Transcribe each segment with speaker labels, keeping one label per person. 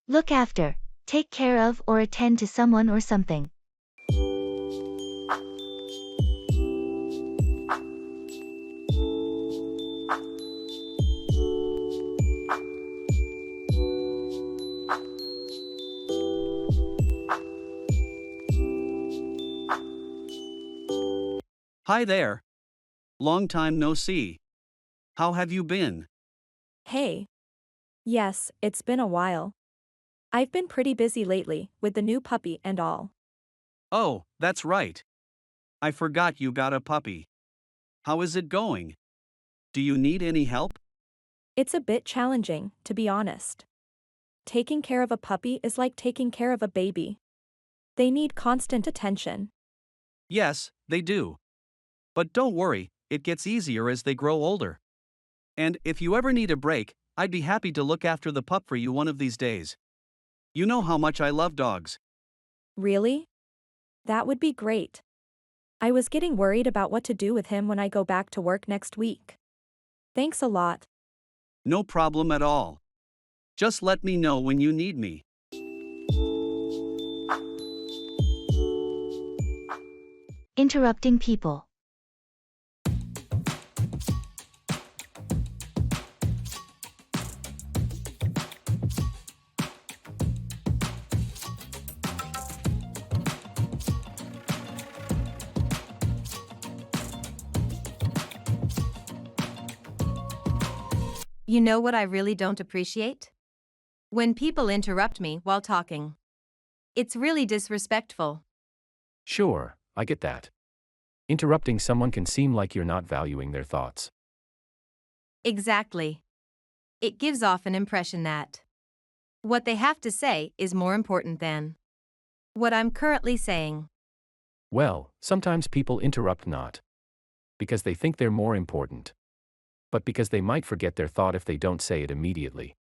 Speaker 1: Look after, take care of or attend to someone or something.
Speaker 2: Hi there. Long time no see. How have you been?
Speaker 3: Hey. Yes, it's been a while. I've been pretty busy lately, with the new puppy and all.
Speaker 2: Oh, that's right. I forgot you got a puppy. How is it going? Do you need any help?
Speaker 3: It's a bit challenging, to be honest. Taking care of a puppy is like taking care of a baby. They need constant attention.
Speaker 2: Yes, they do. But don't worry, it gets easier as they grow older. And if you ever need a break, I'd be happy to look after the pup for you one of these days. You know how much I love dogs.
Speaker 3: Really? That would be great. I was getting worried about what to do with him when I go back to work next week. Thanks a lot.
Speaker 2: No problem at all. Just let me know when you need me.
Speaker 1: Interrupting people.
Speaker 4: You know what I really don't appreciate? When people interrupt me while talking. It's really disrespectful.
Speaker 5: Sure, I get that. Interrupting someone can seem like you're not valuing their thoughts.
Speaker 4: Exactly. It gives off an impression that what they have to say is more important than what I'm currently saying.
Speaker 5: Well, sometimes people interrupt not because they think they're more important, but because they might forget their thought if they don't say it immediately.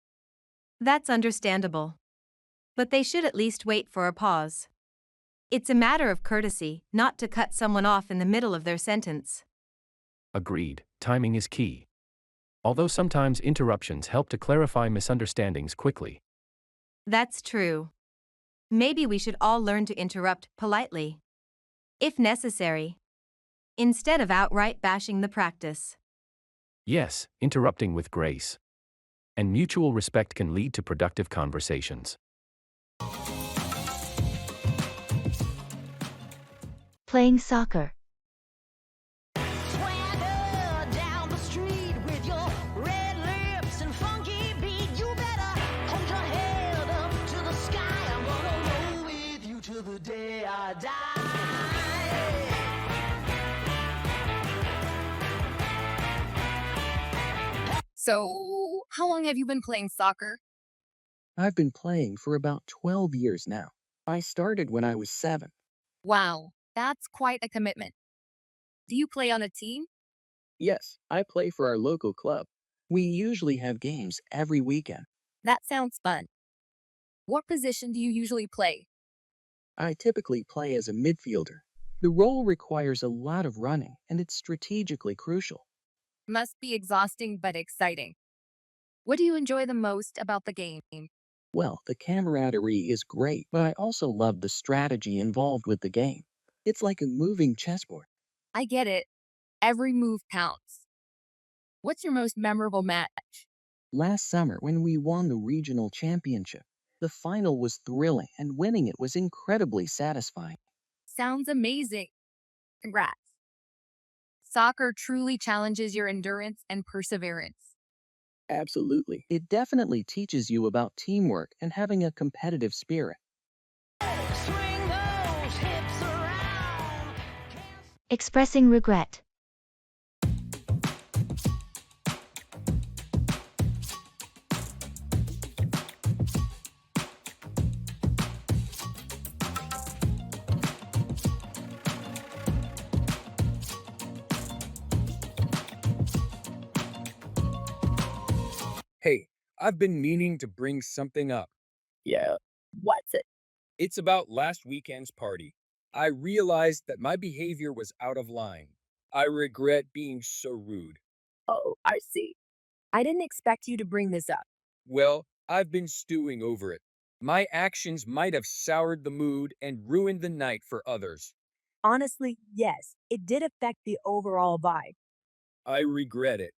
Speaker 4: That's understandable. But they should at least wait for a pause. It's a matter of courtesy not to cut someone off in the middle of their sentence.
Speaker 5: Agreed, timing is key. Although sometimes interruptions help to clarify misunderstandings quickly.
Speaker 4: That's true. Maybe we should all learn to interrupt politely, if necessary, instead of outright bashing the practice.
Speaker 5: Yes, interrupting with grace and mutual respect can lead to productive conversations.
Speaker 1: Playing soccer.
Speaker 6: Swagger down the street with your red lips and funky beat. You better hold your head up to the sky. I'm gonna roll with you till the day I die.
Speaker 7: So, how long have you been playing soccer?
Speaker 8: I've been playing for about 12 years now. I started when I was 7.
Speaker 7: Wow, that's quite a commitment. Do you play on a team?
Speaker 8: Yes, I play for our local club. We usually have games every weekend.
Speaker 7: That sounds fun. What position do you usually play?
Speaker 8: I typically play as a midfielder. The role requires a lot of running and it's strategically crucial.
Speaker 7: Must be exhausting but exciting. What do you enjoy the most about the game?
Speaker 8: Well, the camaraderie is great, but I also love the strategy involved with the game. It's like a moving chessboard.
Speaker 7: I get it. Every move counts. What's your most memorable match?
Speaker 8: Last summer, when we won the regional championship, the final was thrilling and winning it was incredibly satisfying.
Speaker 7: Sounds amazing. Congrats. Soccer truly challenges your endurance and perseverance.
Speaker 8: Absolutely. It definitely teaches you about teamwork and having a competitive spirit.
Speaker 6: Swing those hips around.
Speaker 1: Expressing regret.
Speaker 9: Hey, I've been meaning to bring something up.
Speaker 7: Yeah. What's it?
Speaker 9: It's about last weekend's party. I realized that my behavior was out of line. I regret being so rude.
Speaker 7: Oh, I see. I didn't expect you to bring this up.
Speaker 9: Well, I've been stewing over it. My actions might have soured the mood and ruined the night for others.
Speaker 10: Honestly, yes, it did affect the overall vibe.
Speaker 9: I regret it.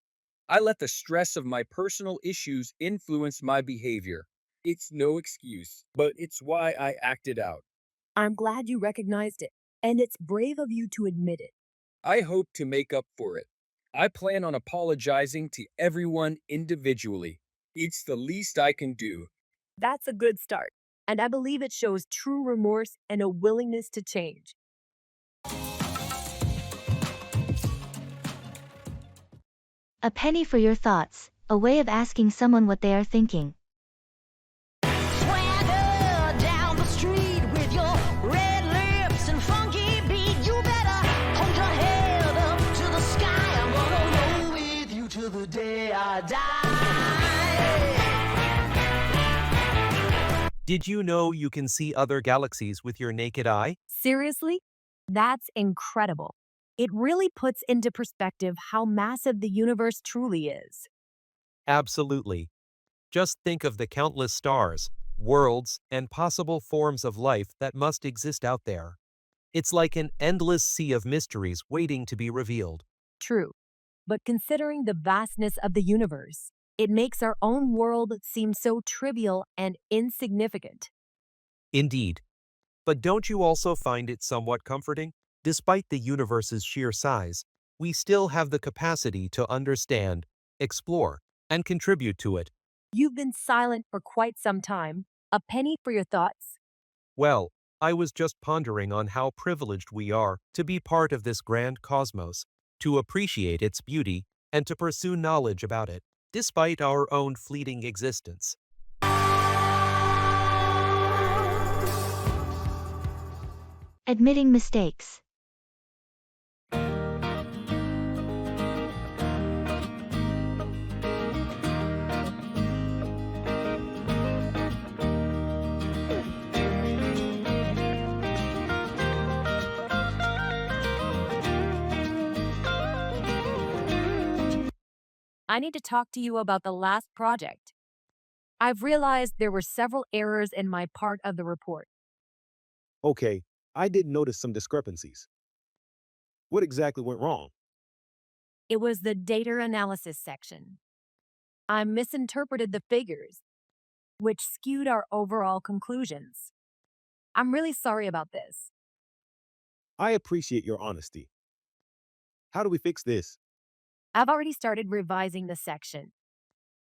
Speaker 9: I let the stress of my personal issues influence my behavior. It's no excuse, but it's why I acted out.
Speaker 10: I'm glad you recognized it, and it's brave of you to admit it.
Speaker 9: I hope to make up for it. I plan on apologizing to everyone individually. It's the least I can do.
Speaker 10: That's a good start, and I believe it shows true remorse and a willingness to change.
Speaker 1: A penny for your thoughts, a way of asking someone what they are thinking.
Speaker 6: Swagger down the street with your red lips and funky beat. You better hold your head up to the sky. I'm gonna roll with you till the day I die.
Speaker 11: Did you know you can see other galaxies with your naked eye?
Speaker 10: Seriously? That's incredible. It really puts into perspective how massive the universe truly is.
Speaker 11: Absolutely. Just think of the countless stars, worlds, and possible forms of life that must exist out there. It's like an endless sea of mysteries waiting to be revealed.
Speaker 10: True. But considering the vastness of the universe, it makes our own world seem so trivial and insignificant.
Speaker 11: Indeed. But don't you also find it somewhat comforting? Despite the universe's sheer size, we still have the capacity to understand, explore, and contribute to it.
Speaker 10: You've been silent for quite some time. A penny for your thoughts?
Speaker 11: Well, I was just pondering on how privileged we are to be part of this grand cosmos, to appreciate its beauty, and to pursue knowledge about it, despite our own fleeting existence.
Speaker 1: Admitting mistakes.
Speaker 10: I need to talk to you about the last project. I've realized there were several errors in my part of the report.
Speaker 12: Okay, I did notice some discrepancies. What exactly went wrong?
Speaker 10: It was the data analysis section. I misinterpreted the figures, which skewed our overall conclusions. I'm really sorry about this.
Speaker 12: I appreciate your honesty. How do we fix this?
Speaker 10: I've already started revising the section.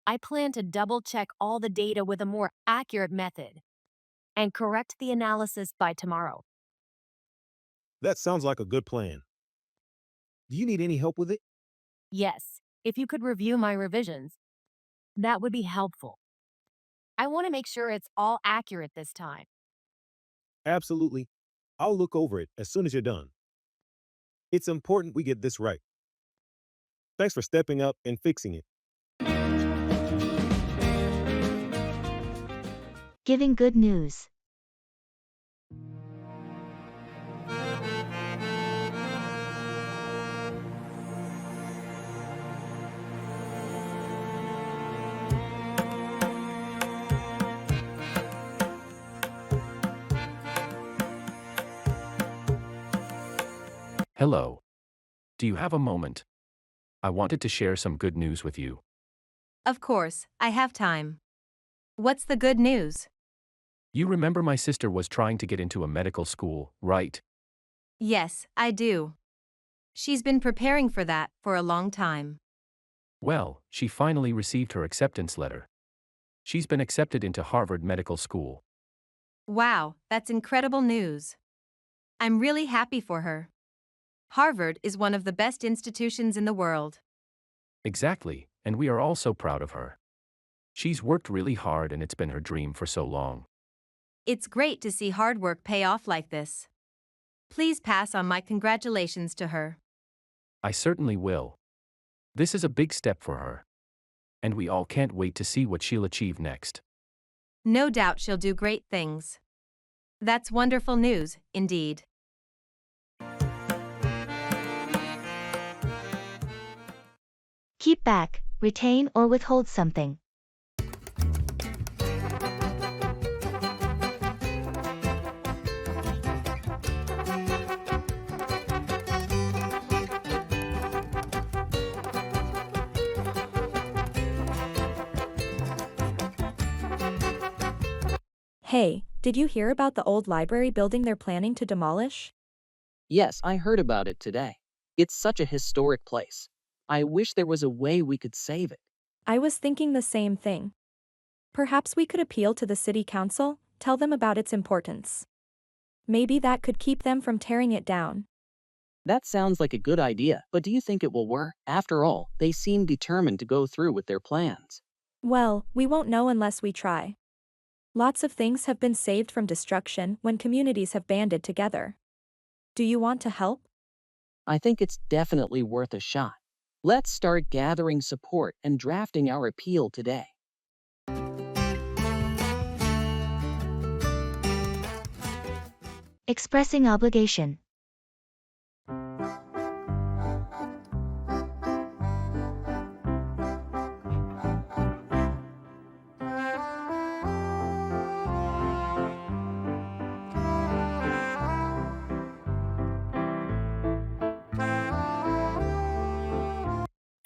Speaker 10: I plan to double check all the data with a more accurate method and correct the analysis by tomorrow.
Speaker 12: That sounds like a good plan. Do you need any help with it?
Speaker 10: Yes, if you could review my revisions, that would be helpful. I want to make sure it's all accurate this time.
Speaker 12: Absolutely. I'll look over it as soon as you're done. It's important we get this right. Thanks for stepping up and fixing it.
Speaker 1: Giving good news.
Speaker 5: Hello. Do you have a moment? I wanted to share some good news with you.
Speaker 4: Of course, I have time. What's the good news?
Speaker 5: You remember my sister was trying to get into a medical school, right?
Speaker 4: Yes, I do. She's been preparing for that for a long time.
Speaker 5: Well, she finally received her acceptance letter. She's been accepted into Harvard Medical School.
Speaker 4: Wow, that's incredible news. I'm really happy for her. Harvard is one of the best institutions in the world.
Speaker 5: Exactly, and we are all so proud of her. She's worked really hard and it's been her dream for so long.
Speaker 4: It's great to see hard work pay off like this. Please pass on my congratulations to her.
Speaker 5: I certainly will. This is a big step for her. And we all can't wait to see what she'll achieve next.
Speaker 4: No doubt she'll do great things. That's wonderful news, indeed.
Speaker 1: Keep back, retain or withhold something.
Speaker 3: Hey, did you hear about the old library building they're planning to demolish?
Speaker 8: Yes, I heard about it today. It's such a historic place. I wish there was a way we could save it.
Speaker 3: I was thinking the same thing. Perhaps we could appeal to the city council, tell them about its importance. Maybe that could keep them from tearing it down.
Speaker 8: That sounds like a good idea, but do you think it will work? After all, they seem determined to go through with their plans.
Speaker 3: Well, we won't know unless we try. Lots of things have been saved from destruction when communities have banded together. Do you want to help?
Speaker 8: I think it's definitely worth a shot. Let's start gathering support and drafting our appeal today.
Speaker 1: Expressing obligation.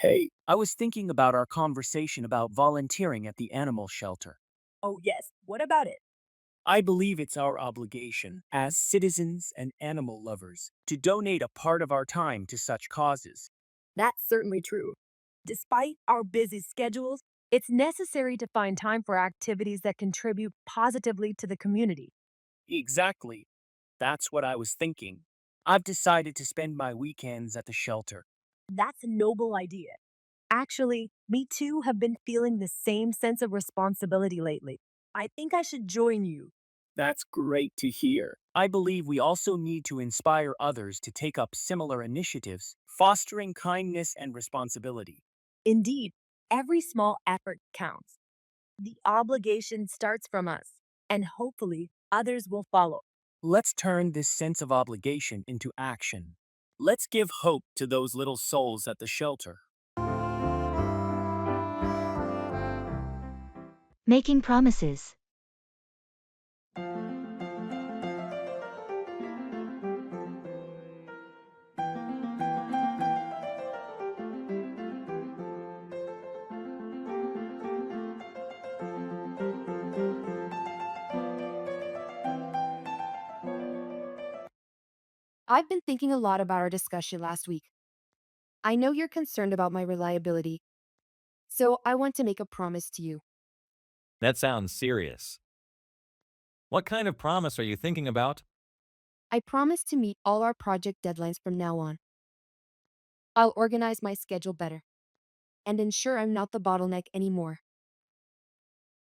Speaker 13: Hey, I was thinking about our conversation about volunteering at the animal shelter.
Speaker 10: Oh, yes. What about it?
Speaker 13: I believe it's our obligation, as citizens and animal lovers, to donate a part of our time to such causes.
Speaker 10: That's certainly true. Despite our busy schedules, it's necessary to find time for activities that contribute positively to the community.
Speaker 13: Exactly. That's what I was thinking. I've decided to spend my weekends at the shelter.
Speaker 10: That's a noble idea. Actually, me too have been feeling the same sense of responsibility lately. I think I should join you.
Speaker 13: That's great to hear. I believe we also need to inspire others to take up similar initiatives, fostering kindness and responsibility.
Speaker 10: Indeed, every small effort counts. The obligation starts from us, and hopefully others will follow.
Speaker 13: Let's turn this sense of obligation into action. Let's give hope to those little souls at the shelter.
Speaker 1: Making promises.
Speaker 14: I've been thinking a lot about our discussion last week. I know you're concerned about my reliability, so I want to make a promise to you.
Speaker 15: That sounds serious. What kind of promise are you thinking about?
Speaker 14: I promise to meet all our project deadlines from now on. I'll organize my schedule better and ensure I'm not the bottleneck anymore.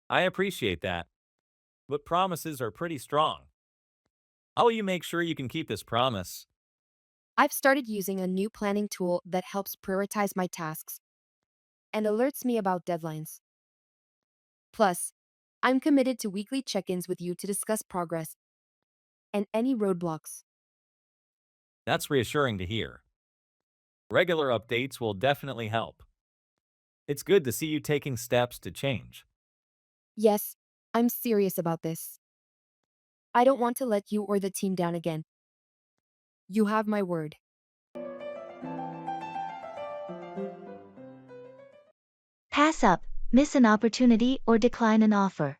Speaker 15: I appreciate that, but promises are pretty strong. How will you make sure you can keep this promise?
Speaker 14: I've started using a new planning tool that helps prioritize my tasks and alerts me about deadlines. Plus, I'm committed to weekly check-ins with you to discuss progress and any roadblocks.
Speaker 15: That's reassuring to hear. Regular updates will definitely help. It's good to see you taking steps to change.
Speaker 14: Yes, I'm serious about this. I don't want to let you or the team down again. You have my word.
Speaker 1: Pass up, miss an opportunity or decline an offer.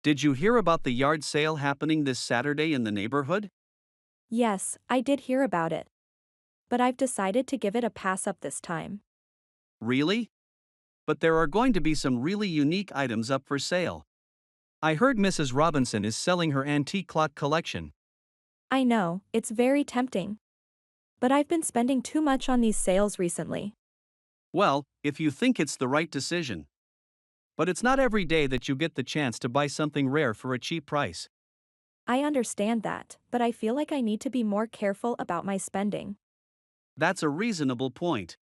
Speaker 2: Did you hear about the yard sale happening this Saturday in the neighborhood?
Speaker 3: Yes, I did hear about it. But I've decided to give it a pass up this time.
Speaker 2: Really? But there are going to be some really unique items up for sale. I heard Mrs. Robinson is selling her antique clock collection.
Speaker 3: I know, it's very tempting. But I've been spending too much on these sales recently.
Speaker 2: Well, if you think it's the right decision. But it's not every day that you get the chance to buy something rare for a cheap price.
Speaker 3: I understand that, but I feel like I need to be more careful about my spending.
Speaker 2: That's a reasonable point.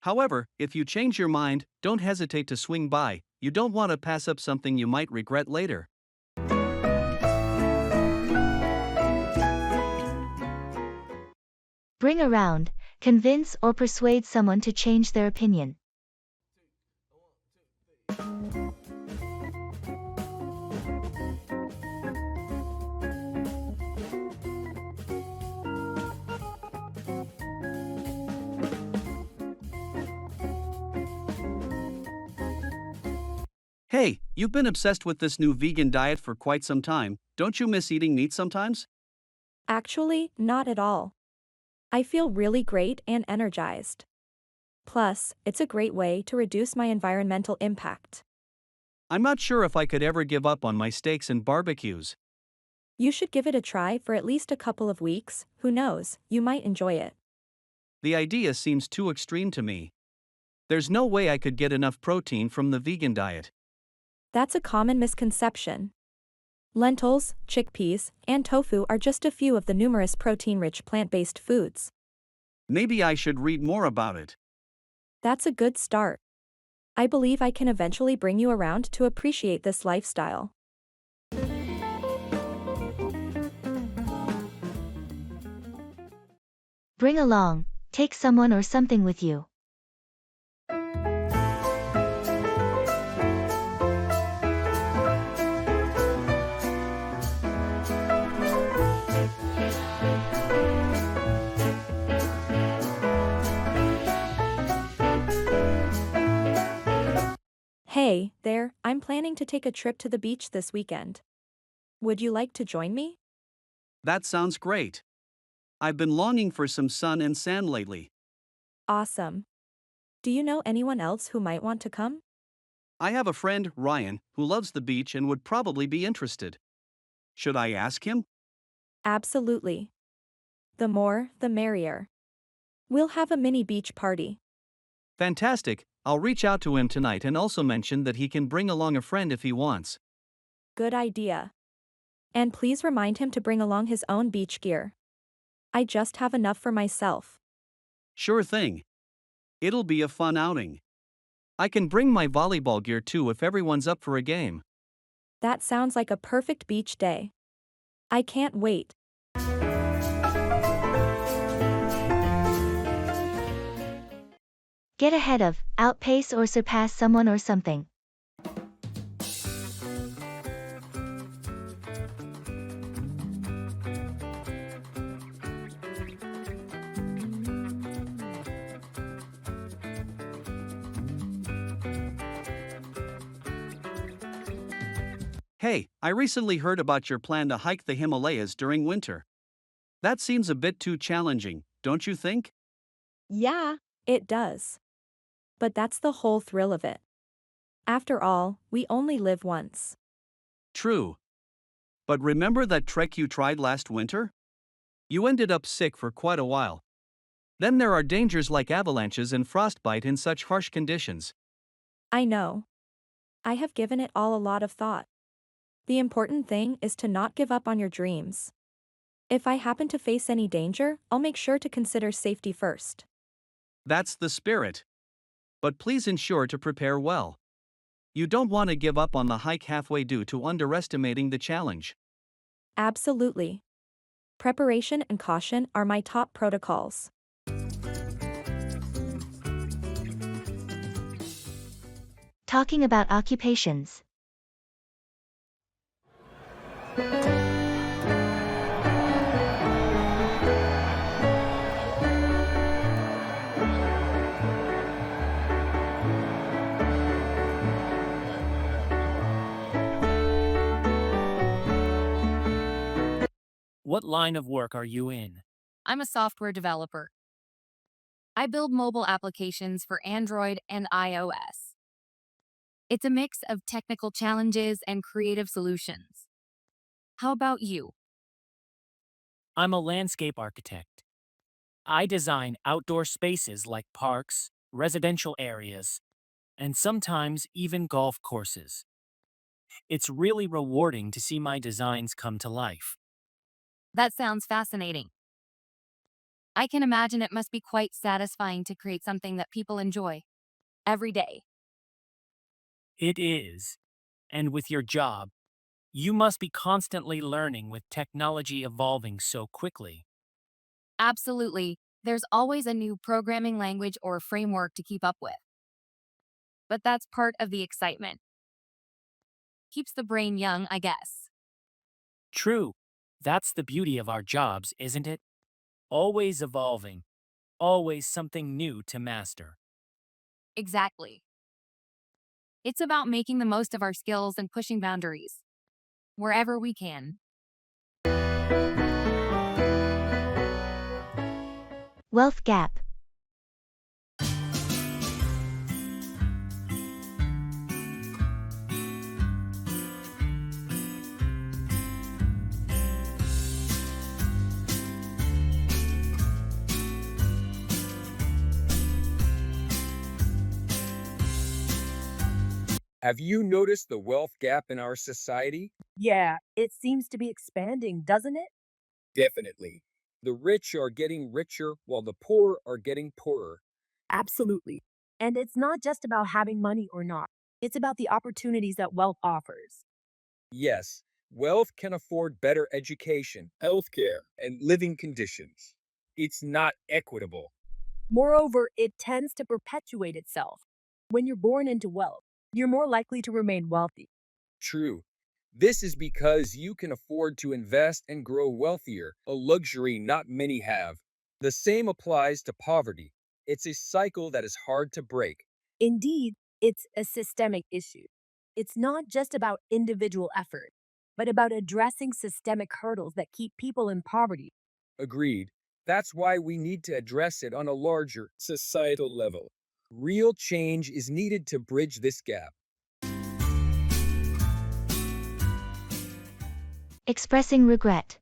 Speaker 2: However, if you change your mind, don't hesitate to swing by. You don't want to pass up something you might regret later.
Speaker 1: Bring around, convince or persuade someone to change their opinion.
Speaker 2: Hey, you've been obsessed with this new vegan diet for quite some time. Don't you miss eating meat sometimes?
Speaker 3: Actually, not at all. I feel really great and energized. Plus, it's a great way to reduce my environmental impact.
Speaker 2: I'm not sure if I could ever give up on my steaks and barbecues.
Speaker 3: You should give it a try for at least a couple of weeks, who knows, you might enjoy it.
Speaker 2: The idea seems too extreme to me. There's no way I could get enough protein from the vegan diet.
Speaker 3: That's a common misconception. Lentils, chickpeas, and tofu are just a few of the numerous protein-rich plant-based foods.
Speaker 2: Maybe I should read more about it.
Speaker 3: That's a good start. I believe I can eventually bring you around to appreciate this lifestyle.
Speaker 1: Bring along, take someone or something with you.
Speaker 3: Hey, there, I'm planning to take a trip to the beach this weekend. Would you like to join me?
Speaker 2: That sounds great. I've been longing for some sun and sand lately.
Speaker 3: Awesome. Do you know anyone else who might want to come?
Speaker 2: I have a friend, Ryan, who loves the beach and would probably be interested. Should I ask him?
Speaker 3: Absolutely. The more, the merrier. We'll have a mini beach party.
Speaker 2: Fantastic, I'll reach out to him tonight and also mention that he can bring along a friend if he wants.
Speaker 3: Good idea. And please remind him to bring along his own beach gear. I just have enough for myself.
Speaker 2: Sure thing. It'll be a fun outing. I can bring my volleyball gear too if everyone's up for a game.
Speaker 3: That sounds like a perfect beach day. I can't wait.
Speaker 1: Get ahead of, outpace or surpass someone or something.
Speaker 2: Hey, I recently heard about your plan to hike the Himalayas during winter. That seems a bit too challenging, don't you think?
Speaker 3: Yeah, it does. But that's the whole thrill of it. After all, we only live once.
Speaker 2: True. But remember that trek you tried last winter? You ended up sick for quite a while. Then there are dangers like avalanches and frostbite in such harsh conditions.
Speaker 3: I know. I have given it all a lot of thought. The important thing is to not give up on your dreams. If I happen to face any danger, I'll make sure to consider safety first.
Speaker 2: That's the spirit. But please ensure to prepare well. You don't want to give up on the hike halfway due to underestimating the challenge.
Speaker 3: Absolutely. Preparation and caution are my top protocols.
Speaker 1: Talking about occupations.
Speaker 13: What line of work are you in?
Speaker 10: I'm a software developer. I build mobile applications for Android and iOS. It's a mix of technical challenges and creative solutions. How about you?
Speaker 13: I'm a landscape architect. I design outdoor spaces like parks, residential areas, and sometimes even golf courses. It's really rewarding to see my designs come to life.
Speaker 10: That sounds fascinating. I can imagine it must be quite satisfying to create something that people enjoy every day.
Speaker 13: It is. And with your job, you must be constantly learning with technology evolving so quickly.
Speaker 10: Absolutely, there's always a new programming language or framework to keep up with. But that's part of the excitement. Keeps the brain young, I guess.
Speaker 13: True. That's the beauty of our jobs, isn't it? Always evolving. Always something new to master.
Speaker 10: Exactly.
Speaker 7: It's about making the most of our skills and pushing boundaries wherever we can.
Speaker 1: Wealth gap.
Speaker 9: Have you noticed the wealth gap in our society?
Speaker 10: Yeah, it seems to be expanding, doesn't it?
Speaker 9: Definitely. The rich are getting richer while the poor are getting poorer.
Speaker 10: Absolutely. And it's not just about having money or not. It's about the opportunities that wealth offers.
Speaker 9: Yes, wealth can afford better education, healthcare, and living conditions. It's not equitable.
Speaker 10: Moreover, it tends to perpetuate itself. When you're born into wealth, you're more likely to remain wealthy.
Speaker 9: True. This is because you can afford to invest and grow wealthier, a luxury not many have. The same applies to poverty. It's a cycle that is hard to break.
Speaker 10: Indeed, it's a systemic issue. It's not just about individual effort, but about addressing systemic hurdles that keep people in poverty.
Speaker 9: Agreed. That's why we need to address it on a larger societal level. Real change is needed to bridge this gap.
Speaker 1: Expressing regret.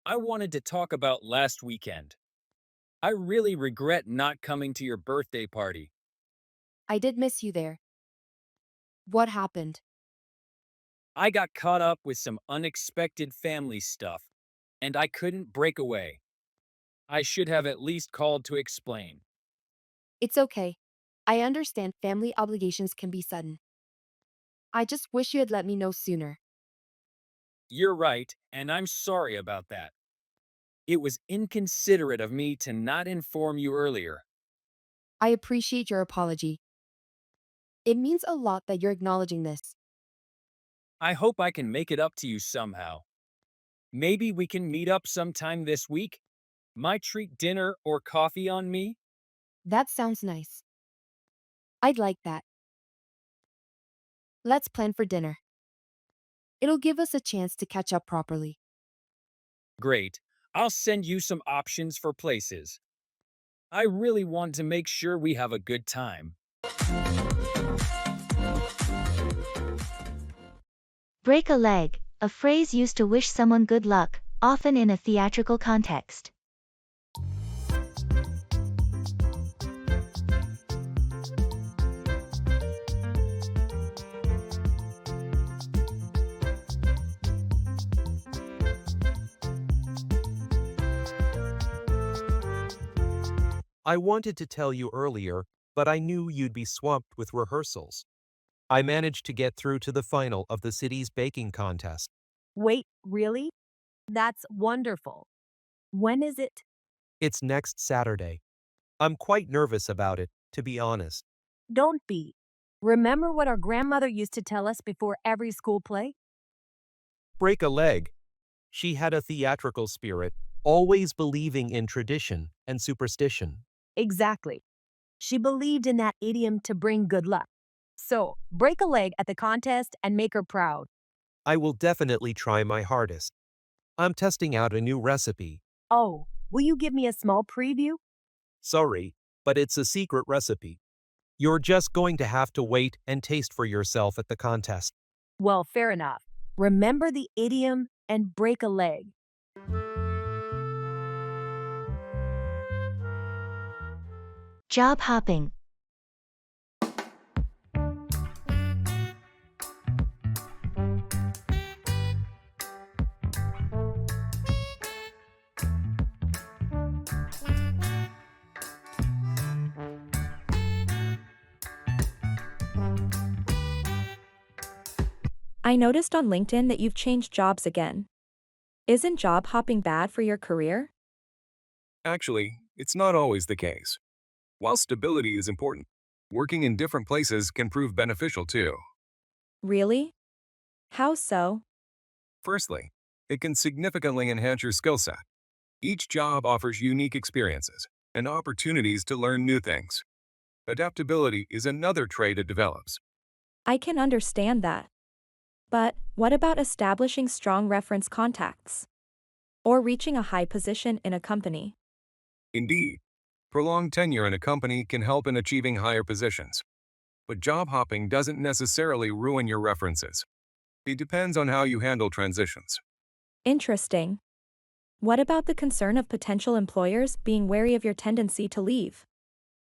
Speaker 9: I wanted to talk about last weekend. I really regret not coming to your birthday party.
Speaker 14: I did miss you there. What happened?
Speaker 9: I got caught up with some unexpected family stuff, and I couldn't break away. I should have at least called to explain.
Speaker 14: It's okay. I understand family obligations can be sudden. I just wish you had let me know sooner.
Speaker 9: You're right, and I'm sorry about that. It was inconsiderate of me to not inform you earlier.
Speaker 14: I appreciate your apology. It means a lot that you're acknowledging this.
Speaker 9: I hope I can make it up to you somehow. Maybe we can meet up sometime this week? Might treat dinner or coffee on me?
Speaker 14: That sounds nice. I'd like that. Let's plan for dinner. It'll give us a chance to catch up properly.
Speaker 9: Great. I'll send you some options for places. I really want to make sure we have a good time.
Speaker 1: Break a leg, a phrase used to wish someone good luck, often in a theatrical context.
Speaker 11: I wanted to tell you earlier, but I knew you'd be swamped with rehearsals. I managed to get through to the final of the city's baking contest.
Speaker 10: Wait, really? That's wonderful. When is it?
Speaker 11: It's next Saturday. I'm quite nervous about it, to be honest.
Speaker 10: Don't be. Remember what our grandmother used to tell us before every school play?
Speaker 11: Break a leg. She had a theatrical spirit, always believing in tradition and superstition.
Speaker 10: Exactly. She believed in that idiom to bring good luck. So, break a leg at the contest and make her proud.
Speaker 11: I will definitely try my hardest. I'm testing out a new recipe.
Speaker 10: Oh, will you give me a small preview?
Speaker 11: Sorry, but it's a secret recipe. You're just going to have to wait and taste for yourself at the contest.
Speaker 10: Well, fair enough. Remember the idiom and break a leg.
Speaker 1: Job hopping.
Speaker 3: I noticed on LinkedIn that you've changed jobs again. Isn't job hopping bad for your career?
Speaker 16: Actually, it's not always the case. While stability is important, working in different places can prove beneficial too.
Speaker 3: Really? How so?
Speaker 16: Firstly, it can significantly enhance your skill set. Each job offers unique experiences and opportunities to learn new things. Adaptability is another trait it develops.
Speaker 3: I can understand that. But what about establishing strong reference contacts? Or reaching a high position in a company?
Speaker 16: Indeed, prolonged tenure in a company can help in achieving higher positions. But job hopping doesn't necessarily ruin your references. It depends on how you handle transitions.
Speaker 3: Interesting. What about the concern of potential employers being wary of your tendency to leave?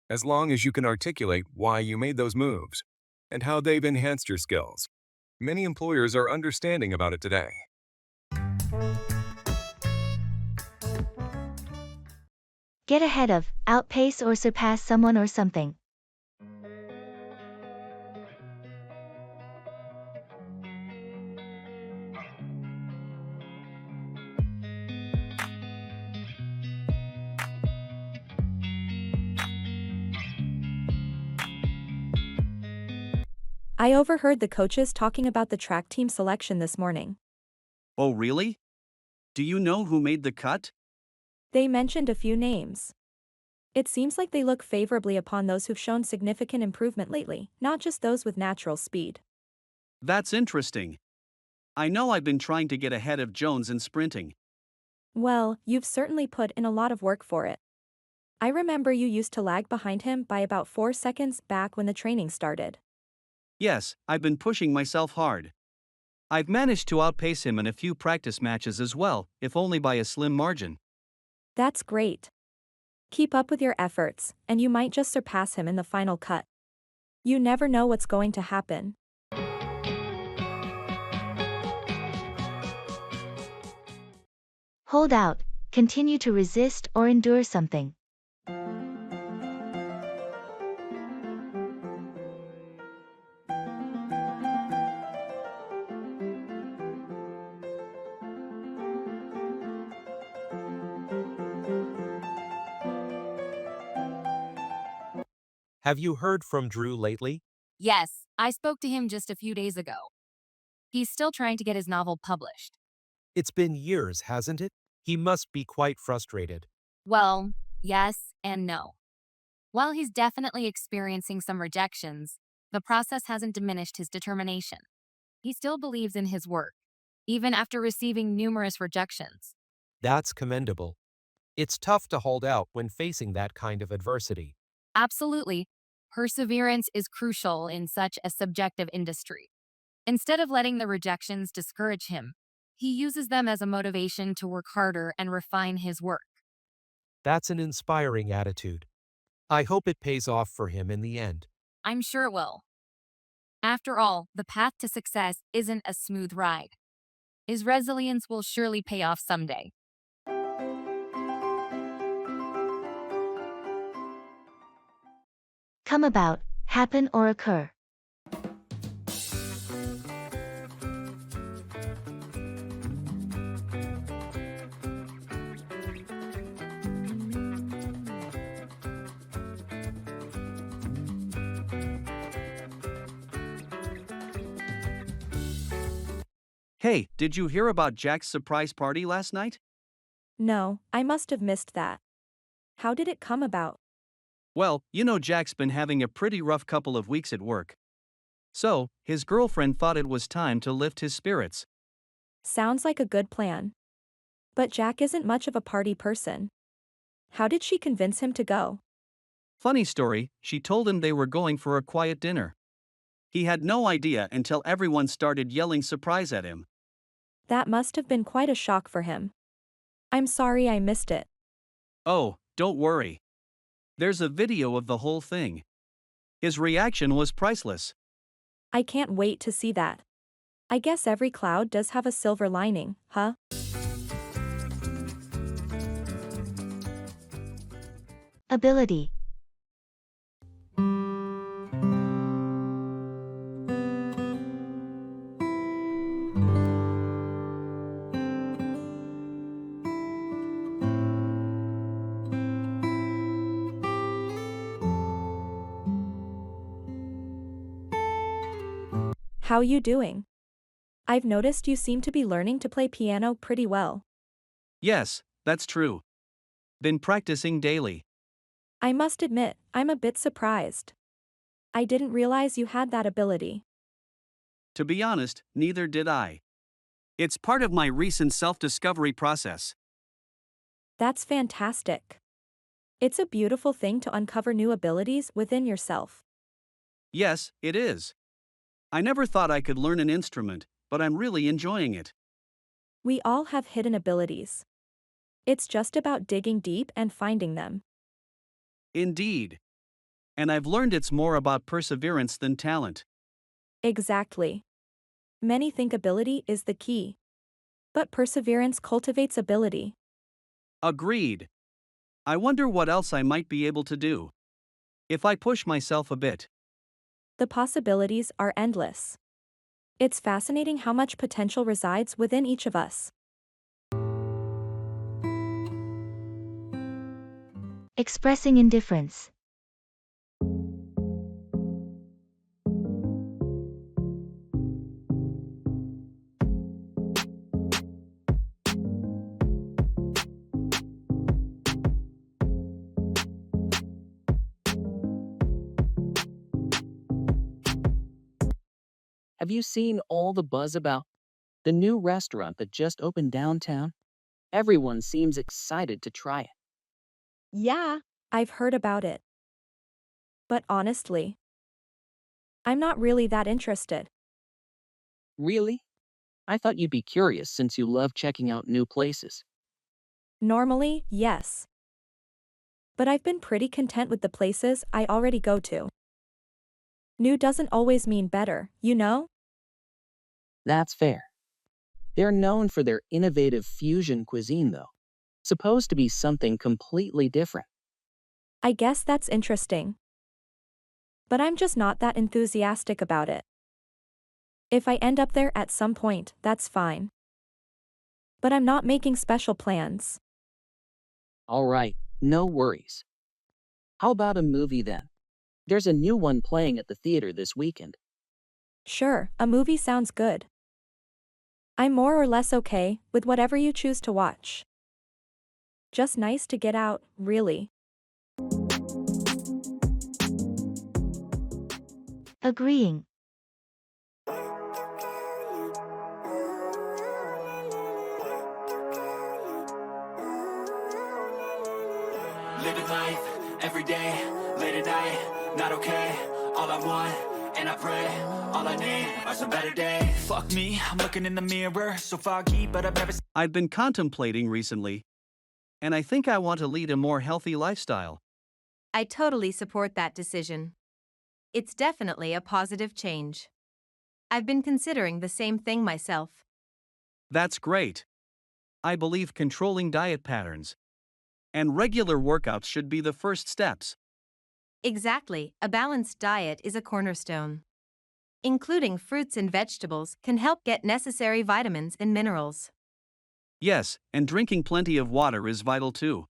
Speaker 16: As long as you can articulate why you made those moves and how they've enhanced your skills, many employers are understanding about it today.
Speaker 1: Get ahead of, outpace or surpass someone or something.
Speaker 3: I overheard the coaches talking about the track team selection this morning.
Speaker 2: Oh, really? Do you know who made the cut?
Speaker 3: They mentioned a few names. It seems like they look favorably upon those who've shown significant improvement lately, not just those with natural speed.
Speaker 2: That's interesting. I know I've been trying to get ahead of Jones in sprinting.
Speaker 3: Well, you've certainly put in a lot of work for it. I remember you used to lag behind him by about 4 seconds back when the training started.
Speaker 2: Yes, I've been pushing myself hard. I've managed to outpace him in a few practice matches as well, if only by a slim margin.
Speaker 3: That's great. Keep up with your efforts, and you might just surpass him in the final cut. You never know what's going to happen.
Speaker 1: Hold out, continue to resist or endure something.
Speaker 11: Have you heard from Drew lately?
Speaker 10: Yes, I spoke to him just a few days ago. He's still trying to get his novel published.
Speaker 11: It's been years, hasn't it? He must be quite frustrated.
Speaker 10: Well, yes and no. While he's definitely experiencing some rejections, the process hasn't diminished his determination. He still believes in his work, even after receiving numerous rejections.
Speaker 11: That's commendable. It's tough to hold out when facing that kind of adversity.
Speaker 10: Absolutely. Perseverance is crucial in such a subjective industry. Instead of letting the rejections discourage him, he uses them as a motivation to work harder and refine his work.
Speaker 11: That's an inspiring attitude. I hope it pays off for him in the end.
Speaker 10: I'm sure it will. After all, the path to success isn't a smooth ride. His resilience will surely pay off someday.
Speaker 1: Come about, happen or occur.
Speaker 2: Hey, did you hear about Jack's surprise party last night?
Speaker 3: No, I must have missed that. How did it come about?
Speaker 2: Well, you know Jack's been having a pretty rough couple of weeks at work. So, his girlfriend thought it was time to lift his spirits.
Speaker 3: Sounds like a good plan. But Jack isn't much of a party person. How did she convince him to go?
Speaker 2: Funny story, she told him they were going for a quiet dinner. He had no idea until everyone started yelling surprise at him.
Speaker 3: That must have been quite a shock for him. I'm sorry I missed it.
Speaker 2: Oh, don't worry. There's a video of the whole thing. His reaction was priceless.
Speaker 3: I can't wait to see that. I guess every cloud does have a silver lining, huh?
Speaker 1: Ability.
Speaker 3: How you doing? I've noticed you seem to be learning to play piano pretty well.
Speaker 2: Yes, that's true. Been practicing daily.
Speaker 3: I must admit, I'm a bit surprised. I didn't realize you had that ability.
Speaker 2: To be honest, neither did I. It's part of my recent self-discovery process.
Speaker 3: That's fantastic. It's a beautiful thing to uncover new abilities within yourself.
Speaker 2: Yes, it is. I never thought I could learn an instrument, but I'm really enjoying it.
Speaker 3: We all have hidden abilities. It's just about digging deep and finding them.
Speaker 2: Indeed. And I've learned it's more about perseverance than talent.
Speaker 3: Exactly. Many think ability is the key. But perseverance cultivates ability.
Speaker 2: Agreed. I wonder what else I might be able to do if I push myself a bit.
Speaker 3: The possibilities are endless. It's fascinating how much potential resides within each of us.
Speaker 1: Expressing indifference.
Speaker 8: Have you seen all the buzz about the new restaurant that just opened downtown? Everyone seems excited to try it.
Speaker 3: Yeah, I've heard about it. But honestly, I'm not really that interested.
Speaker 8: Really? I thought you'd be curious since you love checking out new places.
Speaker 3: Normally, yes. But I've been pretty content with the places I already go to. New doesn't always mean better, you know?
Speaker 8: That's fair. They're known for their innovative fusion cuisine, though. Supposed to be something completely different.
Speaker 3: I guess that's interesting. But I'm just not that enthusiastic about it. If I end up there at some point, that's fine. But I'm not making special plans.
Speaker 8: All right, no worries. How about a movie then? There's a new one playing at the theater this weekend.
Speaker 3: Sure, a movie sounds good. I'm more or less okay with whatever you choose to watch. Just nice to get out, really.
Speaker 1: Agreeing.
Speaker 6: Living life every day, late at night, not okay. All I want, and I pray, all I need are some better days. Fuck me, I'm looking in the mirror, so foggy, but I've never seen.
Speaker 2: I've been contemplating recently, and I think I want to lead a more healthy lifestyle.
Speaker 4: I totally support that decision. It's definitely a positive change. I've been considering the same thing myself.
Speaker 2: That's great. I believe controlling diet patterns and regular workouts should be the first steps.
Speaker 4: Exactly, a balanced diet is a cornerstone. Including fruits and vegetables can help get necessary vitamins and minerals.
Speaker 2: Yes, and drinking plenty of water is vital too.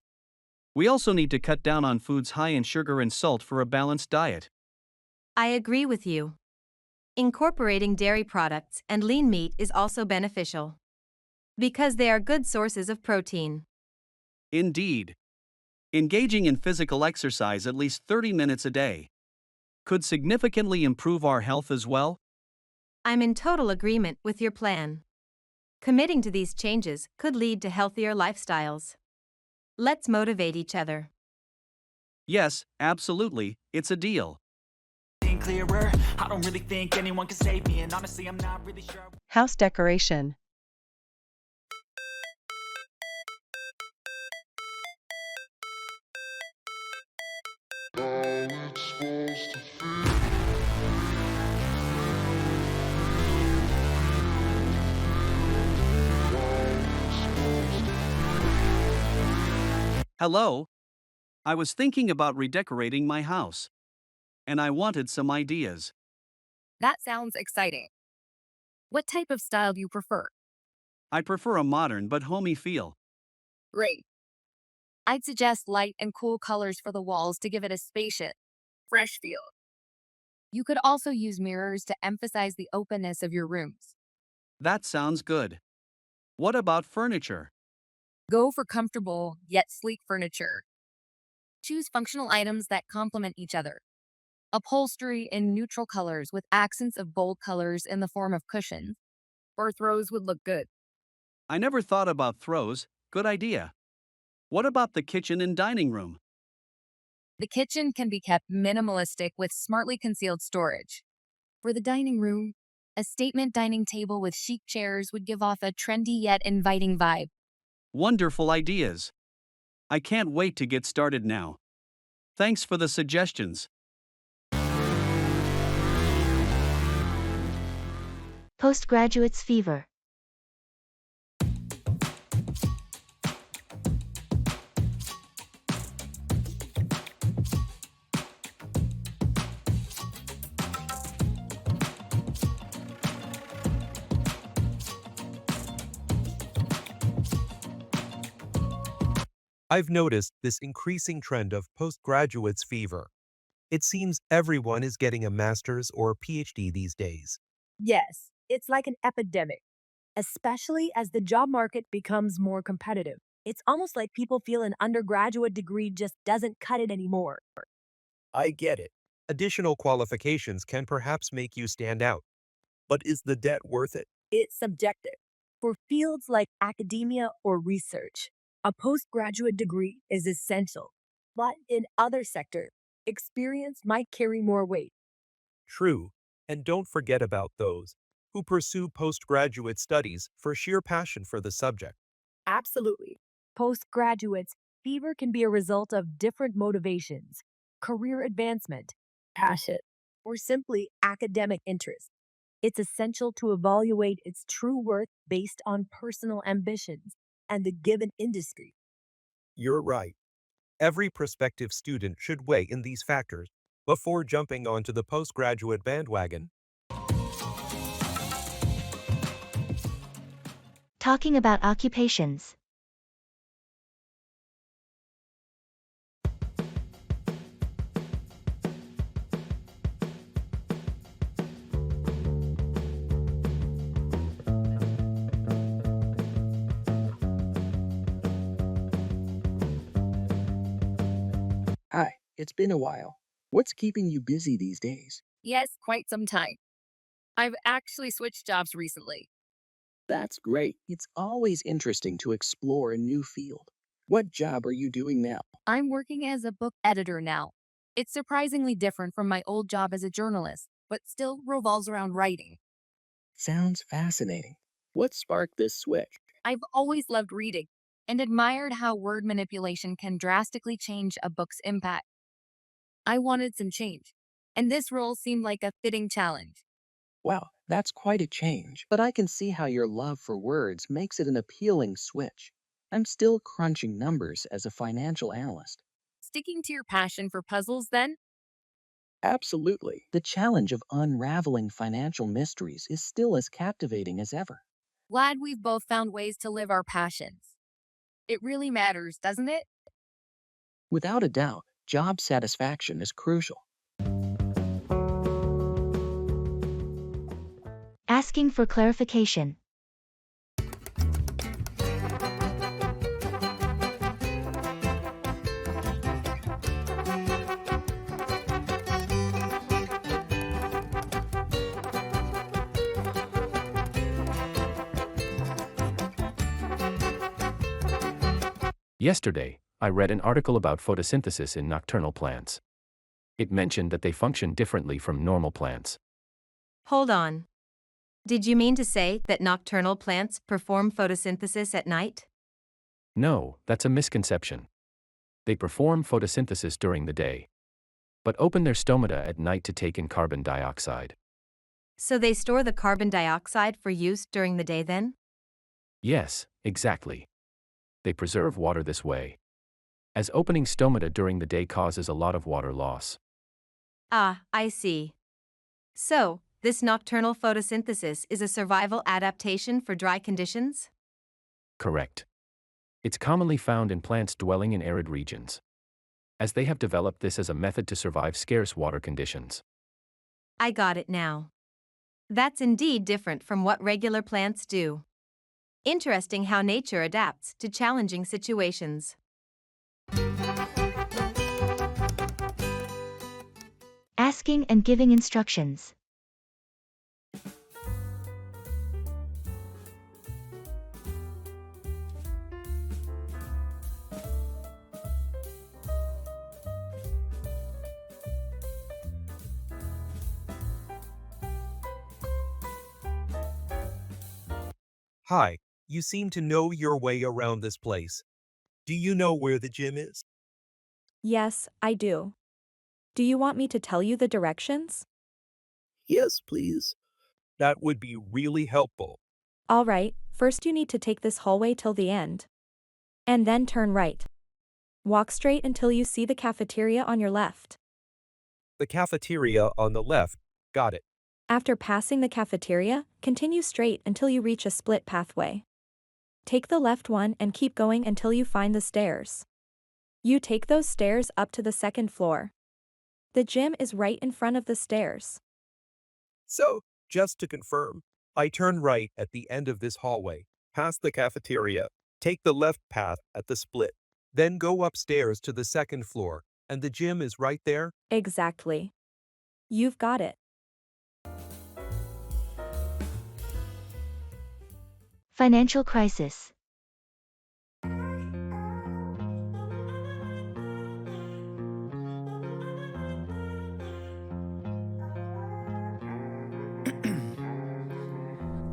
Speaker 2: We also need to cut down on foods high in sugar and salt for a balanced diet.
Speaker 4: I agree with you. Incorporating dairy products and lean meat is also beneficial because they are good sources of protein.
Speaker 2: Indeed. Engaging in physical exercise at least 30 minutes a day could significantly improve our health as well.
Speaker 4: I'm in total agreement with your plan. Committing to these changes could lead to healthier lifestyles. Let's motivate each other.
Speaker 2: Yes, absolutely, it's a deal.
Speaker 6: Clearer, I don't really think anyone can save me, and honestly, I'm not really sure.
Speaker 17: House decoration.
Speaker 2: Hello? I was thinking about redecorating my house, and I wanted some ideas.
Speaker 7: That sounds exciting. What type of style do you prefer?
Speaker 2: I prefer a modern but homey feel.
Speaker 7: Great. I'd suggest light and cool colors for the walls to give it a spacious, fresh feel.
Speaker 10: You could also use mirrors to emphasize the openness of your rooms.
Speaker 2: That sounds good. What about furniture?
Speaker 10: Go for comfortable yet sleek furniture. Choose functional items that complement each other. Upholstery in neutral colors with accents of bold colors in the form of cushions or throws would look good.
Speaker 2: I never thought about throws. Good idea. What about the kitchen and dining room?
Speaker 10: The kitchen can be kept minimalistic with smartly concealed storage. For the dining room, a statement dining table with chic chairs would give off a trendy yet inviting vibe.
Speaker 2: Wonderful ideas. I can't wait to get started now. Thanks for the suggestions.
Speaker 1: Postgraduate's fever.
Speaker 11: I've noticed this increasing trend of postgraduates fever. It seems everyone is getting a master's or PhD these days.
Speaker 17: Yes, it's like an epidemic, especially as the job market becomes more competitive. It's almost like people feel an undergraduate degree just doesn't cut it anymore.
Speaker 11: I get it. Additional qualifications can perhaps make you stand out. But is the debt worth it?
Speaker 17: It's subjective. For fields like academia or research, a postgraduate degree is essential. But in other sectors, experience might carry more weight.
Speaker 11: True, and don't forget about those who pursue postgraduate studies for sheer passion for the subject.
Speaker 17: Absolutely. Postgraduates' fever can be a result of different motivations, career advancement, passion, or simply academic interest. It's essential to evaluate its true worth based on personal ambitions and the given industry.
Speaker 11: You're right. Every prospective student should weigh in these factors before jumping onto the postgraduate bandwagon.
Speaker 1: Talking about occupations.
Speaker 8: Hi, it's been a while. What's keeping you busy these days?
Speaker 10: Yes, quite some time. I've actually switched jobs recently.
Speaker 8: That's great. It's always interesting to explore a new field. What job are you doing now?
Speaker 10: I'm working as a book editor now. It's surprisingly different from my old job as a journalist, but still revolves around writing.
Speaker 8: Sounds fascinating. What sparked this switch?
Speaker 10: I've always loved reading and admired how word manipulation can drastically change a book's impact. I wanted some change, and this role seemed like a fitting challenge.
Speaker 8: Wow, that's quite a change, but I can see how your love for words makes it an appealing switch. I'm still crunching numbers as a financial analyst.
Speaker 10: Sticking to your passion for puzzles, then?
Speaker 8: Absolutely. The challenge of unraveling financial mysteries is still as captivating as ever.
Speaker 10: Glad we've both found ways to live our passions. It really matters, doesn't it?
Speaker 8: Without a doubt, job satisfaction is crucial.
Speaker 1: Asking for clarification.
Speaker 5: Yesterday, I read an article about photosynthesis in nocturnal plants. It mentioned that they function differently from normal plants.
Speaker 4: Hold on. Did you mean to say that nocturnal plants perform photosynthesis at night?
Speaker 5: No, that's a misconception. They perform photosynthesis during the day, but open their stomata at night to take in carbon dioxide.
Speaker 4: So they store the carbon dioxide for use during the day then?
Speaker 5: Yes, exactly. They preserve water this way, as opening stomata during the day causes a lot of water loss.
Speaker 4: Ah, I see. So, this nocturnal photosynthesis is a survival adaptation for dry conditions?
Speaker 5: Correct. It's commonly found in plants dwelling in arid regions, as they have developed this as a method to survive scarce water conditions.
Speaker 4: I got it now. That's indeed different from what regular plants do. Interesting how nature adapts to challenging situations.
Speaker 1: Asking and giving instructions.
Speaker 11: Hi, you seem to know your way around this place. Do you know where the gym is?
Speaker 3: Yes, I do. Do you want me to tell you the directions?
Speaker 11: Yes, please. That would be really helpful.
Speaker 3: All right, first you need to take this hallway till the end. And then turn right. Walk straight until you see the cafeteria on your left.
Speaker 11: The cafeteria on the left. Got it.
Speaker 3: After passing the cafeteria, continue straight until you reach a split pathway. Take the left one and keep going until you find the stairs. You take those stairs up to the second floor. The gym is right in front of the stairs.
Speaker 11: So, just to confirm, I turn right at the end of this hallway, past the cafeteria, take the left path at the split, then go upstairs to the second floor, and the gym is right there?
Speaker 3: Exactly. You've got it.
Speaker 1: Financial crisis.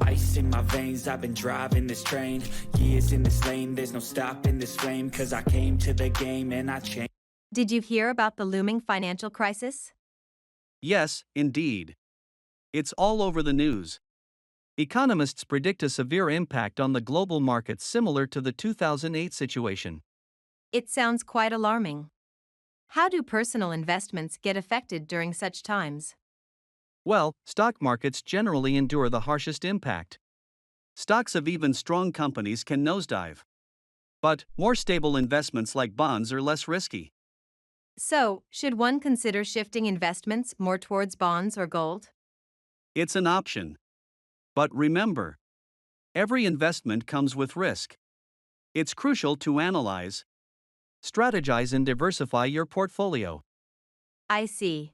Speaker 18: Ice in my veins, I've been driving this train. Years in this lane, there's no stopping this flame. Cause I came to the game and I changed.
Speaker 4: Did you hear about the looming financial crisis?
Speaker 2: Yes, indeed. It's all over the news. Economists predict a severe impact on the global markets similar to the 2008 situation.
Speaker 4: It sounds quite alarming. How do personal investments get affected during such times?
Speaker 2: Well, stock markets generally endure the harshest impact. Stocks of even strong companies can nosedive. But more stable investments like bonds are less risky.
Speaker 4: So, should one consider shifting investments more towards bonds or gold?
Speaker 2: It's an option. But remember, every investment comes with risk. It's crucial to analyze, strategize, and diversify your portfolio.
Speaker 4: I see.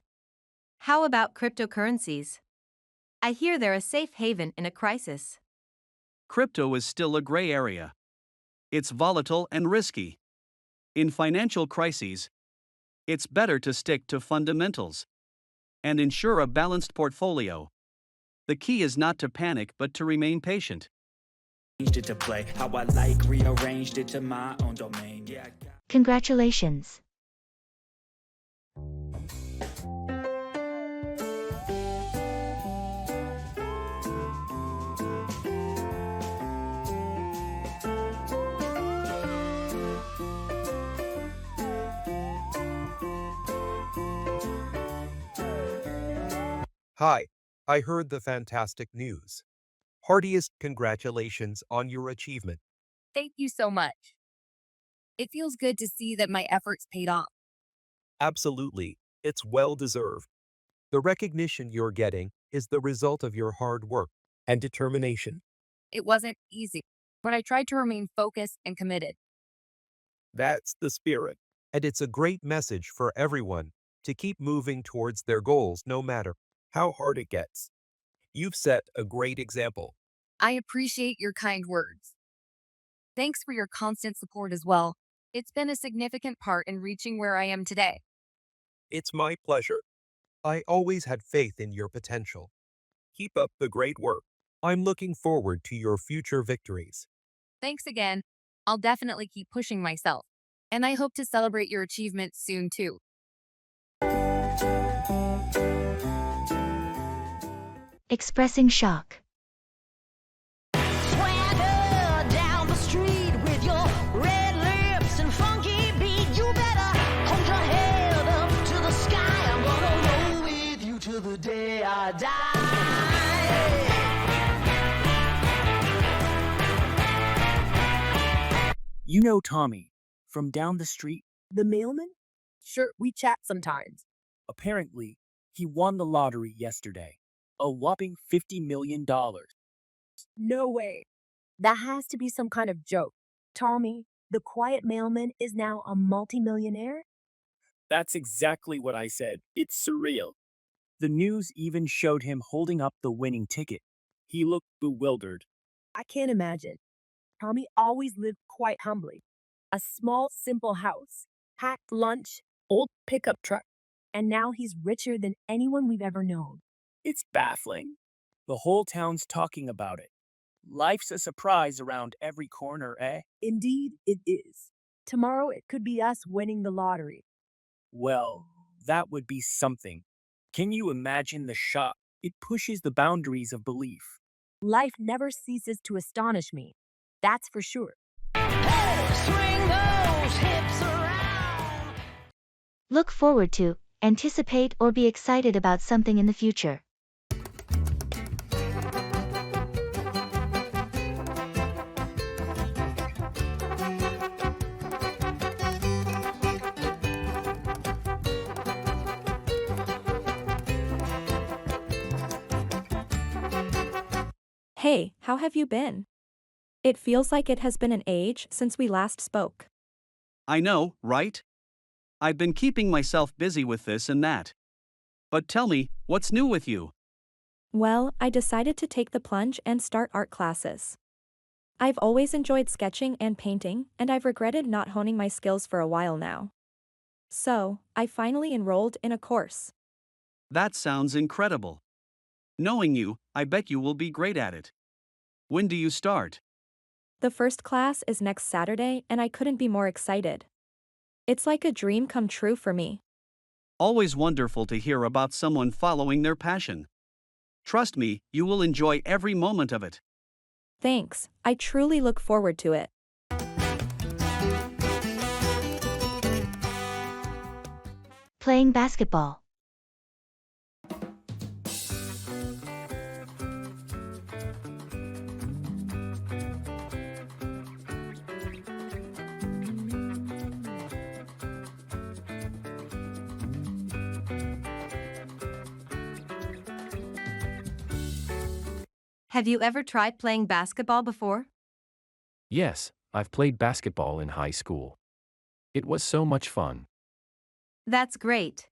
Speaker 4: How about cryptocurrencies? I hear they're a safe haven in a crisis.
Speaker 2: Crypto is still a gray area. It's volatile and risky. In financial crises, it's better to stick to fundamentals and ensure a balanced portfolio. The key is not to panic but to remain patient.
Speaker 18: It to play how I like, rearranged it to my own domain. Yeah.
Speaker 1: Congratulations.
Speaker 11: Hi, I heard the fantastic news. Heartiest congratulations on your achievement.
Speaker 10: Thank you so much. It feels good to see that my efforts paid off.
Speaker 11: Absolutely, it's well deserved. The recognition you're getting is the result of your hard work and determination.
Speaker 10: It wasn't easy, but I tried to remain focused and committed.
Speaker 11: That's the spirit. And it's a great message for everyone to keep moving towards their goals no matter how hard it gets. You've set a great example.
Speaker 10: I appreciate your kind words. Thanks for your constant support as well. It's been a significant part in reaching where I am today.
Speaker 11: It's my pleasure. I always had faith in your potential. Keep up the great work. I'm looking forward to your future victories.
Speaker 10: Thanks again. I'll definitely keep pushing myself. And I hope to celebrate your achievements soon too.
Speaker 1: Expressing shock.
Speaker 6: Swagger down the street with your red lips and funky beat. You better hold your head up to the sky. I'm gonna roll with you till the day I die.
Speaker 19: You know Tommy from down the street, the mailman?
Speaker 17: Sure, we chat sometimes.
Speaker 19: Apparently,
Speaker 13: He won the lottery yesterday. A whopping $50 million.
Speaker 17: No way. That has to be some kind of joke. Tommy, the quiet mailman, is now a multimillionaire?
Speaker 13: That's exactly what I said. It's surreal. The news even showed him holding up the winning ticket. He looked bewildered.
Speaker 17: I can't imagine. Tommy always lived quite humbly. A small, simple house, packed lunch, old pickup truck, and now he's richer than anyone we've ever known.
Speaker 13: It's baffling. The whole town's talking about it. Life's a surprise around every corner, eh?
Speaker 17: Indeed, it is. Tomorrow it could be us winning the lottery.
Speaker 13: Well, that would be something. Can you imagine the shock? It pushes the boundaries of belief.
Speaker 17: Life never ceases to astonish me. That's for sure.
Speaker 6: Swing those hips around.
Speaker 1: Look forward to, anticipate, or be excited about something in the future.
Speaker 3: Hey, how have you been? It feels like it has been an age since we last spoke.
Speaker 2: I know, right? I've been keeping myself busy with this and that. But tell me, what's new with you?
Speaker 3: Well, I decided to take the plunge and start art classes. I've always enjoyed sketching and painting, and I've regretted not honing my skills for a while now. So, I finally enrolled in a course.
Speaker 2: That sounds incredible. Knowing you, I bet you will be great at it. When do you start?
Speaker 3: The first class is next Saturday, and I couldn't be more excited. It's like a dream come true for me.
Speaker 2: Always wonderful to hear about someone following their passion. Trust me, you will enjoy every moment of it.
Speaker 3: Thanks, I truly look forward to it.
Speaker 1: Playing basketball.
Speaker 4: Have you ever tried playing basketball before?
Speaker 5: Yes, I've played basketball in high school. It was so much fun.
Speaker 4: That's great.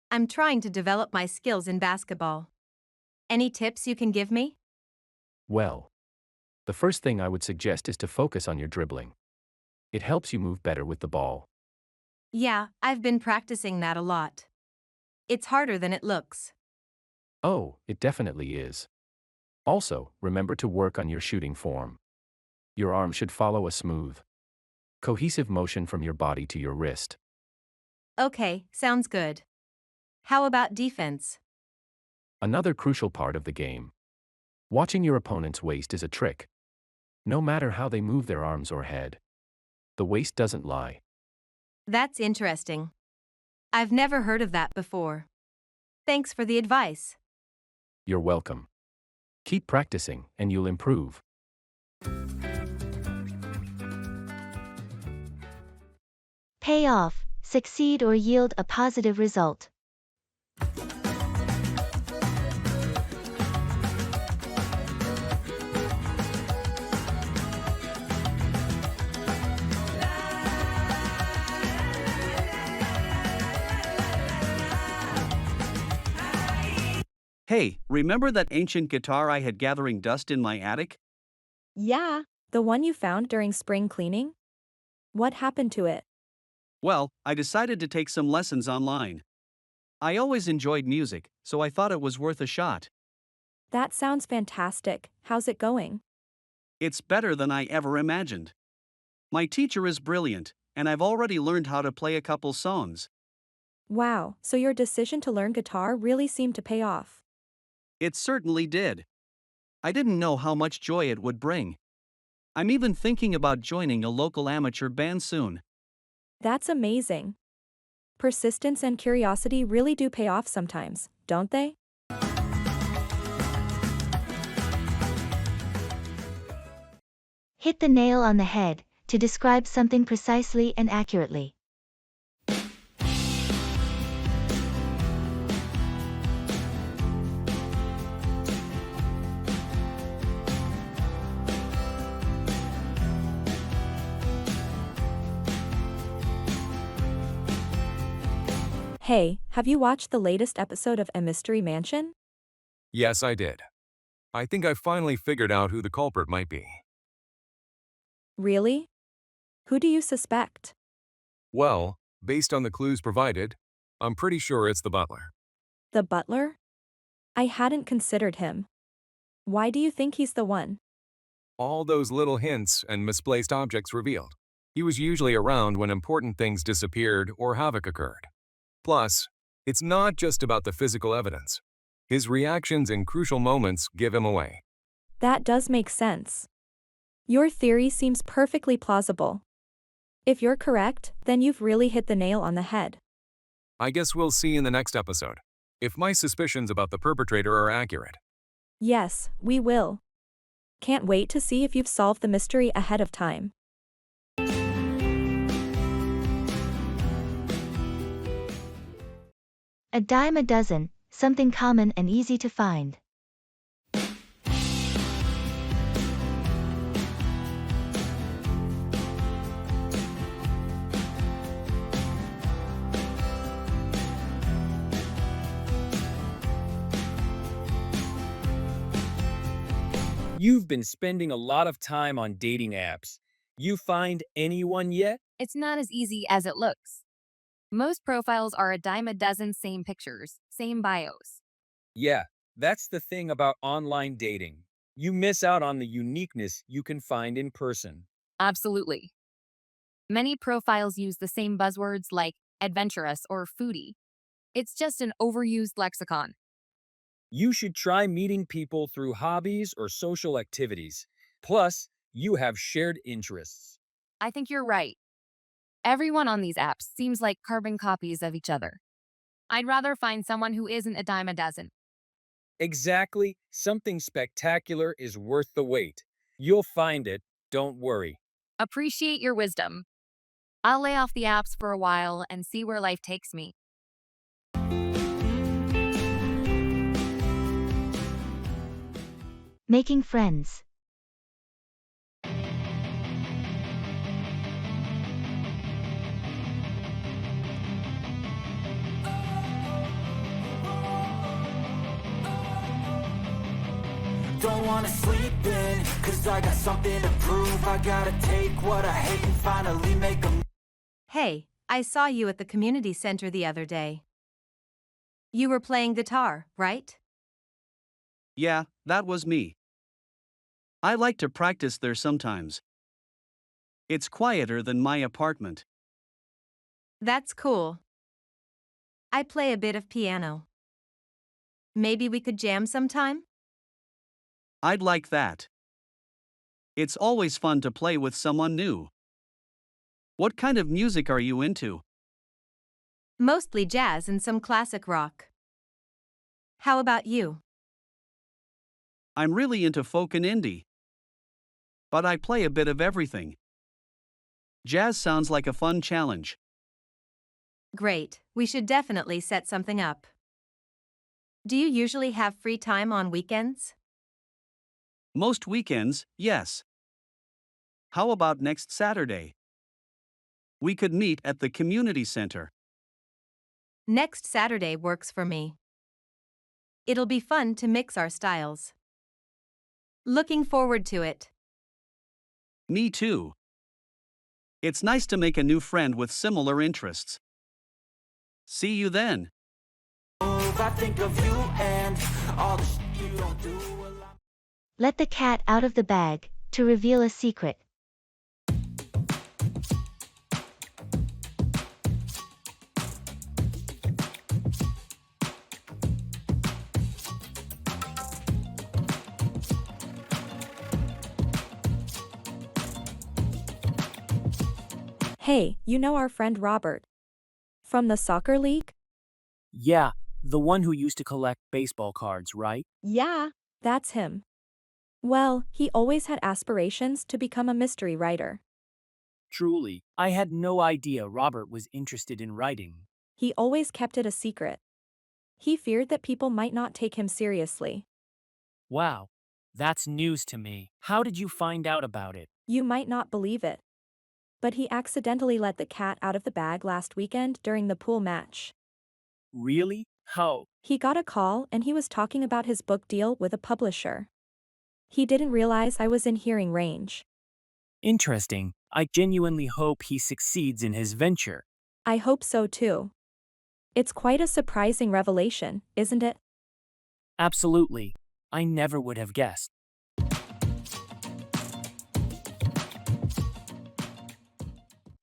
Speaker 4: I'm trying to develop my skills in basketball. Any tips you can give me?
Speaker 5: Well, the first thing I would suggest is to focus on your dribbling. It helps you move better with the ball.
Speaker 4: Yeah, I've been practicing that a lot. It's harder than it looks.
Speaker 5: Oh, it definitely is. Also, remember to work on your shooting form. Your arm should follow a smooth, cohesive motion from your body to your wrist.
Speaker 4: Okay, sounds good. How about defense?
Speaker 5: Another crucial part of the game. Watching your opponent's waist is a trick. No matter how they move their arms or head, the waist doesn't lie.
Speaker 4: That's interesting. I've never heard of that before. Thanks for the advice.
Speaker 5: You're welcome. Keep practicing, and you'll improve.
Speaker 1: Pay off, succeed, or yield a positive result.
Speaker 2: Hey, remember that ancient guitar I had gathering dust in my attic?
Speaker 3: Yeah, the one you found during spring cleaning? What happened to it?
Speaker 2: Well, I decided to take some lessons online. I always enjoyed music, so I thought it was worth a shot.
Speaker 3: That sounds fantastic. How's it going?
Speaker 2: It's better than I ever imagined. My teacher is brilliant, and I've already learned how to play a couple songs.
Speaker 3: Wow, so your decision to learn guitar really seemed to pay off.
Speaker 2: It certainly did. I didn't know how much joy it would bring. I'm even thinking about joining a local amateur band soon.
Speaker 3: That's amazing. Persistence and curiosity really do pay off sometimes, don't they?
Speaker 1: Hit the nail on the head to describe something precisely and accurately.
Speaker 3: Hey, have you watched the latest episode of A Mystery Mansion?
Speaker 16: Yes, I did. I think I finally figured out who the culprit might be.
Speaker 3: Really? Who do you suspect?
Speaker 16: Well, based on the clues provided, I'm pretty sure it's the butler.
Speaker 3: The butler? I hadn't considered him. Why do you think he's the one?
Speaker 16: All those little hints and misplaced objects revealed. He was usually around when important things disappeared or havoc occurred. Plus, it's not just about the physical evidence. His reactions in crucial moments give him away.
Speaker 3: That does make sense. Your theory seems perfectly plausible. If you're correct, then you've really hit the nail on the head.
Speaker 16: I guess we'll see in the next episode if my suspicions about the perpetrator are accurate.
Speaker 3: Yes, we will. Can't wait to see if you've solved the mystery ahead of time.
Speaker 1: A dime a dozen, something common and easy to find.
Speaker 9: You've been spending a lot of time on dating apps. You find anyone yet?
Speaker 10: It's not as easy as it looks. Most profiles are a dime a dozen, same pictures, same bios.
Speaker 9: Yeah, that's the thing about online dating. You miss out on the uniqueness you can find in person.
Speaker 10: Absolutely. Many profiles use the same buzzwords like adventurous or foodie. It's just an overused lexicon.
Speaker 9: You should try meeting people through hobbies or social activities. Plus, you have shared interests.
Speaker 10: I think you're right. Everyone on these apps seems like carbon copies of each other. I'd rather find someone who isn't a dime a dozen.
Speaker 9: Exactly, something spectacular is worth the wait. You'll find it, don't worry.
Speaker 10: Appreciate your wisdom. I'll lay off the apps for a while and see where life takes me.
Speaker 1: Making friends.
Speaker 18: Don't wanna sleep in, cause I got something to prove. I gotta take what I hate and finally make a.
Speaker 4: Hey, I saw you at the community center the other day. You were playing guitar, right?
Speaker 2: Yeah, that was me. I like to practice there sometimes. It's quieter than my apartment.
Speaker 4: That's cool. I play a bit of piano. Maybe we could jam sometime?
Speaker 2: I'd like that. It's always fun to play with someone new. What kind of music are you into?
Speaker 4: Mostly jazz and some classic rock. How about you?
Speaker 2: I'm really into folk and indie. But I play a bit of everything. Jazz sounds like a fun challenge.
Speaker 4: Great, we should definitely set something up. Do you usually have free time on weekends?
Speaker 2: Most weekends, yes. How about next Saturday? We could meet at the community center.
Speaker 4: Next Saturday works for me. It'll be fun to mix our styles. Looking forward to it.
Speaker 2: Me too. It's nice to make a new friend with similar interests. See you then.
Speaker 18: I think of you and all the shit you don't do.
Speaker 1: Let the cat out of the bag, to reveal a secret.
Speaker 3: Hey, you know our friend Robert. From the soccer league?
Speaker 13: Yeah, the one who used to collect baseball cards, right?
Speaker 3: Yeah, that's him. Well, he always had aspirations to become a mystery writer.
Speaker 13: Truly, I had no idea Robert was interested in writing.
Speaker 3: He always kept it a secret. He feared that people might not take him seriously.
Speaker 13: Wow, that's news to me. How did you find out about it?
Speaker 3: You might not believe it. But he accidentally let the cat out of the bag last weekend during the pool match.
Speaker 13: Really? How?
Speaker 3: He got a call and he was talking about his book deal with a publisher. He didn't realize I was in hearing range.
Speaker 13: Interesting. I genuinely hope he succeeds in his venture.
Speaker 3: I hope so too. It's quite a surprising revelation, isn't it?
Speaker 13: Absolutely. I never would have guessed.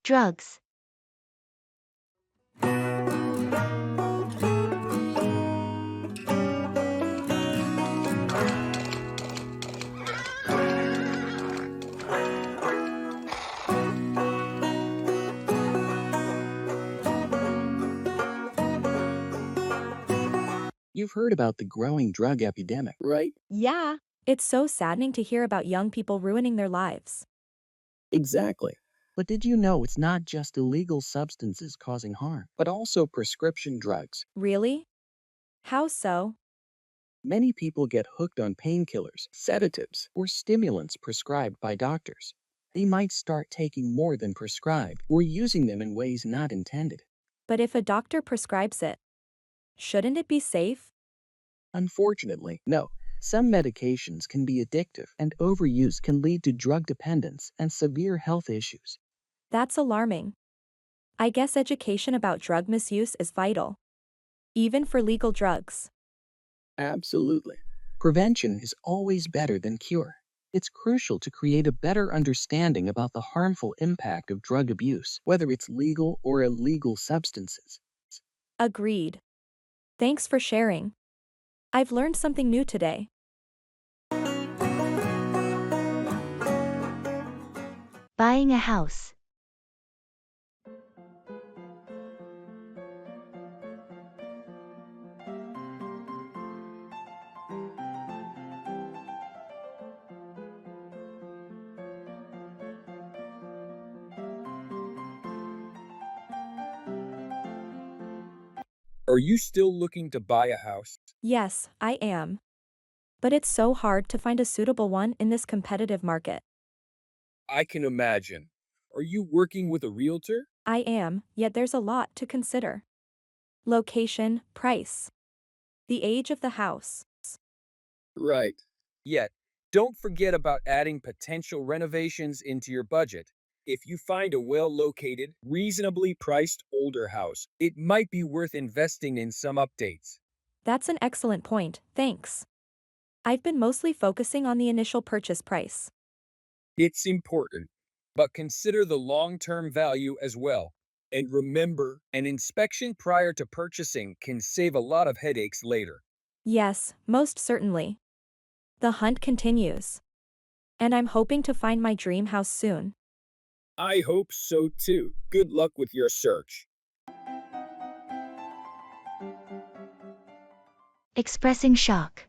Speaker 1: Drugs.
Speaker 8: You've heard about the growing drug epidemic, right?
Speaker 3: Yeah. It's so saddening to hear about young people ruining their lives.
Speaker 8: Exactly. But did you know it's not just illegal substances causing harm, but also prescription drugs?
Speaker 3: Really? How so?
Speaker 8: Many people get hooked on painkillers, sedatives, or stimulants prescribed by doctors. They might start taking more than prescribed or using them in ways not intended.
Speaker 3: But if a doctor prescribes it, shouldn't it be safe?
Speaker 8: Unfortunately, no. Some medications can be addictive, and overuse can lead to drug dependence and severe health issues.
Speaker 3: That's alarming. I guess education about drug misuse is vital. Even for legal drugs.
Speaker 8: Absolutely. Prevention is always better than cure. It's crucial to create a better understanding about the harmful impact of drug abuse, whether it's legal or illegal substances.
Speaker 3: Agreed. Thanks for sharing. I've learned something new today.
Speaker 1: Buying a house.
Speaker 9: Are you still looking to buy a house?
Speaker 3: Yes, I am. But it's so hard to find a suitable one in this competitive market.
Speaker 9: I can imagine. Are you working with a realtor?
Speaker 3: I am, yet there's a lot to consider. Location, price, the age of the house.
Speaker 9: Right. Yet, don't forget about adding potential renovations into your budget. If you find a well-located, reasonably priced older house, it might be worth investing in some updates.
Speaker 3: That's an excellent point, thanks. I've been mostly focusing on the initial purchase price.
Speaker 9: It's important, but consider the long-term value as well. And remember, an inspection prior to purchasing can save a lot of headaches later.
Speaker 3: Yes, most certainly. The hunt continues. And I'm hoping to find my dream house soon.
Speaker 9: I hope so too. Good luck with your search.
Speaker 1: Expressing shock.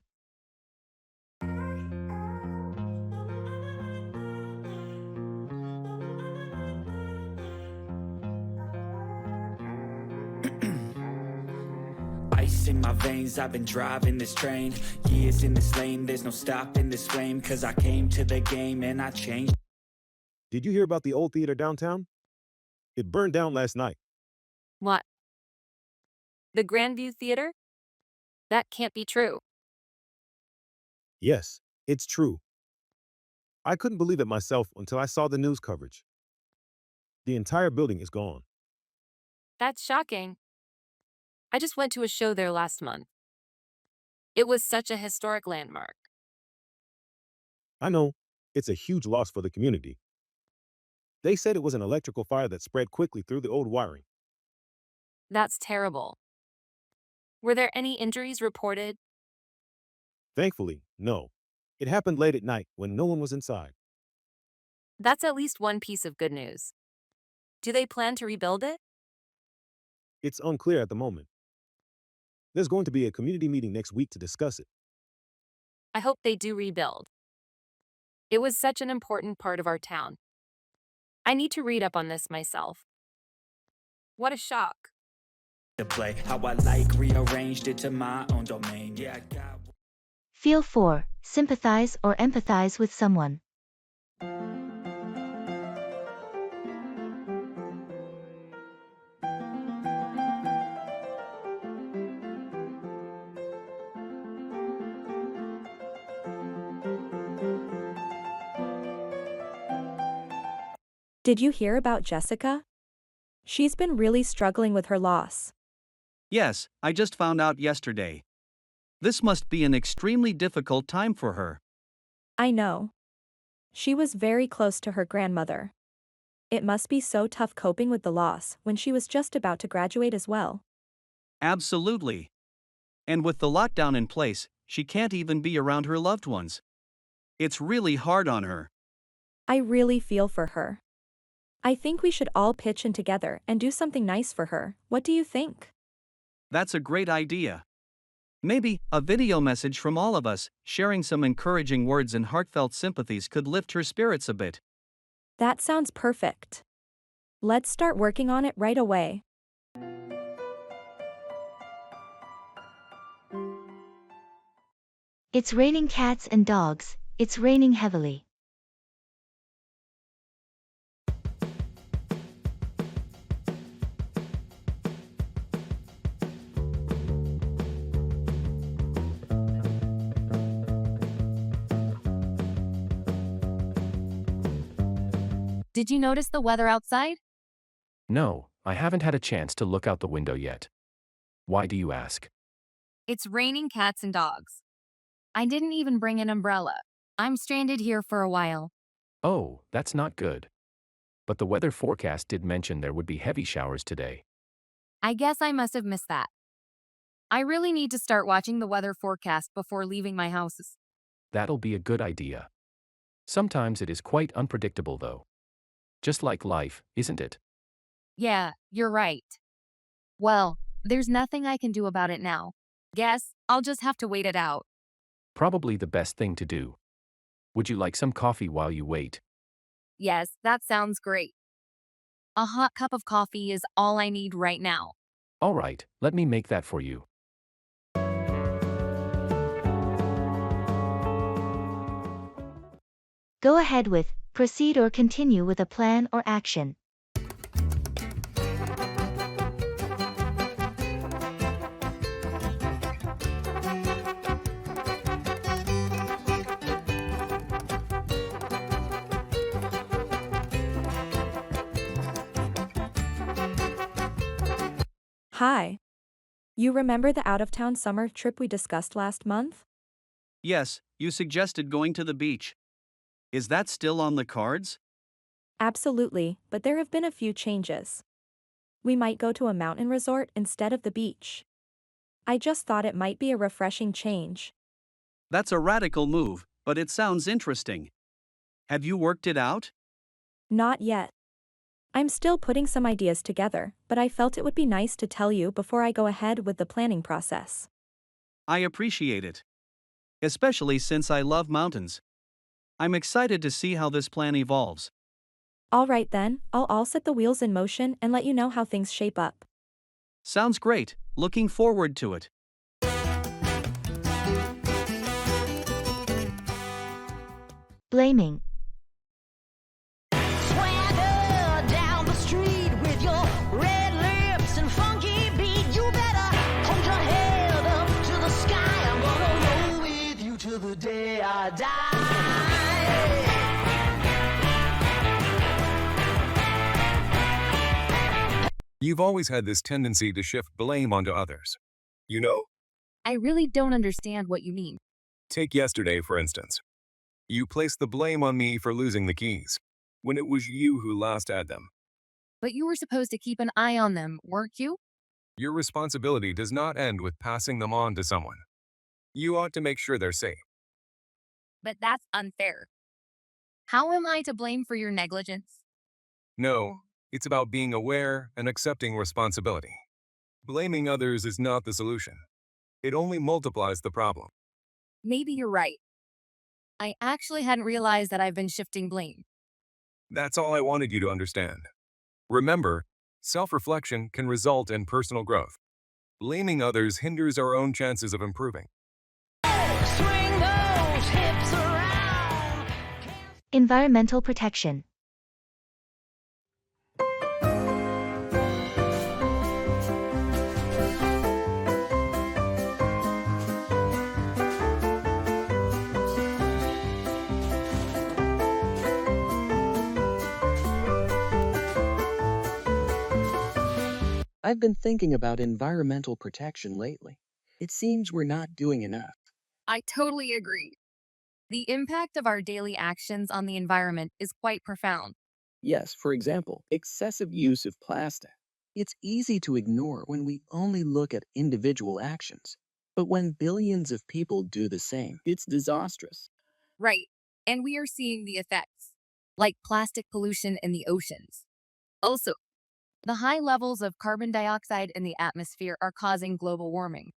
Speaker 18: Ice in my veins, I've been driving this train. Years in this lane, there's no stopping this flame. Cause I came to the game and I changed.
Speaker 12: Did you hear about the old theater downtown? It burned down last night.
Speaker 10: What? The Grandview Theater? That can't be true.
Speaker 12: Yes, it's true. I couldn't believe it myself until I saw the news coverage. The entire building is gone.
Speaker 10: That's shocking. I just went to a show there last month. It was such a historic landmark.
Speaker 12: I know, it's a huge loss for the community. They said it was an electrical fire that spread quickly through the old wiring.
Speaker 10: That's terrible. Were there any injuries reported?
Speaker 12: Thankfully, no. It happened late at night when no one was inside.
Speaker 10: That's at least one piece of good news. Do they plan to rebuild it?
Speaker 12: It's unclear at the moment. There's going to be a community meeting next week to discuss it.
Speaker 10: I hope they do rebuild. It was such an important part of our town. I need to read up on this myself. What a shock.
Speaker 18: To play how I like, rearranged it to my own domain. Yeah, I got.
Speaker 1: Feel for, sympathize or empathize with someone.
Speaker 3: Did you hear about Jessica? She's been really struggling with her loss.
Speaker 2: Yes, I just found out yesterday. This must be an extremely difficult time for her.
Speaker 3: I know. She was very close to her grandmother. It must be so tough coping with the loss when she was just about to graduate as well.
Speaker 2: Absolutely. And with the lockdown in place, she can't even be around her loved ones. It's really hard on her.
Speaker 3: I really feel for her. I think we should all pitch in together and do something nice for her. What do you think?
Speaker 2: That's a great idea. Maybe a video message from all of us, sharing some encouraging words and heartfelt sympathies could lift her spirits a bit.
Speaker 3: That sounds perfect. Let's start working on it right away.
Speaker 1: It's raining cats and dogs, it's raining heavily.
Speaker 10: Did you notice the weather outside?
Speaker 5: No, I haven't had a chance to look out the window yet. Why do you ask?
Speaker 10: It's raining cats and dogs. I didn't even bring an umbrella. I'm stranded here for a while.
Speaker 5: Oh, that's not good. But the weather forecast did mention there would be heavy showers today.
Speaker 10: I guess I must have missed that. I really need to start watching the weather forecast before leaving my house.
Speaker 5: That'll be a good idea. Sometimes it is quite unpredictable though. Just like life, isn't it?
Speaker 10: Yeah, you're right. Well, there's nothing I can do about it now. Guess I'll just have to wait it out.
Speaker 5: Probably the best thing to do. Would you like some coffee while you wait?
Speaker 10: Yes, that sounds great. A hot cup of coffee is all I need right now.
Speaker 5: All right, let me make that for you.
Speaker 1: Go ahead with, proceed or continue with a plan or action.
Speaker 3: Hi. You remember the out-of-town summer trip we discussed last month?
Speaker 2: Yes, you suggested going to the beach. Is that still on the cards?
Speaker 3: Absolutely, but there have been a few changes. We might go to a mountain resort instead of the beach. I just thought it might be a refreshing change.
Speaker 2: That's a radical move, but it sounds interesting. Have you worked it out?
Speaker 3: Not yet. I'm still putting some ideas together, but I felt it would be nice to tell you before I go ahead with the planning process.
Speaker 2: I appreciate it. Especially since I love mountains. I'm excited to see how this plan evolves.
Speaker 3: All right then, I'll set the wheels in motion and let you know how things shape up.
Speaker 2: Sounds great, looking forward to it.
Speaker 1: Blaming.
Speaker 6: Swagger down the street with your red lips and funky beat. You better hold your head up to the sky. I'm gonna roll with you till the day I die.
Speaker 16: You've always had this tendency to shift blame onto others. You know?
Speaker 10: I really don't understand what you mean.
Speaker 16: Take yesterday, for instance. You placed the blame on me for losing the keys, when it was you who last had them.
Speaker 10: But you were supposed to keep an eye on them, weren't you?
Speaker 16: Your responsibility does not end with passing them on to someone. You ought to make sure they're safe.
Speaker 10: But that's unfair. How am I to blame for your negligence?
Speaker 16: No, it's about being aware and accepting responsibility. Blaming others is not the solution. It only multiplies the problem.
Speaker 10: Maybe you're right. I actually hadn't realized that I've been shifting blame.
Speaker 16: That's all I wanted you to understand. Remember, self-reflection can result in personal growth. Blaming others hinders our own chances of improving.
Speaker 6: Swing those hips around.
Speaker 1: Environmental protection.
Speaker 8: I've been thinking about environmental protection lately. It seems we're not doing enough.
Speaker 7: I totally agree. The impact of our daily actions on the environment is quite profound.
Speaker 8: Yes, for example, excessive use of plastic. It's easy to ignore when we only look at individual actions. But when billions of people do the same, it's disastrous.
Speaker 7: Right. And we are seeing the effects, like plastic pollution in the oceans. Also, the high levels of carbon dioxide in the atmosphere are causing global warming.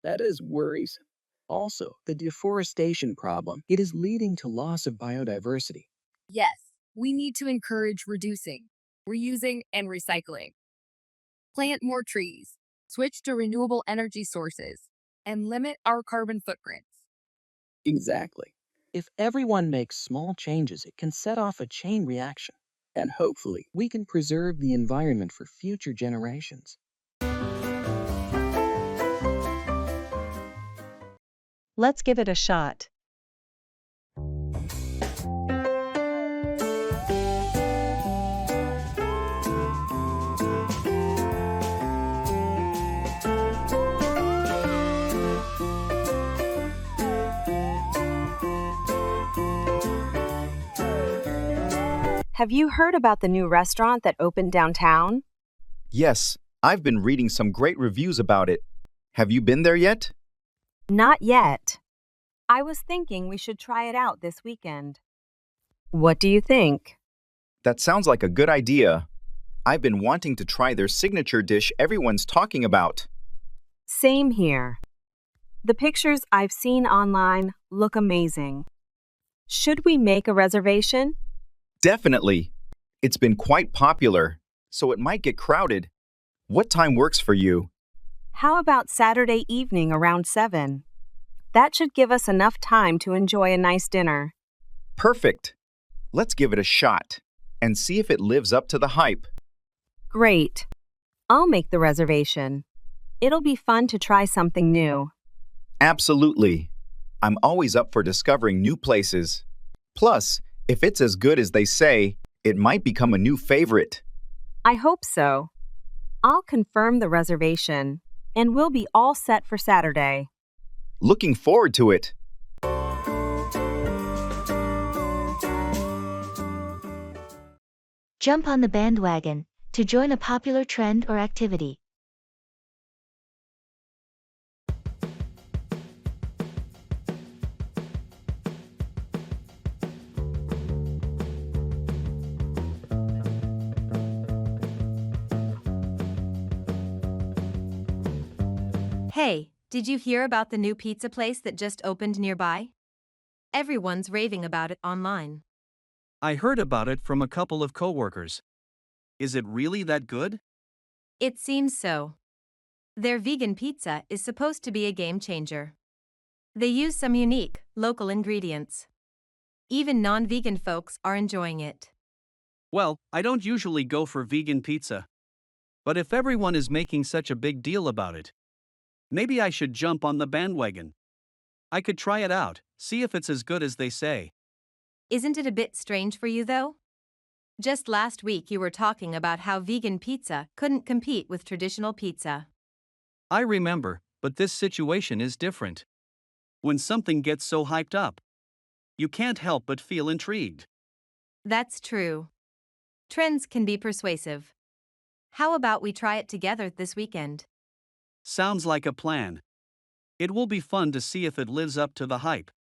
Speaker 8: That is worrisome. Also, the deforestation problem, it is leading to loss of biodiversity.
Speaker 7: Yes, we need to encourage reducing, reusing, and recycling. Plant more trees, switch to renewable energy sources, and limit our carbon footprints.
Speaker 8: Exactly. If everyone makes small changes, it can set off a chain reaction. And hopefully, we can preserve the environment for future generations.
Speaker 19: Let's give it a shot.
Speaker 20: Have you heard about the new restaurant that opened downtown?
Speaker 21: Yes, I've been reading some great reviews about it. Have you been there yet?
Speaker 20: Not yet. I was thinking we should try it out this weekend. What do you think?
Speaker 21: That sounds like a good idea. I've been wanting to try their signature dish everyone's talking about.
Speaker 20: Same here. The pictures I've seen online look amazing. Should we make a reservation?
Speaker 21: Definitely. It's been quite popular, so it might get crowded. What time works for you?
Speaker 20: How about Saturday evening around 7? That should give us enough time to enjoy a nice dinner.
Speaker 21: Perfect. Let's give it a shot and see if it lives up to the hype.
Speaker 20: Great. I'll make the reservation. It'll be fun to try something new.
Speaker 21: Absolutely. I'm always up for discovering new places. Plus, if it's as good as they say, it might become a new favorite.
Speaker 20: I hope so. I'll confirm the reservation, and we'll be all set for Saturday.
Speaker 21: Looking forward to it.
Speaker 1: Jump on the bandwagon to join a popular trend or activity.
Speaker 4: Hey, did you hear about the new pizza place that just opened nearby? Everyone's raving about it online.
Speaker 2: I heard about it from a couple of coworkers. Is it really that good?
Speaker 4: It seems so. Their vegan pizza is supposed to be a game changer. They use some unique, local ingredients. Even non-vegan folks are enjoying it.
Speaker 2: Well, I don't usually go for vegan pizza. But if everyone is making such a big deal about it, maybe I should jump on the bandwagon. I could try it out, see if it's as good as they say.
Speaker 4: Isn't it a bit strange for you, though? Just last week you were talking about how vegan pizza couldn't compete with traditional pizza.
Speaker 2: I remember, but this situation is different. When something gets so hyped up, you can't help but feel intrigued.
Speaker 4: That's true. Trends can be persuasive. How about we try it together this weekend?
Speaker 2: Sounds like a plan. It will be fun to see if it lives up to the hype.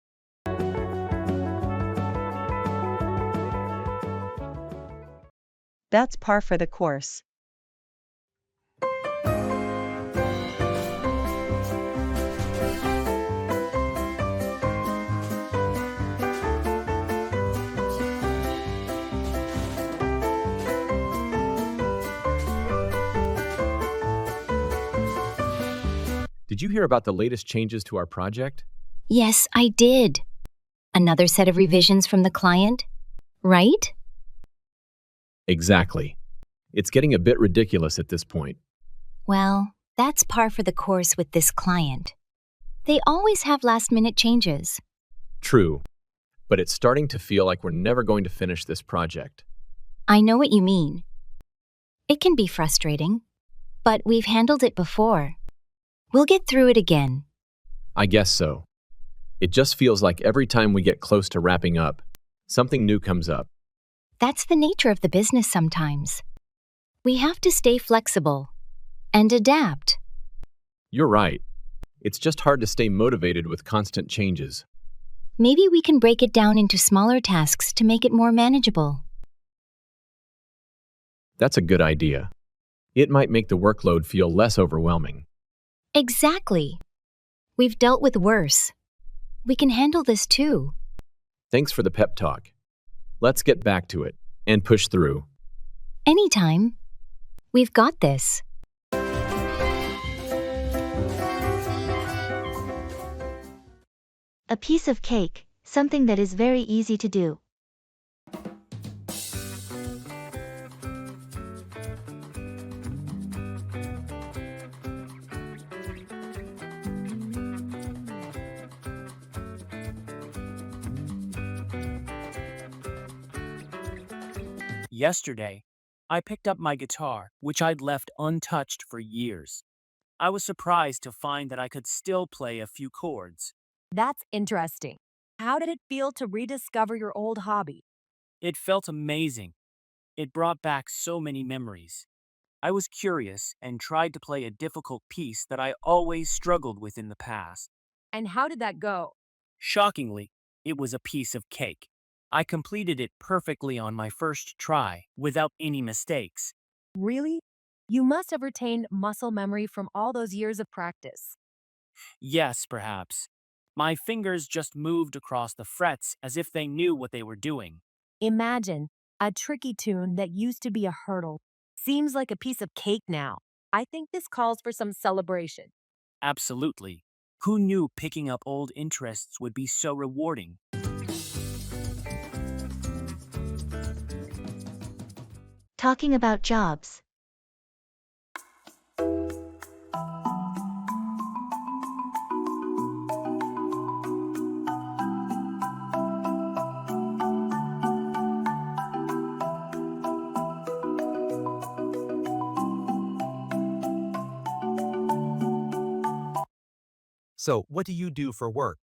Speaker 19: That's par for the course.
Speaker 5: Did you hear about the latest changes to our project?
Speaker 22: Yes, I did. Another set of revisions from the client, right?
Speaker 5: Exactly. It's getting a bit ridiculous at this point.
Speaker 22: Well, that's par for the course with this client. They always have last-minute changes.
Speaker 5: True, but it's starting to feel like we're never going to finish this project.
Speaker 22: I know what you mean. It can be frustrating, but we've handled it before. We'll get through it again.
Speaker 14: I guess so. It just feels like every time we get close to wrapping up, something new comes up.
Speaker 22: That's the nature of the business sometimes. We have to stay flexible and adapt.
Speaker 14: You're right. It's just hard to stay motivated with constant changes.
Speaker 22: Maybe we can break it down into smaller tasks to make it more manageable.
Speaker 14: That's a good idea. It might make the workload feel less overwhelming.
Speaker 22: Exactly. We've dealt with worse. We can handle this too.
Speaker 14: Thanks for the pep talk. Let's get back to it and push through.
Speaker 22: Anytime. We've got this.
Speaker 1: A piece of cake, something that is very easy to do.
Speaker 13: Yesterday, I picked up my guitar, which I'd left untouched for years. I was surprised to find that I could still play a few chords.
Speaker 10: That's interesting. How did it feel to rediscover your old hobby?
Speaker 13: It felt amazing. It brought back so many memories. I was curious and tried to play a difficult piece that I always struggled with in the past.
Speaker 10: And how did that go?
Speaker 13: Shockingly, it was a piece of cake. I completed it perfectly on my first try, without any mistakes.
Speaker 10: Really? You must have retained muscle memory from all those years of practice.
Speaker 13: Yes, perhaps. My fingers just moved across the frets as if they knew what they were doing.
Speaker 10: Imagine a tricky tune that used to be a hurdle. Seems like a piece of cake now. I think this calls for some celebration.
Speaker 13: Absolutely. Who knew picking up old interests would be so rewarding?
Speaker 1: Talking about jobs.
Speaker 11: So, what do you do for work?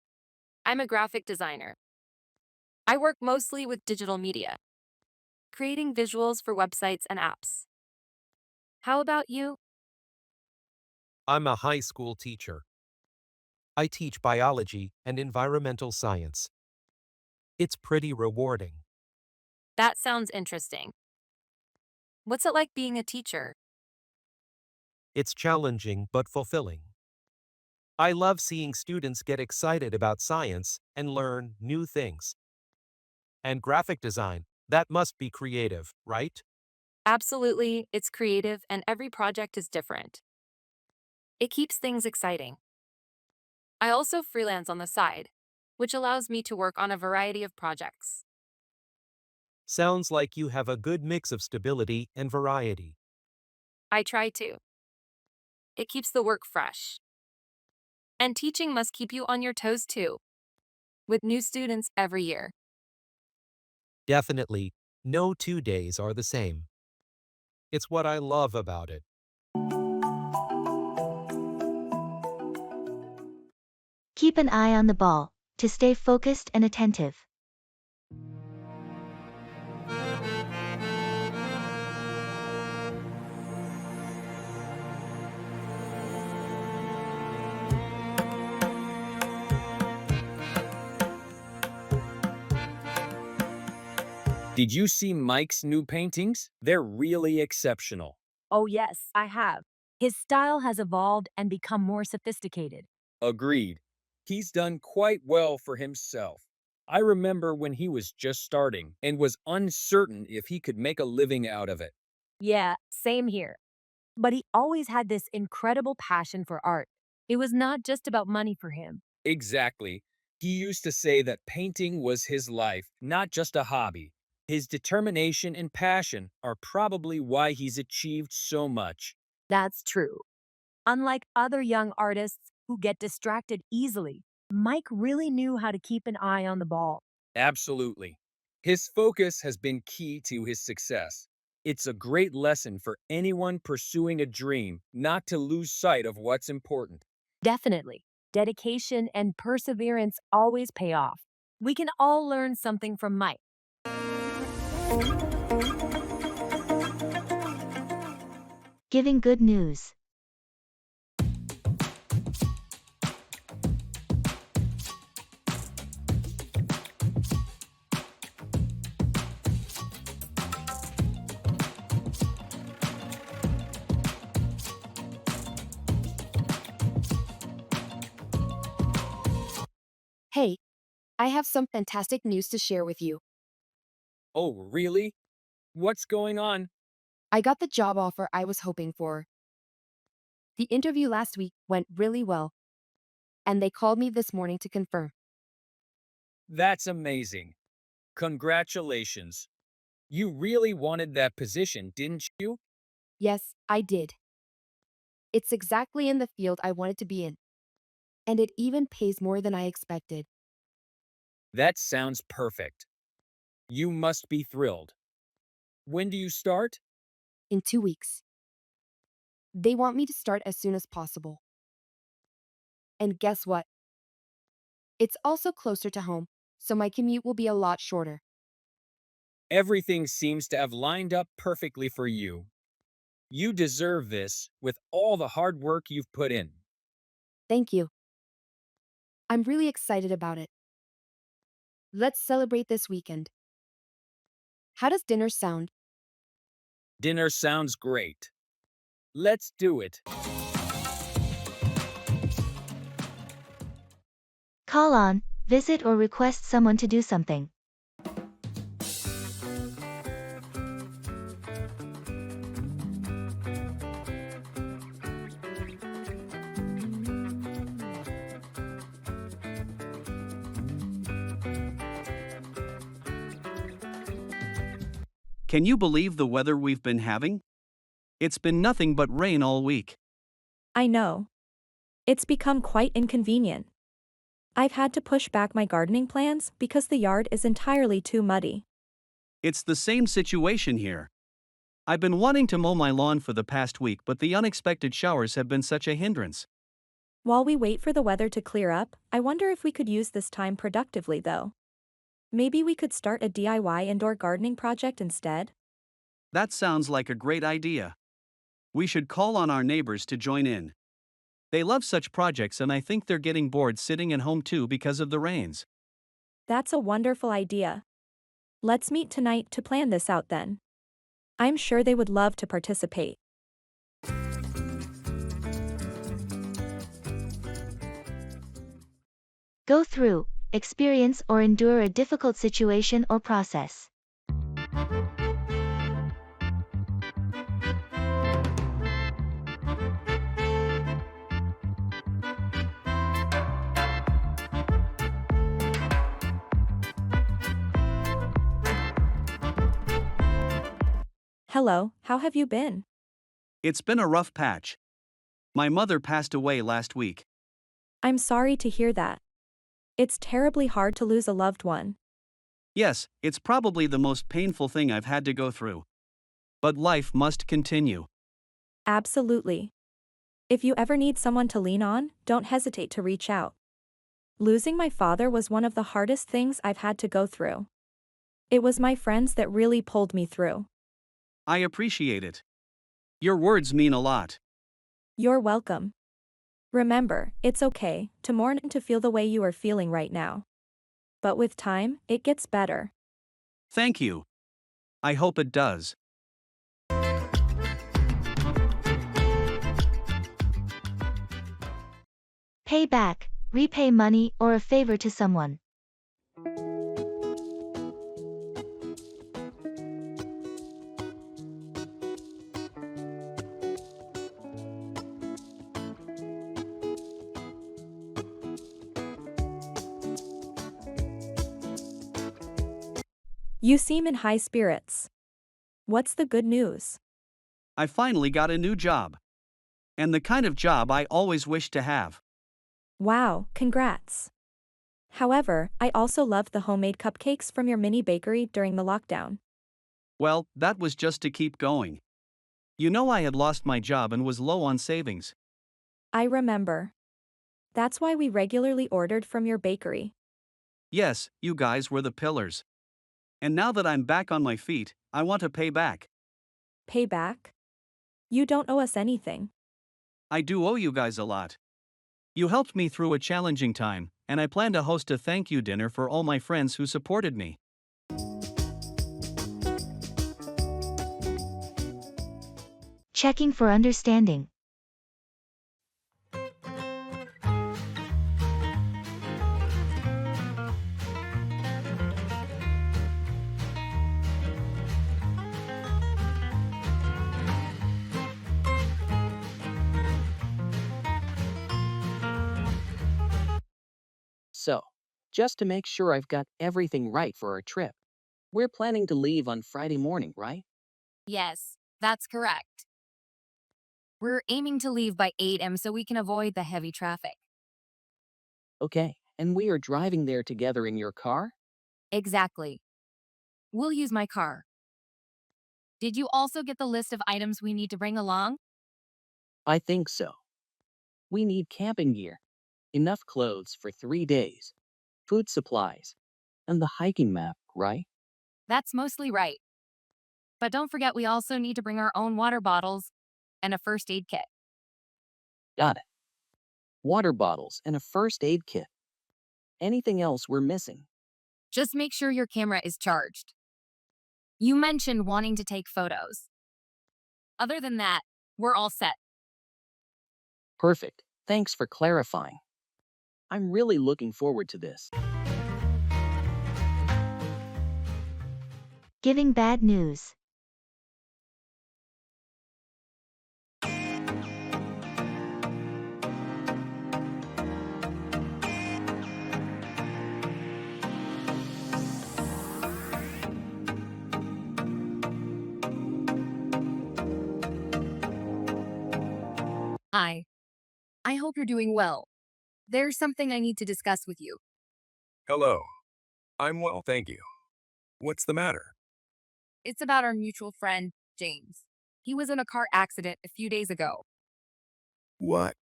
Speaker 15: I'm a graphic designer. I work mostly with digital media, creating visuals for websites and apps. How about you?
Speaker 11: I'm a high school teacher. I teach biology and environmental science. It's pretty rewarding.
Speaker 15: That sounds interesting. What's it like being a teacher?
Speaker 11: It's challenging but fulfilling. I love seeing students get excited about science and learn new things. And graphic design, that must be creative, right?
Speaker 15: Absolutely, it's creative and every project is different. It keeps things exciting. I also freelance on the side, which allows me to work on a variety of projects.
Speaker 11: Sounds like you have a good mix of stability and variety.
Speaker 15: I try to. It keeps the work fresh. And teaching must keep you on your toes too, with new students every year.
Speaker 11: Definitely, no 2 days are the same. It's what I love about it.
Speaker 1: Keep an eye on the ball, to stay focused and attentive.
Speaker 9: Did you see Mike's new paintings? They're really exceptional.
Speaker 10: Oh, yes, I have. His style has evolved and become more sophisticated.
Speaker 9: Agreed. He's done quite well for himself. I remember when he was just starting and was uncertain if he could make a living out of it.
Speaker 10: Yeah, same here. But he always had this incredible passion for art. It was not just about money for him.
Speaker 9: Exactly. He used to say that painting was his life, not just a hobby. His determination and passion are probably why he's achieved so much.
Speaker 10: That's true. Unlike other young artists who get distracted easily, Mike really knew how to keep an eye on the ball.
Speaker 9: Absolutely. His focus has been key to his success. It's a great lesson for anyone pursuing a dream not to lose sight of what's important.
Speaker 10: Definitely. Dedication and perseverance always pay off. We can all learn something from Mike.
Speaker 1: Giving good news.
Speaker 12: Hey, I have some fantastic news to share with you.
Speaker 9: Oh, really? What's going on?
Speaker 12: I got the job offer I was hoping for. The interview last week went really well, and they called me this morning to confirm.
Speaker 9: That's amazing. Congratulations. You really wanted that position, didn't you?
Speaker 12: Yes, I did. It's exactly in the field I wanted to be in, and it even pays more than I expected.
Speaker 9: That sounds perfect. You must be thrilled. When do you start?
Speaker 12: In 2 weeks. They want me to start as soon as possible. And guess what? It's also closer to home, so my commute will be a lot shorter.
Speaker 9: Everything seems to have lined up perfectly for you. You deserve this with all the hard work you've put in.
Speaker 12: Thank you. I'm really excited about it. Let's celebrate this weekend. How does dinner sound?
Speaker 9: Dinner sounds great. Let's do it.
Speaker 1: Call on, visit or request someone to do something.
Speaker 2: Can you believe the weather we've been having? It's been nothing but rain all week.
Speaker 3: I know. It's become quite inconvenient. I've had to push back my gardening plans because the yard is entirely too muddy.
Speaker 2: It's the same situation here. I've been wanting to mow my lawn for the past week, but the unexpected showers have been such a hindrance.
Speaker 3: While we wait for the weather to clear up, I wonder if we could use this time productively though. Maybe we could start a DIY indoor gardening project instead?
Speaker 2: That sounds like a great idea. We should call on our neighbors to join in. They love such projects, and I think they're getting bored sitting at home too because of the rains.
Speaker 3: That's a wonderful idea. Let's meet tonight to plan this out then. I'm sure they would love to participate.
Speaker 1: Go through, experience or endure a difficult situation or process.
Speaker 3: Hello, how have you been?
Speaker 2: It's been a rough patch. My mother passed away last week.
Speaker 3: I'm sorry to hear that. It's terribly hard to lose a loved one.
Speaker 2: Yes, it's probably the most painful thing I've had to go through. But life must continue.
Speaker 3: Absolutely. If you ever need someone to lean on, don't hesitate to reach out. Losing my father was one of the hardest things I've had to go through. It was my friends that really pulled me through.
Speaker 2: I appreciate it. Your words mean a lot.
Speaker 3: You're welcome. Remember, it's okay to mourn and to feel the way you are feeling right now. But with time, it gets better.
Speaker 2: Thank you. I hope it does.
Speaker 1: Pay back, repay money or a favor to someone.
Speaker 3: You seem in high spirits. What's the good news?
Speaker 2: I finally got a new job. And the kind of job I always wished to have.
Speaker 3: Wow, congrats. However, I also loved the homemade cupcakes from your mini bakery during the lockdown.
Speaker 2: Well, that was just to keep going. You know, I had lost my job and was low on savings.
Speaker 3: I remember. That's why we regularly ordered from your bakery.
Speaker 2: Yes, you guys were the pillars. And now that I'm back on my feet, I want to pay back.
Speaker 3: Pay back? You don't owe us anything.
Speaker 2: I do owe you guys a lot. You helped me through a challenging time, and I plan to host a thank you dinner for all my friends who supported me.
Speaker 1: Checking for understanding.
Speaker 8: So, just to make sure I've got everything right for our trip, we're planning to leave on Friday morning, right?
Speaker 10: Yes, that's correct. We're aiming to leave by 8 a.m. so we can avoid the heavy traffic.
Speaker 8: Okay, and we are driving there together in your car?
Speaker 10: Exactly. We'll use my car. Did you also get the list of items we need to bring along?
Speaker 8: I think so. We need camping gear, enough clothes for 3 days, food supplies, and the hiking map, right?
Speaker 10: That's mostly right. But don't forget we also need to bring our own water bottles and a first aid kit.
Speaker 8: Got it. Water bottles and a first aid kit. Anything else we're missing?
Speaker 10: Just make sure your camera is charged. You mentioned wanting to take photos. Other than that, we're all set.
Speaker 8: Perfect. Thanks for clarifying. I'm really looking forward to this.
Speaker 1: Giving bad news.
Speaker 7: Hi. I hope you're doing well. There's something I need to discuss with you.
Speaker 16: Hello. I'm well, thank you. What's the matter?
Speaker 7: It's about our mutual friend, James. He was in a car accident a few days ago.
Speaker 16: What?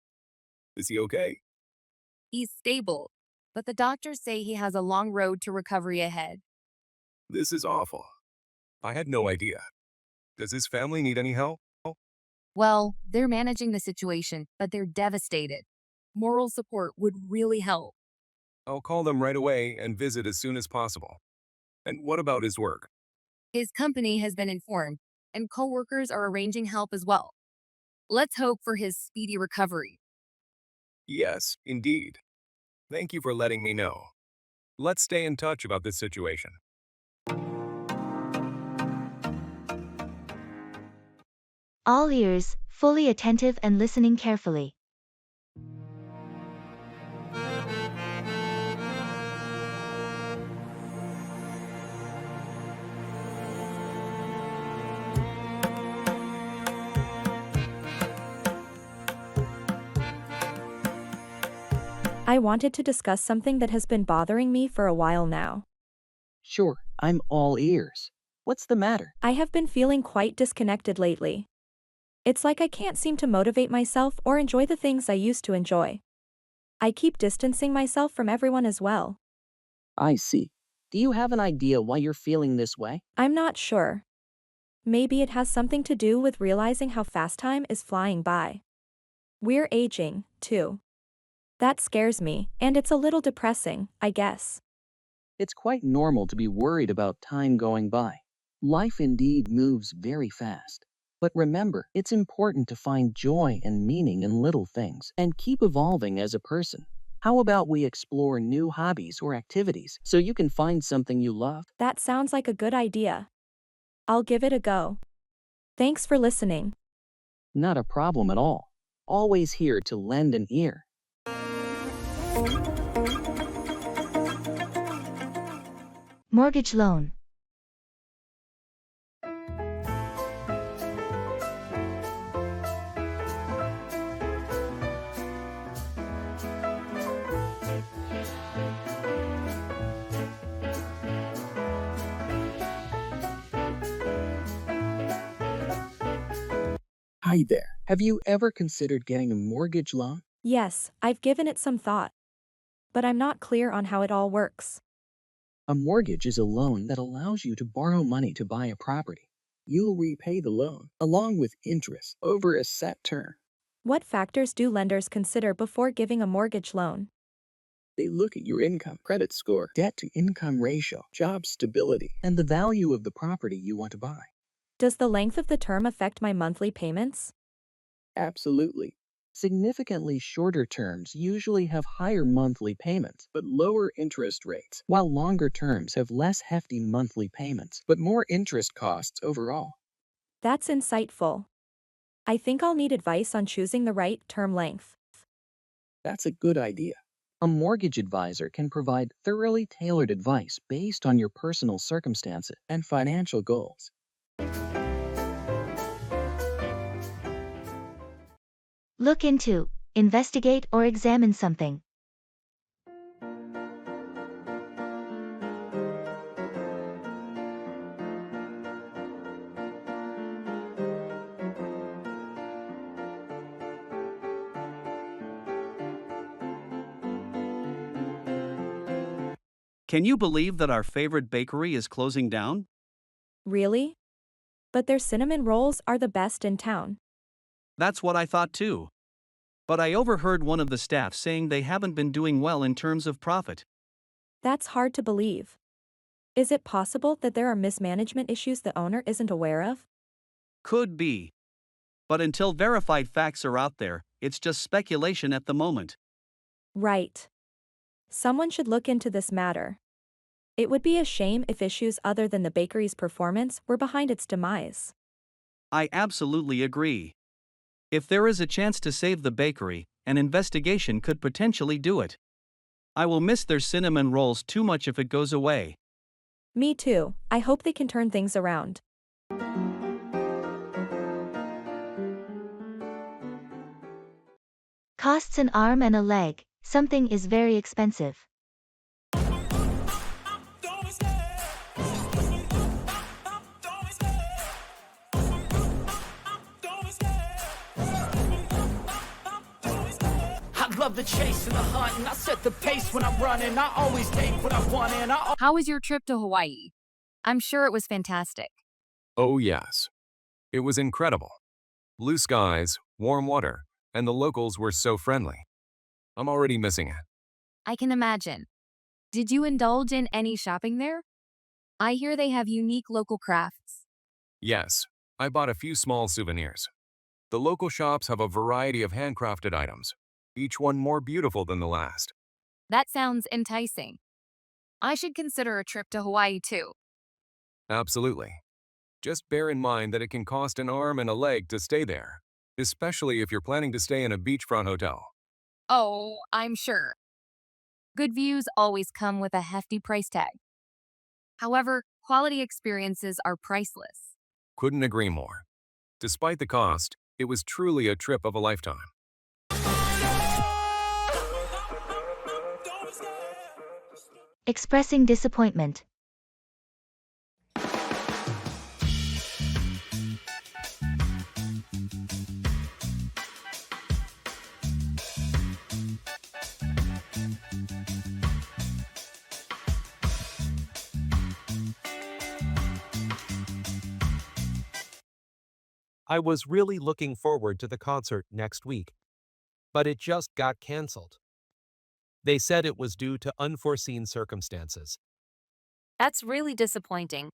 Speaker 16: Is he okay?
Speaker 7: He's stable, but the doctors say he has a long road to recovery ahead.
Speaker 16: This is awful. I had no idea. Does his family need any help?
Speaker 7: Well, they're managing the situation, but they're devastated. Moral support would really help.
Speaker 16: I'll call them right away and visit as soon as possible. And what about his work?
Speaker 7: His company has been informed, and coworkers are arranging help as well. Let's hope for his speedy recovery.
Speaker 16: Yes, indeed. Thank you for letting me know. Let's stay in touch about this situation.
Speaker 1: All ears, fully attentive and listening carefully.
Speaker 3: I wanted to discuss something that has been bothering me for a while now.
Speaker 8: Sure, I'm all ears. What's the matter?
Speaker 3: I have been feeling quite disconnected lately. It's like I can't seem to motivate myself or enjoy the things I used to enjoy. I keep distancing myself from everyone as well.
Speaker 8: I see. Do you have an idea why you're feeling this way?
Speaker 3: I'm not sure. Maybe it has something to do with realizing how fast time is flying by. We're aging, too. That scares me, and it's a little depressing, I guess.
Speaker 8: It's quite normal to be worried about time going by. Life indeed moves very fast. But remember, it's important to find joy and meaning in little things and keep evolving as a person. How about we explore new hobbies or activities so you can find something you love?
Speaker 3: That sounds like a good idea. I'll give it a go. Thanks for listening.
Speaker 8: Not a problem at all. Always here to lend an ear.
Speaker 1: Mortgage loan.
Speaker 8: Hi there. Have you ever considered getting a mortgage loan?
Speaker 3: Yes, I've given it some thought, but I'm not clear on how it all works.
Speaker 8: A mortgage is a loan that allows you to borrow money to buy a property. You'll repay the loan, along with interest, over a set term.
Speaker 3: What factors do lenders consider before giving a mortgage loan?
Speaker 8: They look at your income, credit score, debt to income ratio, job stability, and the value of the property you want to buy.
Speaker 3: Does the length of the term affect my monthly payments?
Speaker 8: Absolutely. Significantly shorter terms usually have higher monthly payments but lower interest rates, while longer terms have less hefty monthly payments but more interest costs overall.
Speaker 3: That's insightful. I think I'll need advice on choosing the right term length.
Speaker 8: That's a good idea. A mortgage advisor can provide thoroughly tailored advice based on your personal circumstances and financial goals.
Speaker 1: Look into, investigate, or examine something.
Speaker 2: Can you believe that our favorite bakery is closing down?
Speaker 3: Really? But their cinnamon rolls are the best in town.
Speaker 2: That's what I thought too. But I overheard one of the staff saying they haven't been doing well in terms of profit.
Speaker 3: That's hard to believe. Is it possible that there are mismanagement issues the owner isn't aware of?
Speaker 2: Could be. But until verified facts are out there, it's just speculation at the moment.
Speaker 3: Right. Someone should look into this matter. It would be a shame if issues other than the bakery's performance were behind its demise.
Speaker 2: I absolutely agree. If there is a chance to save the bakery, an investigation could potentially do it. I will miss their cinnamon rolls too much if it goes away.
Speaker 3: Me too. I hope they can turn things around.
Speaker 1: Costs an arm and a leg, something is very expensive.
Speaker 17: I love the chase and the hunt, and I set the pace when I'm running. I always take what I want, and
Speaker 10: How was your trip to Hawaii? I'm sure it was fantastic.
Speaker 16: Oh, yes. It was incredible. Blue skies, warm water, and the locals were so friendly. I'm already missing it.
Speaker 10: I can imagine. Did you indulge in any shopping there? I hear they have unique local crafts.
Speaker 16: Yes, I bought a few small souvenirs. The local shops have a variety of handcrafted items, each one more beautiful than the last.
Speaker 10: That sounds enticing. I should consider a trip to Hawaii too.
Speaker 16: Absolutely. Just bear in mind that it can cost an arm and a leg to stay there, especially if you're planning to stay in a beachfront hotel.
Speaker 10: Oh, I'm sure. Good views always come with a hefty price tag. However, quality experiences are priceless.
Speaker 16: Couldn't agree more. Despite the cost, it was truly a trip of a lifetime.
Speaker 1: Expressing disappointment.
Speaker 11: I was really looking forward to the concert next week, but it just got canceled. They said it was due to unforeseen circumstances.
Speaker 15: That's really disappointing,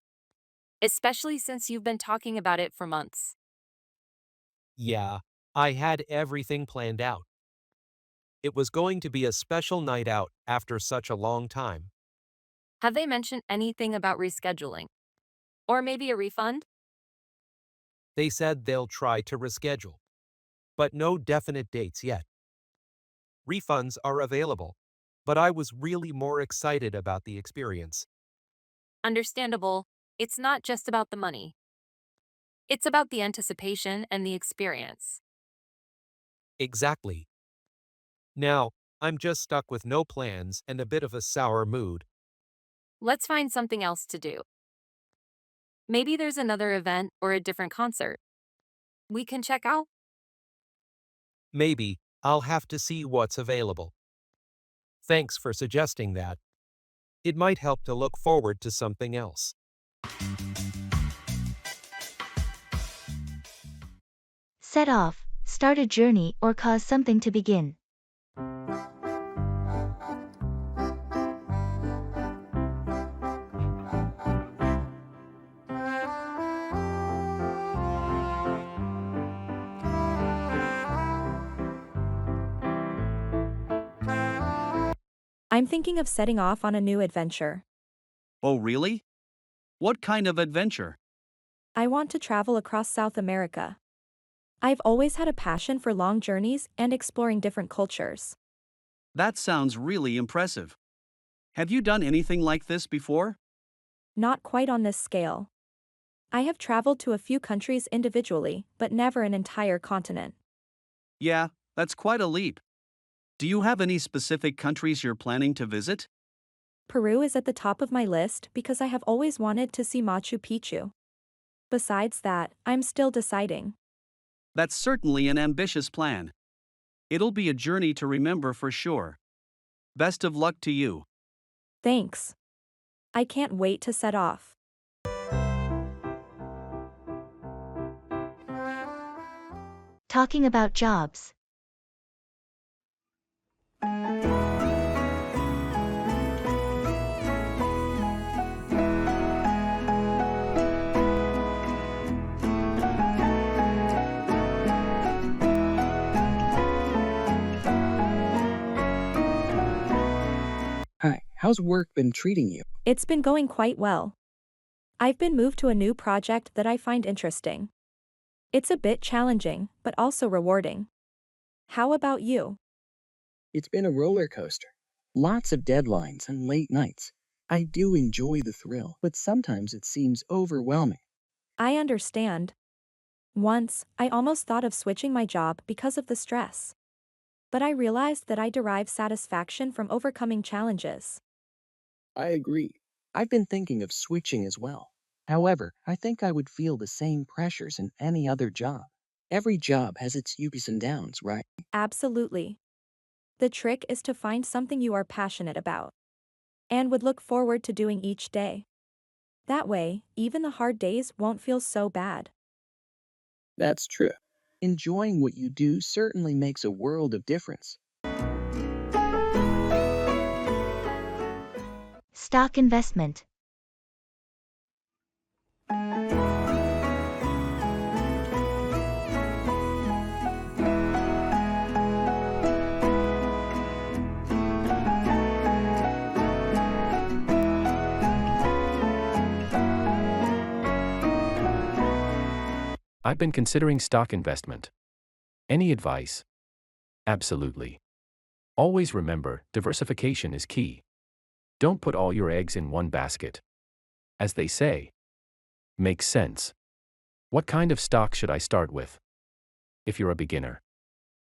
Speaker 15: especially since you've been talking about it for months.
Speaker 11: Yeah, I had everything planned out. It was going to be a special night out after such a long time.
Speaker 15: Have they mentioned anything about rescheduling? Or maybe a refund?
Speaker 11: They said they'll try to reschedule, but no definite dates yet. Refunds are available, but I was really more excited about the experience.
Speaker 15: Understandable, it's not just about the money. It's about the anticipation and the experience.
Speaker 11: Exactly. Now, I'm just stuck with no plans and a bit of a sour mood.
Speaker 15: Let's find something else to do. Maybe there's another event or a different concert.
Speaker 10: we can check out?
Speaker 11: Maybe I'll have to see what's available. Thanks for suggesting that. It might help to look forward to something else.
Speaker 1: Set off, start a journey or cause something to begin.
Speaker 3: I'm thinking of setting off on a new adventure.
Speaker 2: Oh, really? What kind of adventure?
Speaker 3: I want to travel across South America. I've always had a passion for long journeys and exploring different cultures.
Speaker 2: That sounds really impressive. Have you done anything like this before?
Speaker 3: Not quite on this scale. I have traveled to a few countries individually, but never an entire continent.
Speaker 2: Yeah, that's quite a leap. Do you have any specific countries you're planning to visit?
Speaker 3: Peru is at the top of my list because I have always wanted to see Machu Picchu. Besides that, I'm still deciding.
Speaker 2: That's certainly an ambitious plan. It'll be a journey to remember for sure. Best of luck to you.
Speaker 3: Thanks. I can't wait to set off.
Speaker 1: Talking about jobs.
Speaker 8: Hi, how's work been treating you?
Speaker 3: It's been going quite well. I've been moved to a new project that I find interesting. It's a bit challenging, but also rewarding. How about you?
Speaker 8: It's been a roller coaster. Lots of deadlines and late nights. I do enjoy the thrill, but sometimes it seems overwhelming.
Speaker 3: I understand. Once, I almost thought of switching my job because of the stress. But I realized that I derive satisfaction from overcoming challenges.
Speaker 8: I agree. I've been thinking of switching as well. However, I think I would feel the same pressures in any other job. Every job has its ups and downs, right?
Speaker 3: Absolutely. The trick is to find something you are passionate about and would look forward to doing each day. That way, even the hard days won't feel so bad.
Speaker 8: That's true. Enjoying what you do certainly makes a world of difference.
Speaker 1: Stock investment.
Speaker 5: I've been considering stock investment. Any advice? Absolutely. Always remember, diversification is key. Don't put all your eggs in one basket. As they say. Makes sense. What kind of stock should I start with? If you're a beginner,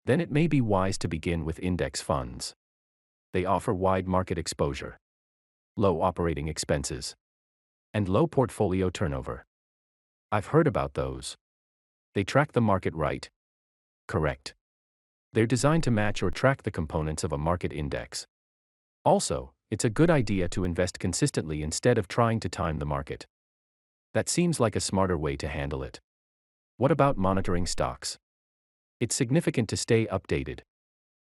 Speaker 5: then it may be wise to begin with index funds. They offer wide market exposure, low operating expenses, and low portfolio turnover. I've heard about those. They track the market right. Correct. They're designed to match or track the components of a market index. Also, it's a good idea to invest consistently instead of trying to time the market. That seems like a smarter way to handle it. What about monitoring stocks? It's significant to stay updated.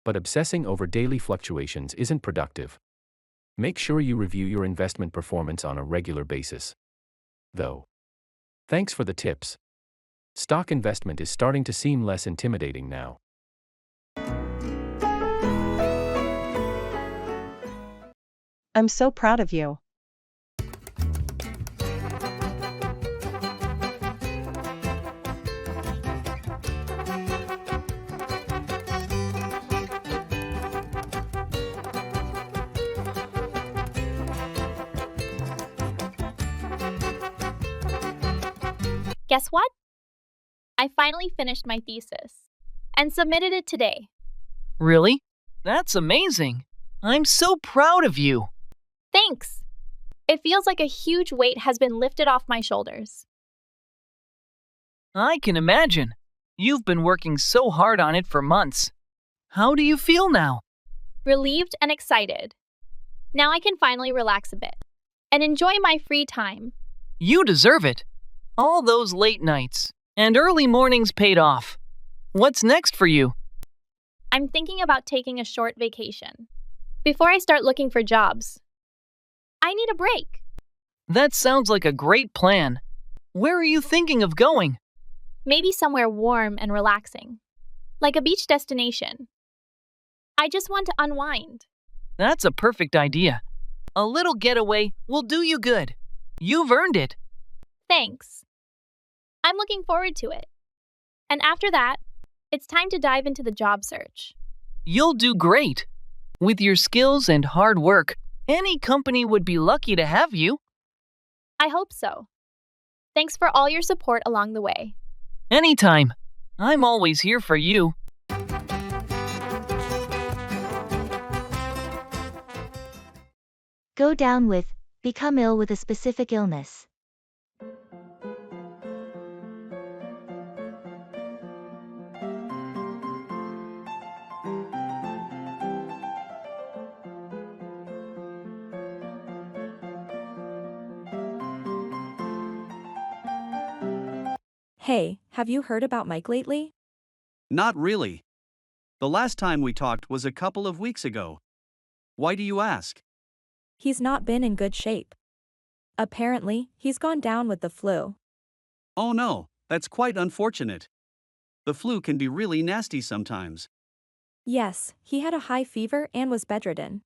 Speaker 5: But obsessing over daily fluctuations isn't productive. Make sure you review your investment performance on a regular basis. Though. Thanks for the tips. Stock investment is starting to seem less intimidating now.
Speaker 19: I'm so proud of you.
Speaker 6: Guess what? I finally finished my thesis and submitted it today.
Speaker 18: Really? That's amazing. I'm so proud of you.
Speaker 6: Thanks. It feels like a huge weight has been lifted off my shoulders.
Speaker 18: I can imagine. You've been working so hard on it for months. How do you feel now?
Speaker 6: Relieved and excited. Now I can finally relax a bit and enjoy my free time.
Speaker 18: You deserve it. All those late nights and early mornings paid off. What's next for you?
Speaker 6: I'm thinking about taking a short vacation before I start looking for jobs. I need a break.
Speaker 18: That sounds like a great plan. Where are you thinking of going?
Speaker 6: Maybe somewhere warm and relaxing, like a beach destination. I just want to unwind.
Speaker 18: That's a perfect idea. A little getaway will do you good. You've earned it.
Speaker 6: Thanks. I'm looking forward to it. And after that, it's time to dive into the job search.
Speaker 18: You'll do great. With your skills and hard work, any company would be lucky to have you.
Speaker 6: I hope so. Thanks for all your support along the way.
Speaker 18: Anytime. I'm always here for you.
Speaker 1: Go down with, become ill with a specific illness.
Speaker 3: Hey, have you heard about Mike lately?
Speaker 2: Not really. The last time we talked was a couple of weeks ago. Why do you ask?
Speaker 3: He's not been in good shape. Apparently, he's gone down with the flu.
Speaker 2: Oh no, that's quite unfortunate. The flu can be really nasty sometimes.
Speaker 3: Yes, he had a high fever and was bedridden.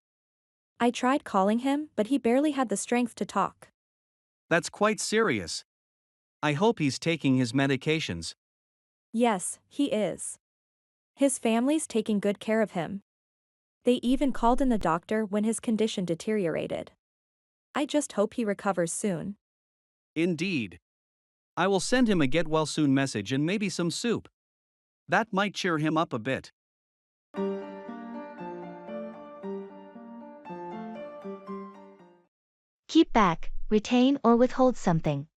Speaker 3: I tried calling him, but he barely had the strength to talk.
Speaker 2: That's quite serious. I hope he's taking his medications.
Speaker 3: Yes, he is. His family's taking good care of him. They even called in the doctor when his condition deteriorated. I just hope he recovers soon.
Speaker 2: Indeed. I will send him a get well soon message and maybe some soup. That might cheer him up a bit.
Speaker 1: Keep back, retain or withhold something.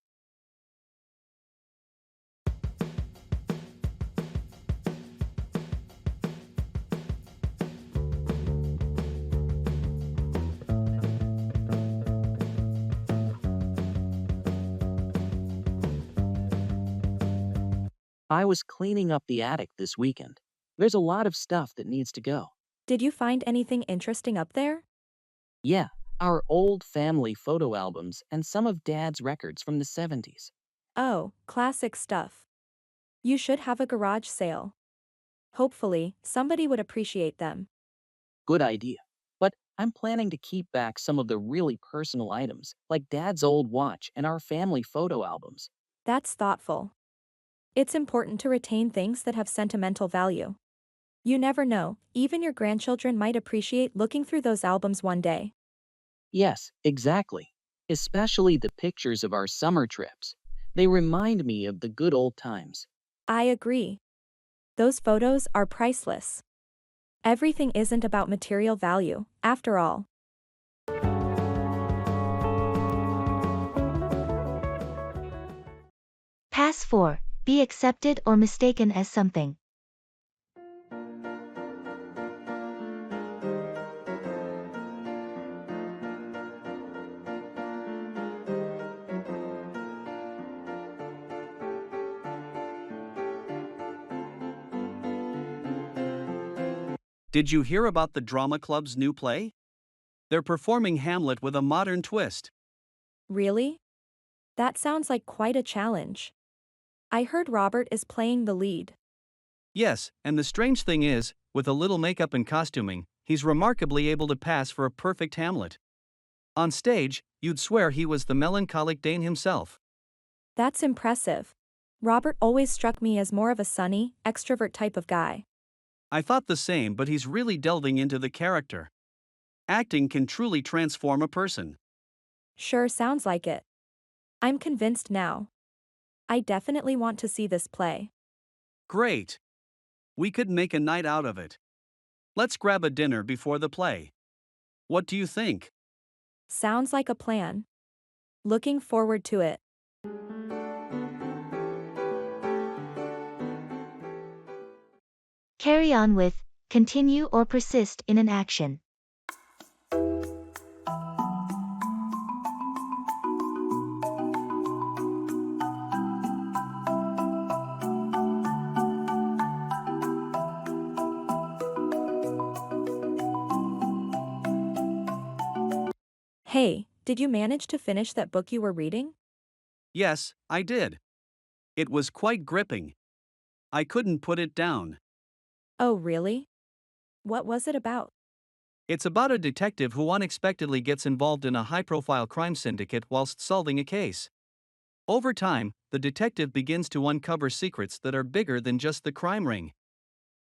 Speaker 8: I was cleaning up the attic this weekend. There's a lot of stuff that needs to go.
Speaker 3: Did you find anything interesting up there?
Speaker 8: Yeah, our old family photo albums and some of Dad's records from the 70s.
Speaker 3: Oh, classic stuff. You should have a garage sale. Hopefully, somebody would appreciate them.
Speaker 8: Good idea. But I'm planning to keep back some of the really personal items, like Dad's old watch and our family photo albums.
Speaker 3: That's thoughtful. It's important to retain things that have sentimental value. You never know, even your grandchildren might appreciate looking through those albums one day.
Speaker 8: Yes, exactly. Especially the pictures of our summer trips. They remind me of the good old times.
Speaker 3: I agree. Those photos are priceless. Everything isn't about material value, after all.
Speaker 1: Pass 4. Be accepted or mistaken as something.
Speaker 2: Did you hear about the drama club's new play? They're performing Hamlet with a modern twist.
Speaker 3: Really? That sounds like quite a challenge. I heard Robert is playing the lead.
Speaker 2: Yes, and the strange thing is, with a little makeup and costuming, he's remarkably able to pass for a perfect Hamlet. On stage, you'd swear he was the melancholic Dane himself.
Speaker 3: That's impressive. Robert always struck me as more of a sunny, extrovert type of guy.
Speaker 2: I thought the same, but he's really delving into the character. Acting can truly transform a person.
Speaker 3: Sure sounds like it. I'm convinced now. I definitely want to see this play.
Speaker 2: Great. We could make a night out of it. Let's grab a dinner before the play. What do you think?
Speaker 3: Sounds like a plan. Looking forward to it.
Speaker 1: Carry on with, continue or persist in an action.
Speaker 3: Hey, did you manage to finish that book you were reading?
Speaker 2: Yes, I did. It was quite gripping. I couldn't put it down.
Speaker 3: Oh, really? What was it about?
Speaker 2: It's about a detective who unexpectedly gets involved in a high profile crime syndicate whilst solving a case. Over time, the detective begins to uncover secrets that are bigger than just the crime ring.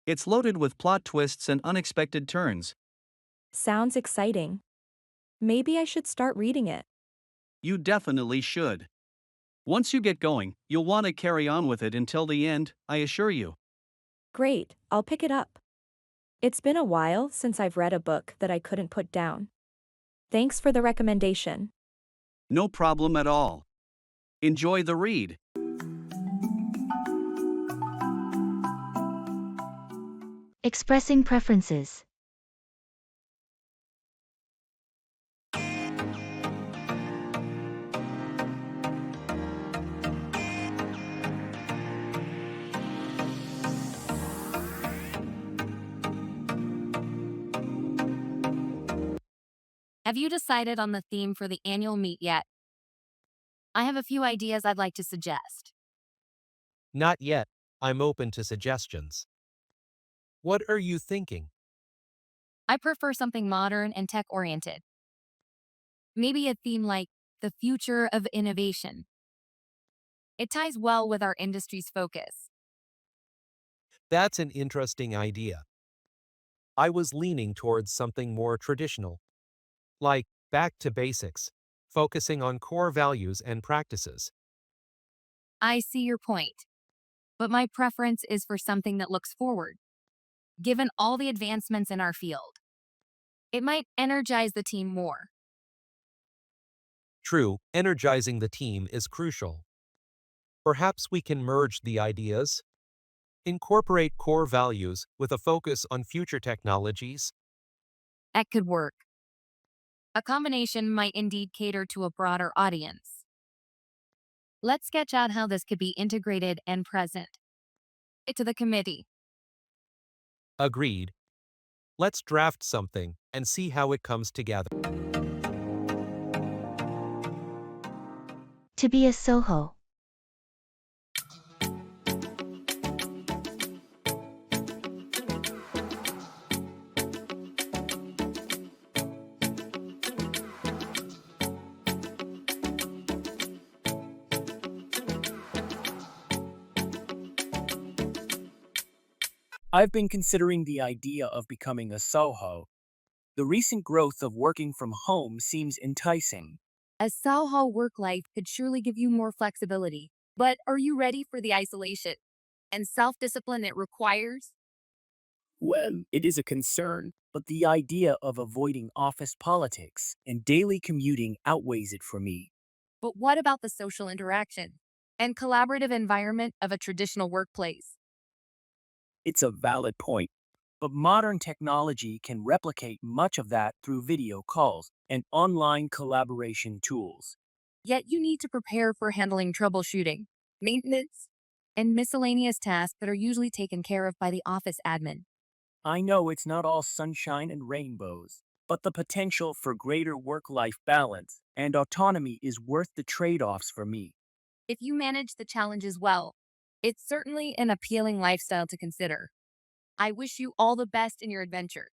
Speaker 2: It's loaded with plot twists and unexpected turns.
Speaker 3: Sounds exciting. Maybe I should start reading it.
Speaker 2: You definitely should. Once you get going, you'll want to carry on with it until the end, I assure you.
Speaker 3: Great, I'll pick it up. It's been a while since I've read a book that I couldn't put down. Thanks for the recommendation.
Speaker 2: No problem at all. Enjoy the read.
Speaker 1: Expressing preferences.
Speaker 10: Have you decided on the theme for the annual meet yet? I have a few ideas I'd like to suggest.
Speaker 11: Not yet. I'm open to suggestions. What are you thinking?
Speaker 10: I prefer something modern and tech-oriented. Maybe a theme like the future of innovation. It ties well with our industry's focus.
Speaker 11: That's an interesting idea. I was leaning towards something more traditional, like back to basics, focusing on core values and practices.
Speaker 10: I see your point, but my preference is for something that looks forward, given all the advancements in our field. It might energize the team more.
Speaker 11: True, energizing the team is crucial. Perhaps we can merge the ideas, incorporate core values with a focus on future technologies.
Speaker 10: That could work. A combination might indeed cater to a broader audience. Let's sketch out how this could be integrated and present. It to the committee.
Speaker 11: Agreed. Let's draft something and see how it comes together.
Speaker 1: To be a Soho.
Speaker 13: I've been considering the idea of becoming a Soho. The recent growth of working from home seems enticing.
Speaker 7: A Soho work life could surely give you more flexibility. But are you ready for the isolation and self-discipline it requires?
Speaker 13: Well, it is a concern, but the idea of avoiding office politics and daily commuting outweighs it for me.
Speaker 7: But what about the social interaction and collaborative environment of a traditional workplace?
Speaker 13: It's a valid point, but modern technology can replicate much of that through video calls and online collaboration tools.
Speaker 7: Yet you need to prepare for handling troubleshooting, maintenance, and miscellaneous tasks that are usually taken care of by the office admin.
Speaker 13: I know it's not all sunshine and rainbows, but the potential for greater work-life balance and autonomy is worth the trade-offs for me.
Speaker 7: If you manage the challenges well, it's certainly an appealing lifestyle to consider. I wish you all the best in your adventure.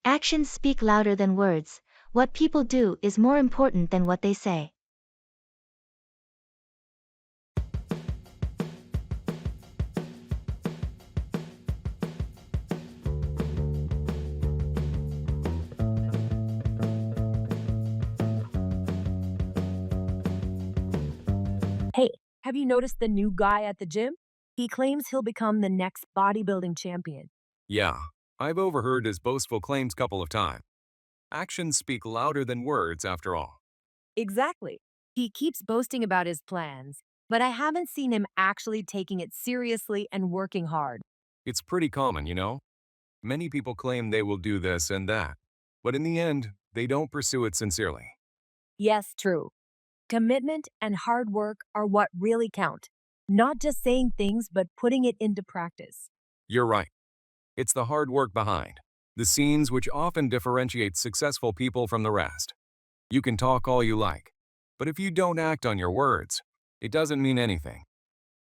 Speaker 1: Actions speak louder than words. What people do is more important than what they say.
Speaker 20: Hey, have you noticed the new guy at the gym? He claims he'll become the next bodybuilding champion.
Speaker 16: Yeah, I've overheard his boastful claims couple of times. Actions speak louder than words, after all.
Speaker 20: Exactly. He keeps boasting about his plans, but I haven't seen him actually taking it seriously and working hard.
Speaker 16: It's pretty common, you know? Many people claim they will do this and that, but in the end, they don't pursue it sincerely.
Speaker 20: Yes, true. Commitment and hard work are what really count. Not just saying things, but putting it into practice.
Speaker 16: You're right. It's the hard work behind the scenes which often differentiate successful people from the rest. You can talk all you like, but if you don't act on your words, it doesn't mean anything.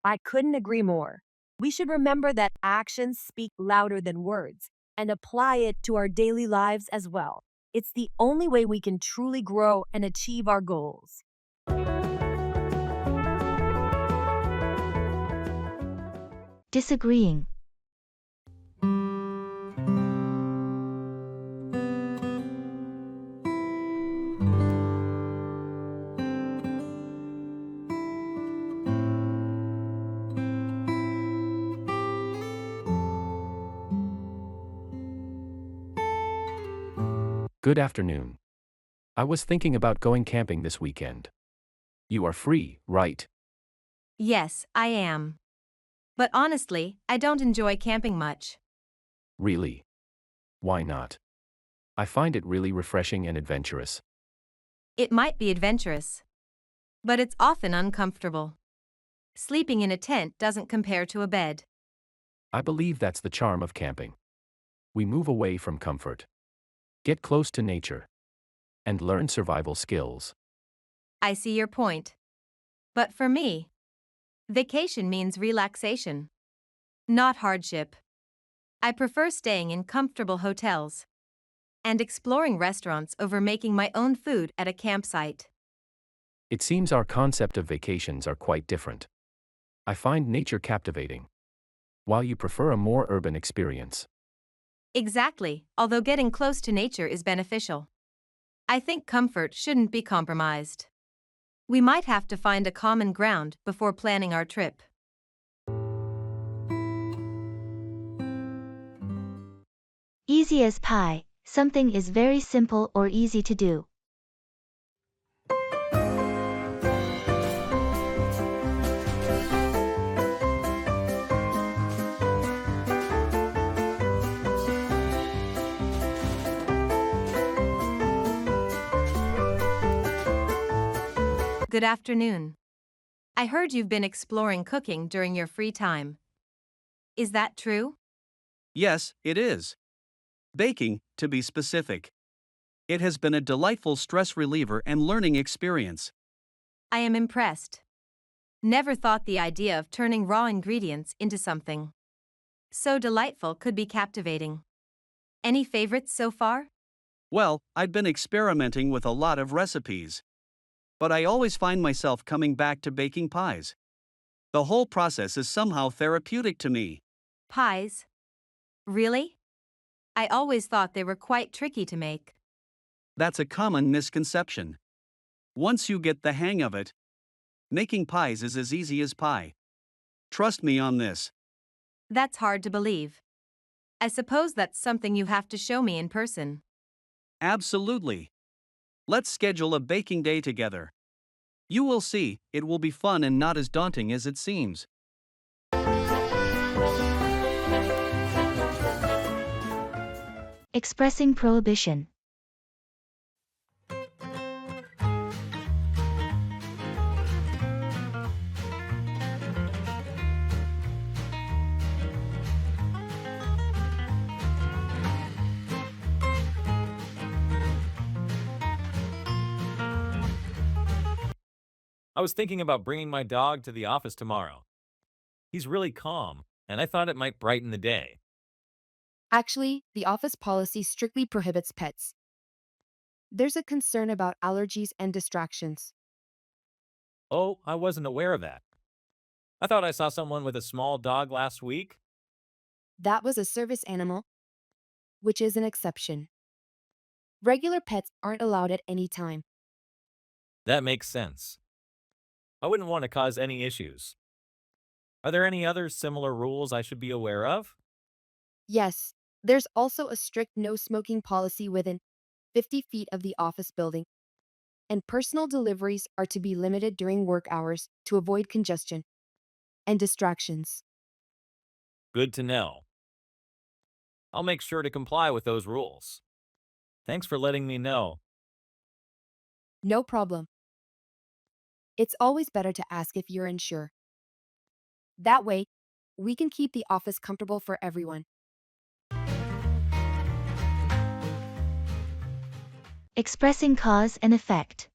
Speaker 20: I couldn't agree more. We should remember that actions speak louder than words and apply it to our daily lives as well. It's the only way we can truly grow and achieve our goals.
Speaker 1: Disagreeing.
Speaker 5: Good afternoon. I was thinking about going camping this weekend. You are free, right?
Speaker 4: Yes, I am. But honestly, I don't enjoy camping much.
Speaker 5: Really? Why not? I find it really refreshing and adventurous.
Speaker 4: It might be adventurous, but it's often uncomfortable. Sleeping in a tent doesn't compare to a bed.
Speaker 5: I believe that's the charm of camping. We move away from comfort, get close to nature, and learn survival skills.
Speaker 4: I see your point. But for me, vacation means relaxation, not hardship. I prefer staying in comfortable hotels and exploring restaurants over making my own food at a campsite.
Speaker 5: It seems our concept of vacations are quite different. I find nature captivating, while you prefer a more urban experience.
Speaker 4: Exactly, although getting close to nature is beneficial. I think comfort shouldn't be compromised. We might have to find a common ground before planning our trip.
Speaker 1: Easy as pie, something is very simple or easy to do.
Speaker 4: Good afternoon. I heard you've been exploring cooking during your free time. Is that true?
Speaker 2: Yes, it is. Baking, to be specific. It has been a delightful stress reliever and learning experience.
Speaker 4: I am impressed. Never thought the idea of turning raw ingredients into something so delightful could be captivating. Any favorites so far?
Speaker 2: Well, I've been experimenting with a lot of recipes. But I always find myself coming back to baking pies. The whole process is somehow therapeutic to me.
Speaker 4: Pies? Really? I always thought they were quite tricky to make.
Speaker 2: That's a common misconception. Once you get the hang of it, making pies is as easy as pie. Trust me on this.
Speaker 4: That's hard to believe. I suppose that's something you have to show me in person.
Speaker 2: Absolutely. Let's schedule a baking day together. You will see, it will be fun and not as daunting as it seems.
Speaker 1: Expressing prohibition.
Speaker 21: I was thinking about bringing my dog to the office tomorrow. He's really calm, and I thought it might brighten the day.
Speaker 12: Actually, the office policy strictly prohibits pets. There's a concern about allergies and distractions.
Speaker 21: Oh, I wasn't aware of that. I thought I saw someone with a small dog last week.
Speaker 12: That was a service animal, which is an exception. Regular pets aren't allowed at any time.
Speaker 21: That makes sense. I wouldn't want to cause any issues. Are there any other similar rules I should be aware of?
Speaker 12: Yes, there's also a strict no smoking policy within 50 feet of the office building. and personal deliveries are to be limited during work hours to avoid congestion and distractions.
Speaker 21: Good to know. I'll make sure to comply with those rules. Thanks for letting me know.
Speaker 12: No problem. It's always better to ask if you're unsure. That way, we can keep the office comfortable for everyone.
Speaker 1: Expressing cause and effect.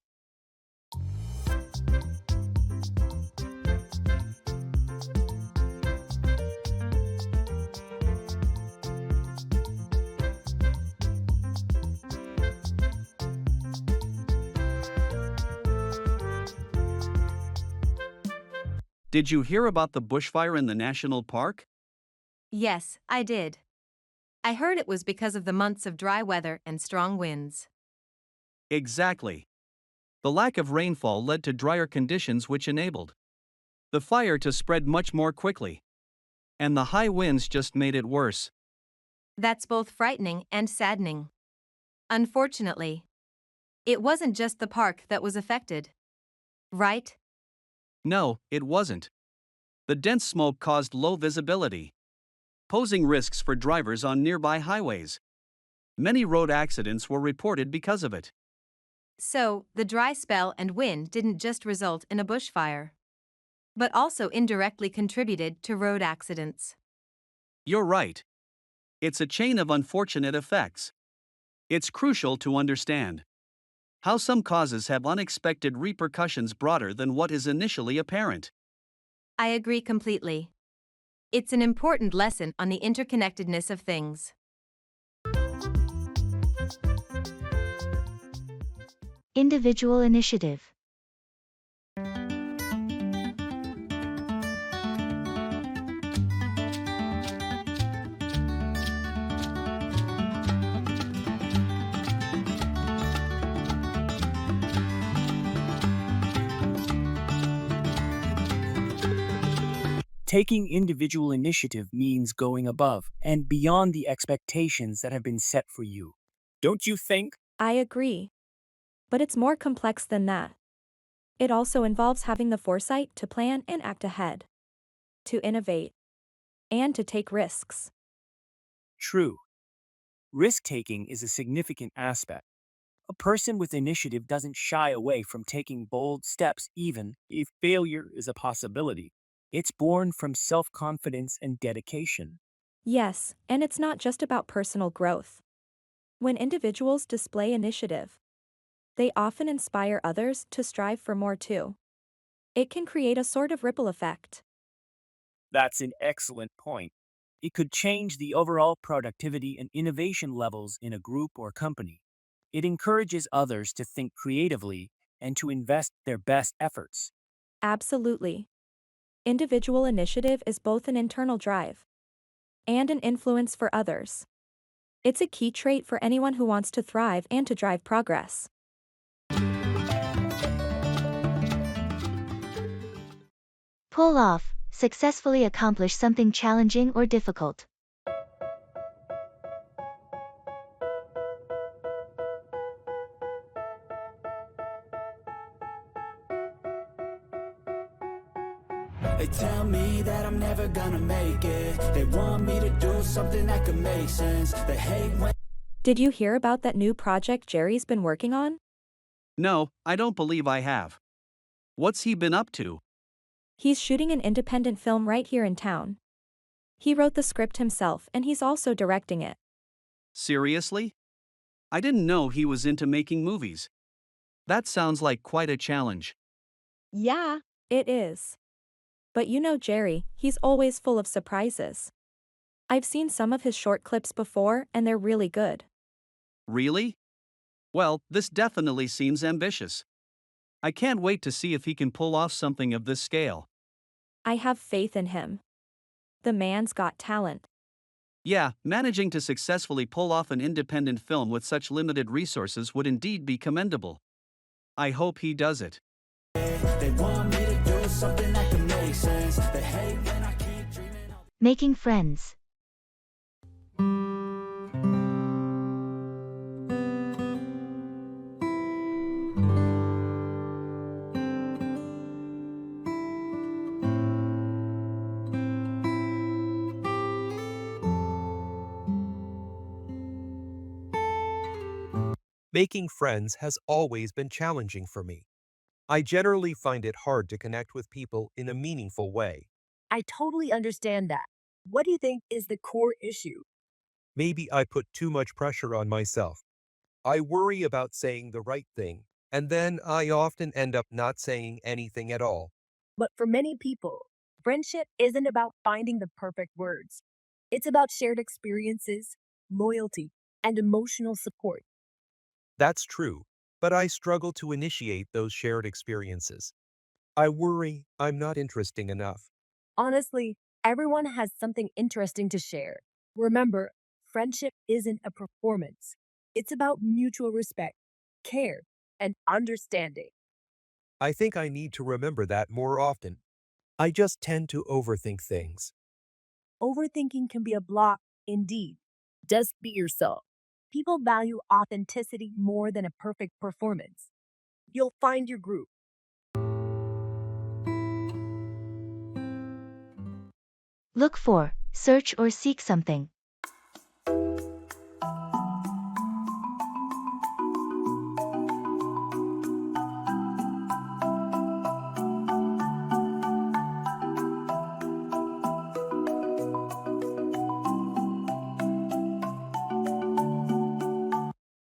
Speaker 2: Did you hear about the bushfire in the national park?
Speaker 4: Yes, I did. I heard it was because of the months of dry weather and strong winds.
Speaker 2: Exactly. The lack of rainfall led to drier conditions, which enabled the fire to spread much more quickly. And the high winds just made it worse.
Speaker 4: That's both frightening and saddening. Unfortunately, it wasn't just the park that was affected. Right?
Speaker 2: No, it wasn't. The dense smoke caused low visibility, posing risks for drivers on nearby highways. Many road accidents were reported because of it.
Speaker 4: So, the dry spell and wind didn't just result in a bushfire, but also indirectly contributed to road accidents.
Speaker 2: You're right. It's a chain of unfortunate effects. It's crucial to understand how some causes have unexpected repercussions broader than what is initially apparent.
Speaker 4: I agree completely. It's an important lesson on the interconnectedness of things.
Speaker 1: Individual initiative.
Speaker 14: Taking individual initiative means going above and beyond the expectations that have been set for you. Don't you think?
Speaker 3: I agree. But it's more complex than that. It also involves having the foresight to plan and act ahead, to innovate, and to take risks.
Speaker 14: True. Risk-taking is a significant aspect. A person with initiative doesn't shy away from taking bold steps even if failure is a possibility. It's born from self-confidence and dedication.
Speaker 3: Yes, and it's not just about personal growth. When individuals display initiative, they often inspire others to strive for more too. It can create a sort of ripple effect.
Speaker 14: That's an excellent point. It could change the overall productivity and innovation levels in a group or company. It encourages others to think creatively and to invest their best efforts.
Speaker 3: Absolutely. Individual initiative is both an internal drive and an influence for others. It's a key trait for anyone who wants to thrive and to drive progress.
Speaker 1: Pull off, successfully accomplish something challenging or difficult.
Speaker 17: They tell me that I'm never gonna make it. They want me to do something that could make sense. They hate when...
Speaker 3: Did you hear about that new project Jerry's been working on?
Speaker 2: No, I don't believe I have. What's he been up to?
Speaker 3: He's shooting an independent film right here in town. He wrote the script himself and he's also directing it.
Speaker 2: Seriously? I didn't know he was into making movies. That sounds like quite a challenge.
Speaker 3: Yeah, it is. But you know Jerry, he's always full of surprises. I've seen some of his short clips before and they're really good.
Speaker 2: Really? Well, this definitely seems ambitious. I can't wait to see if he can pull off something of this scale.
Speaker 3: I have faith in him. The man's got talent.
Speaker 2: Yeah, managing to successfully pull off an independent film with such limited resources would indeed be commendable. I hope he does it.
Speaker 17: They want me to do something that could make sense. They hate when I keep dreaming.
Speaker 1: Making friends.
Speaker 11: Making friends has always been challenging for me. I generally find it hard to connect with people in a meaningful way.
Speaker 20: I totally understand that. What do you think is the core issue?
Speaker 11: Maybe I put too much pressure on myself. I worry about saying the right thing, and then I often end up not saying anything at all.
Speaker 20: But for many people, friendship isn't about finding the perfect words. It's about shared experiences, loyalty, and emotional support.
Speaker 11: That's true, but I struggle to initiate those shared experiences. I worry I'm not interesting enough.
Speaker 20: Honestly, everyone has something interesting to share. Remember, friendship isn't a performance, it's about mutual respect, care, and understanding.
Speaker 11: I think I need to remember that more often. I just tend to overthink things.
Speaker 20: Overthinking can be a block, indeed. Just be yourself. People value authenticity more than a perfect performance. You'll find your group.
Speaker 1: Look for, search or seek something.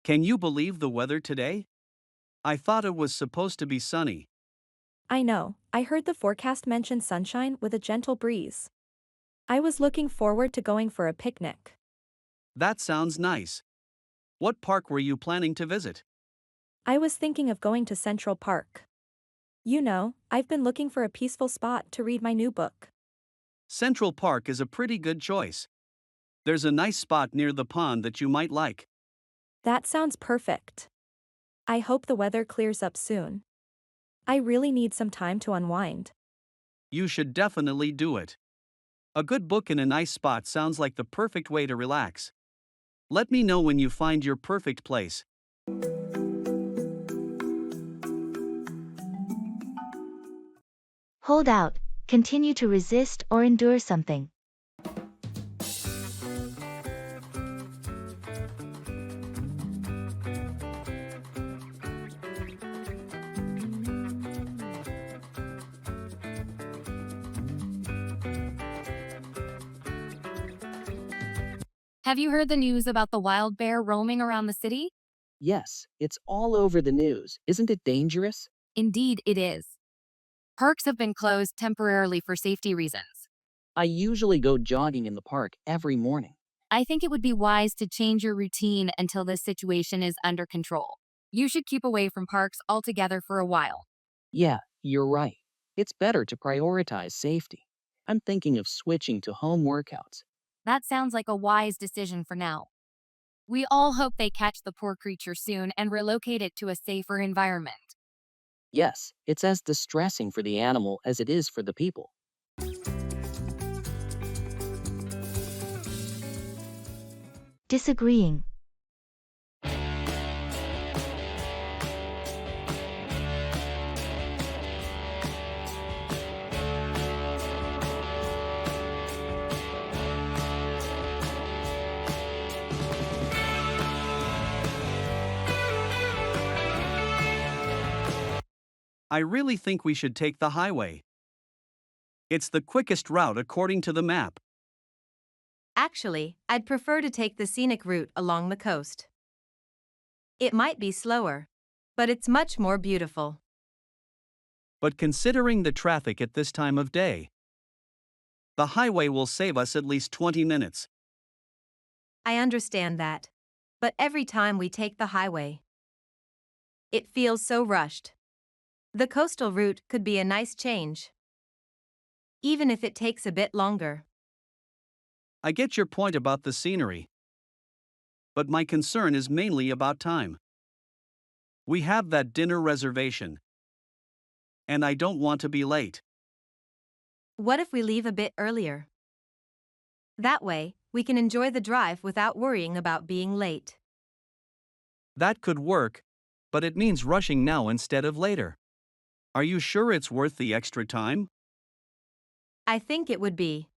Speaker 2: Can you believe the weather today? I thought it was supposed to be sunny.
Speaker 3: I know, I heard the forecast mention sunshine with a gentle breeze. I was looking forward to going for a picnic.
Speaker 2: That sounds nice. What park were you planning to visit?
Speaker 3: I was thinking of going to Central Park. You know, I've been looking for a peaceful spot to read my new book.
Speaker 2: Central Park is a pretty good choice. There's a nice spot near the pond that you might like.
Speaker 3: That sounds perfect. I hope the weather clears up soon. I really need some time to unwind.
Speaker 2: You should definitely do it. A good book in a nice spot sounds like the perfect way to relax. Let me know when you find your perfect place.
Speaker 1: Hold out, continue to resist or endure something.
Speaker 15: Have you heard the news about the wild bear roaming around the city?
Speaker 8: Yes, it's all over the news. Isn't it dangerous?
Speaker 15: Indeed, it is. Parks have been closed temporarily for safety reasons.
Speaker 8: I usually go jogging in the park every morning.
Speaker 15: I think it would be wise to change your routine until this situation is under control. You should keep away from parks altogether for a while.
Speaker 8: Yeah, you're right. It's better to prioritize safety. I'm thinking of switching to home workouts.
Speaker 15: That sounds like a wise decision for now. We all hope they catch the poor creature soon and relocate it to a safer environment.
Speaker 8: Yes, it's as distressing for the animal as it is for the people.
Speaker 1: Disagreeing.
Speaker 2: I really think we should take the highway. It's the quickest route according to the map.
Speaker 4: Actually, I'd prefer to take the scenic route along the coast. It might be slower, but it's much more beautiful.
Speaker 2: But considering the traffic at this time of day, the highway will save us at least 20 minutes.
Speaker 4: I understand that. But every time we take the highway, it feels so rushed. The coastal route could be a nice change, even if it takes a bit longer.
Speaker 2: I get your point about the scenery, but my concern is mainly about time. We have that dinner reservation, and I don't want to be late.
Speaker 4: What if we leave a bit earlier? That way, we can enjoy the drive without worrying about being late.
Speaker 2: That could work, but it means rushing now instead of later. Are you sure it's worth the extra time?
Speaker 4: I think it would be.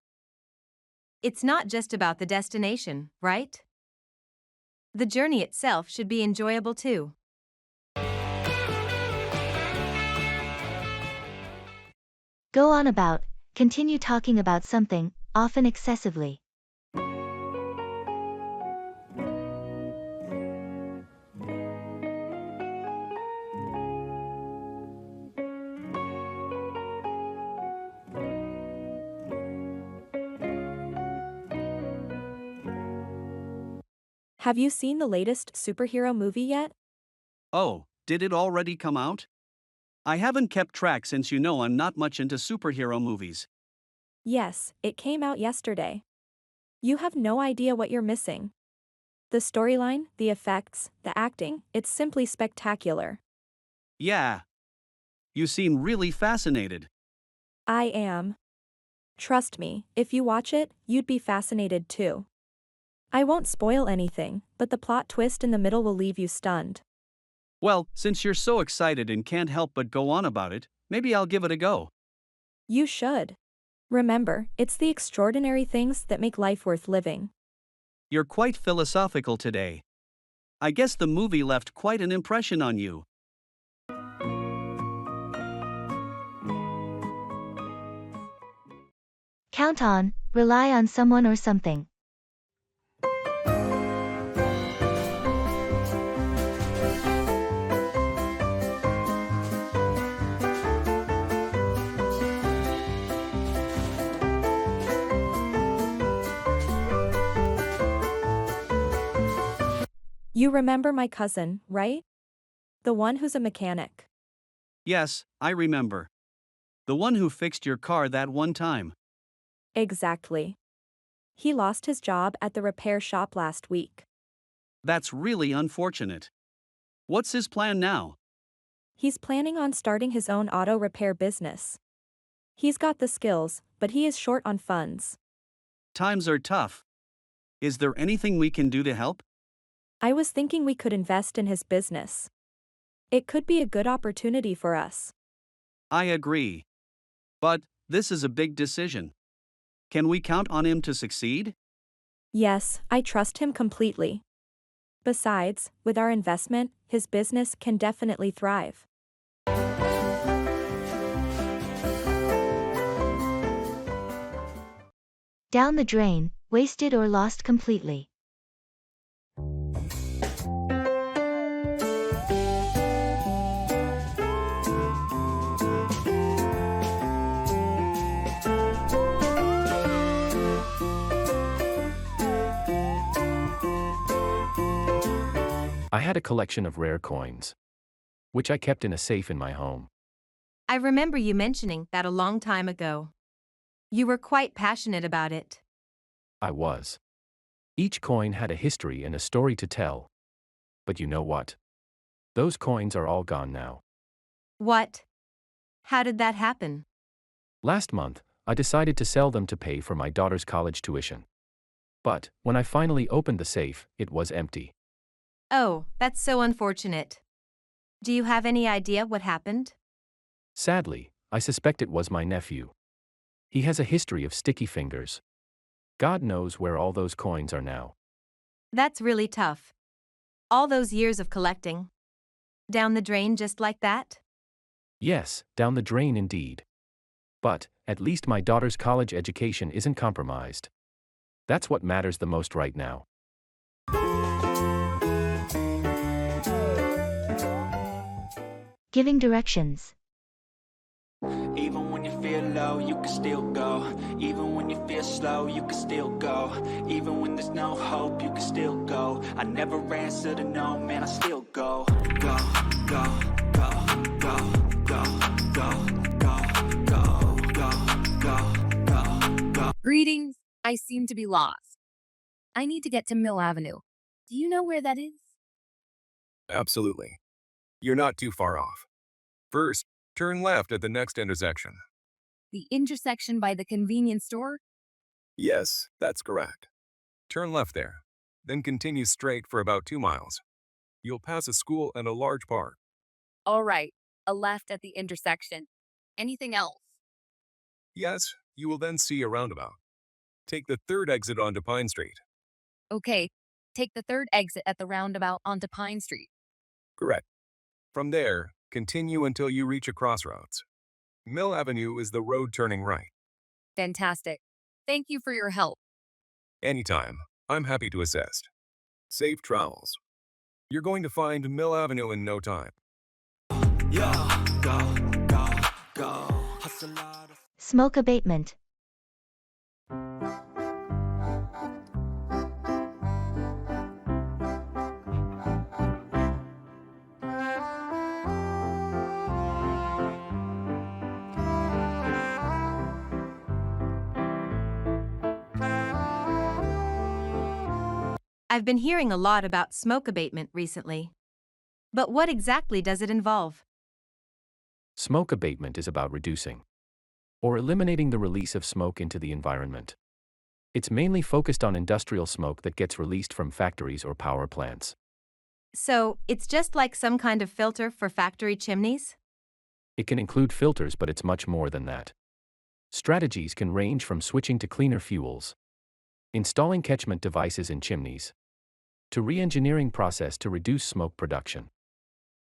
Speaker 4: It's not just about the destination, right? The journey itself should be enjoyable too.
Speaker 1: Go on about, continue talking about something, often excessively.
Speaker 3: Have you seen the latest superhero movie yet?
Speaker 2: Oh, did it already come out? I haven't kept track since you know I'm not much into superhero movies.
Speaker 3: Yes, it came out yesterday. You have no idea what you're missing. The storyline, the effects, the acting, it's simply spectacular.
Speaker 2: Yeah. You seem really fascinated.
Speaker 3: I am. Trust me, if you watch it, you'd be fascinated too. I won't spoil anything, but the plot twist in the middle will leave you stunned.
Speaker 2: Well, since you're so excited and can't help but go on about it, maybe I'll give it a go.
Speaker 3: You should. Remember, it's the extraordinary things that make life worth living.
Speaker 2: You're quite philosophical today. I guess the movie left quite an impression on you.
Speaker 1: Count on, rely on someone or something.
Speaker 3: You remember my cousin, right? The one who's a mechanic.
Speaker 2: Yes, I remember. The one who fixed your car that one time.
Speaker 3: Exactly. He lost his job at the repair shop last week.
Speaker 2: That's really unfortunate. What's his plan now?
Speaker 3: He's planning on starting his own auto repair business. He's got the skills, but he is short on funds.
Speaker 2: Times are tough. Is there anything we can do to help?
Speaker 3: I was thinking we could invest in his business. It could be a good opportunity for us.
Speaker 2: I agree. But this is a big decision. Can we count on him to succeed?
Speaker 3: Yes, I trust him completely. Besides, with our investment, his business can definitely thrive.
Speaker 1: Down the drain, wasted or lost completely.
Speaker 5: I had a collection of rare coins, which I kept in a safe in my home.
Speaker 4: I remember you mentioning that a long time ago. You were quite passionate about it.
Speaker 5: I was. Each coin had a history and a story to tell. But you know what? Those coins are all gone now.
Speaker 4: What? How did that happen?
Speaker 5: Last month, I decided to sell them to pay for my daughter's college tuition. But, when I finally opened the safe, it was empty.
Speaker 4: Oh, that's so unfortunate. Do you have any idea what happened?
Speaker 5: Sadly, I suspect it was my nephew. He has a history of sticky fingers. God knows where all those coins are now.
Speaker 4: That's really tough. All those years of collecting. Down the drain just like that?
Speaker 5: Yes, down the drain indeed. But, at least my daughter's college education isn't compromised. That's what matters the most right now.
Speaker 1: Giving directions.
Speaker 17: Even when you feel low, you can still go. Even when you feel slow, you can still go. Even when there's no hope, you can still go. I never answer to no, man, I still go. Go, go, go, go, go, go, go, go, go, go, go.
Speaker 7: Greetings. I seem to be lost. I need to get to Mill Avenue. Do you know where that is?
Speaker 16: Absolutely. You're not too far off. First, turn left at the next intersection.
Speaker 7: The intersection by the convenience store?
Speaker 16: Yes, that's correct. Turn left there, then continue straight for about 2 miles. You'll pass a school and a large park.
Speaker 7: All right, a left at the intersection. Anything else?
Speaker 16: Yes, you will then see a roundabout. Take the third exit onto Pine Street.
Speaker 7: Okay, take the third exit at the roundabout onto Pine Street.
Speaker 16: Correct. From there, continue until you reach a crossroads. Mill Avenue is the road turning right.
Speaker 7: Fantastic. Thank you for your help.
Speaker 16: Anytime. I'm happy to assist. Safe travels. You're going to find Mill Avenue in no time.
Speaker 1: Smoke abatement.
Speaker 4: I've been hearing a lot about smoke abatement recently. But what exactly does it involve?
Speaker 5: Smoke abatement is about reducing or eliminating the release of smoke into the environment. It's mainly focused on industrial smoke that gets released from factories or power plants.
Speaker 4: So, it's just like some kind of filter for factory chimneys?
Speaker 5: It can include filters, but it's much more than that. Strategies can range from switching to cleaner fuels, installing catchment devices in chimneys, to re-engineering process to reduce smoke production.